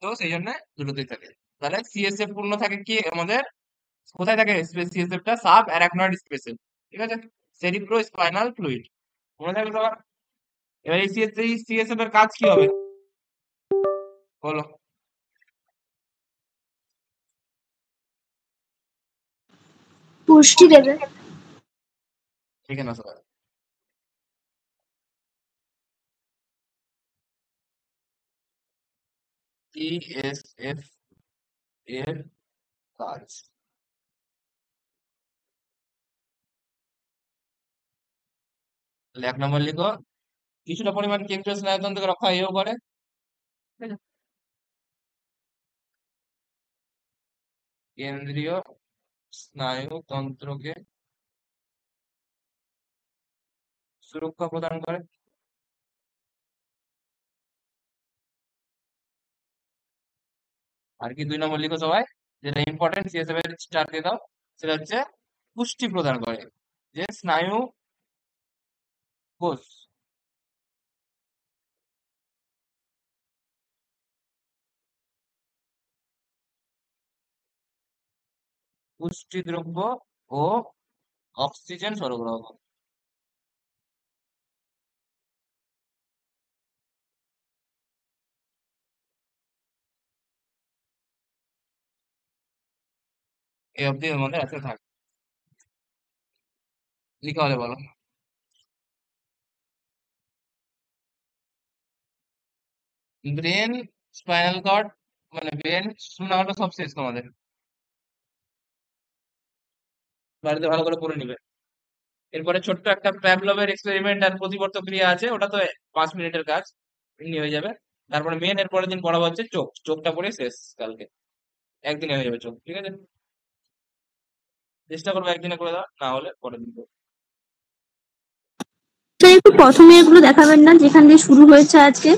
তো সেই জন্য দুটোতেই থাকে। তাহলে সিএসএফ পূর্ণ থাকে কি আমাদের? কোথায় থাকে সিএসএফ টা? সাব অ্যারাকনয়েড স্পেসে, ঠিক আছে? সেরিব্রো স্পাইনাল ফ্লুইড, মনে থাকবে সবার? এবার এই সিএসএফ এর কাজ কি হবে বলো? পুষ্টি দেবে। ঠিক আছে না সবাই? সিএসএফ এর কাজ, তাহলে 1 নম্বর লিখো, কিছুটা পরিমাণ কেন্দ্রীয় স্নায়ুতন্ত্রকে রক্ষা এও করে, ঠিক আছে? কেন্দ্রীয় স্নায়ুতন্ত্রকে সুরক্ষা প্রদান করে। আর কি 2 নম্বর লিখো সবাই, যেটা ইম্পর্টেন্ট, সিএসএফ এর স্টার দিয়ে দাও, সেটা হচ্ছে পুষ্টি প্রদান করে, যে স্নায়ু কোষ, পুষ্টি দ্রব্য ও অক্সিজেন সরবরাহ। এই অবধি এর মধ্যে আছে থাকে, লিখা হলে বলো। ব্রেন, স্পাইনাল কর্ড, মানে ব্রেন শোনাটা সব শেষ তোমাদের, বাড়িতে ভালো করে পড়ে নিবে। এরপরে ছোট্ট একটা প্যাভলভের এক্সপেরিমেন্ট আর প্রতিবর্ত ক্রিয়া আছে, ওটা তো 5 মিনিটের কাজ, এমনি হয়ে যাবে। তারপরে মেন এর পরের দিন পড়াবো হচ্ছে চোখ, চোখটা পড়ে শেষ কালকে, একদিনে হয়ে যাবে চোখ, ঠিক আছে? চেষ্টা করবো একদিনে করে দাও, না হলে পরের দিন করবো। স্যার একটু প্রথমে এগুলো দেখাবেন না যেখান দিয়ে শুরু হয়েছে আজকে?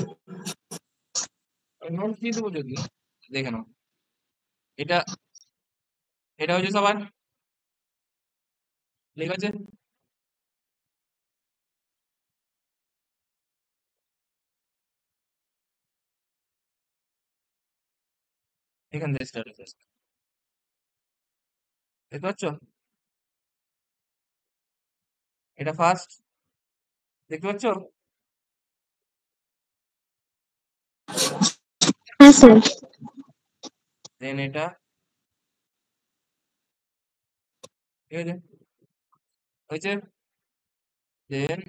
নোটস দিয়ে দেবো যদি, দেখে নাও। এটা এটা হচ্ছে সবার ঠিক আছে। এখান থেকে স্টার্ট হচ্ছে, দেখতে পাচ্ছ? এটা ফার্স্ট, দেখতে পাচ্ছ? হ্যাঁ স্যার। দেন এটা, ঠিক আছে, হয়েছে। দেন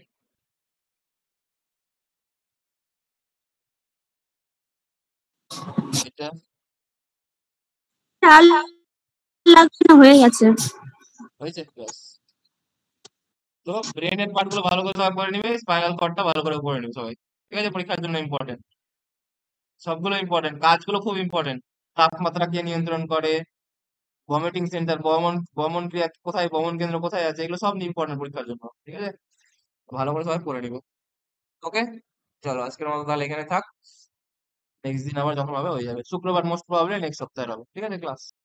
এটা আর লাগছে না, হয়ে গেছে। হয়েছে, ব্যাস। তো ব্রেনের পার্ট গুলো ভালো করে সবাই করে নিবে, স্পাইনাল কর্ডটা ভালো করে পড়ে নিবে সবাই, ঠিক আছে? পরীক্ষার জন্য ইম্পর্টেন্ট, সবগুলো ইম্পর্টেন্ট, কাজগুলো খুব ইম্পর্টেন্ট। তাপমাত্রা কে নিয়ন্ত্রণ করে, ভমিটিং সেন্টার, বমন বমন ক্রিয়া কোথায়, বমন কেন্দ্র কোথায় আছে, এগুলো সব ইম্পর্টেন্ট পরীক্ষার জন্য, ঠিক আছে? ভালো করে সবাই পড়ে নিবে। ওকে, চলো আজকের মতো তাহলে এখানে থাক, নেক্সট দিন আবার যখন হবে হয়ে যাবে, শুক্রবার মোস্ট প্রবাবলি নেক্সট সপ্তাহে হবে, ঠিক আছে ক্লাস?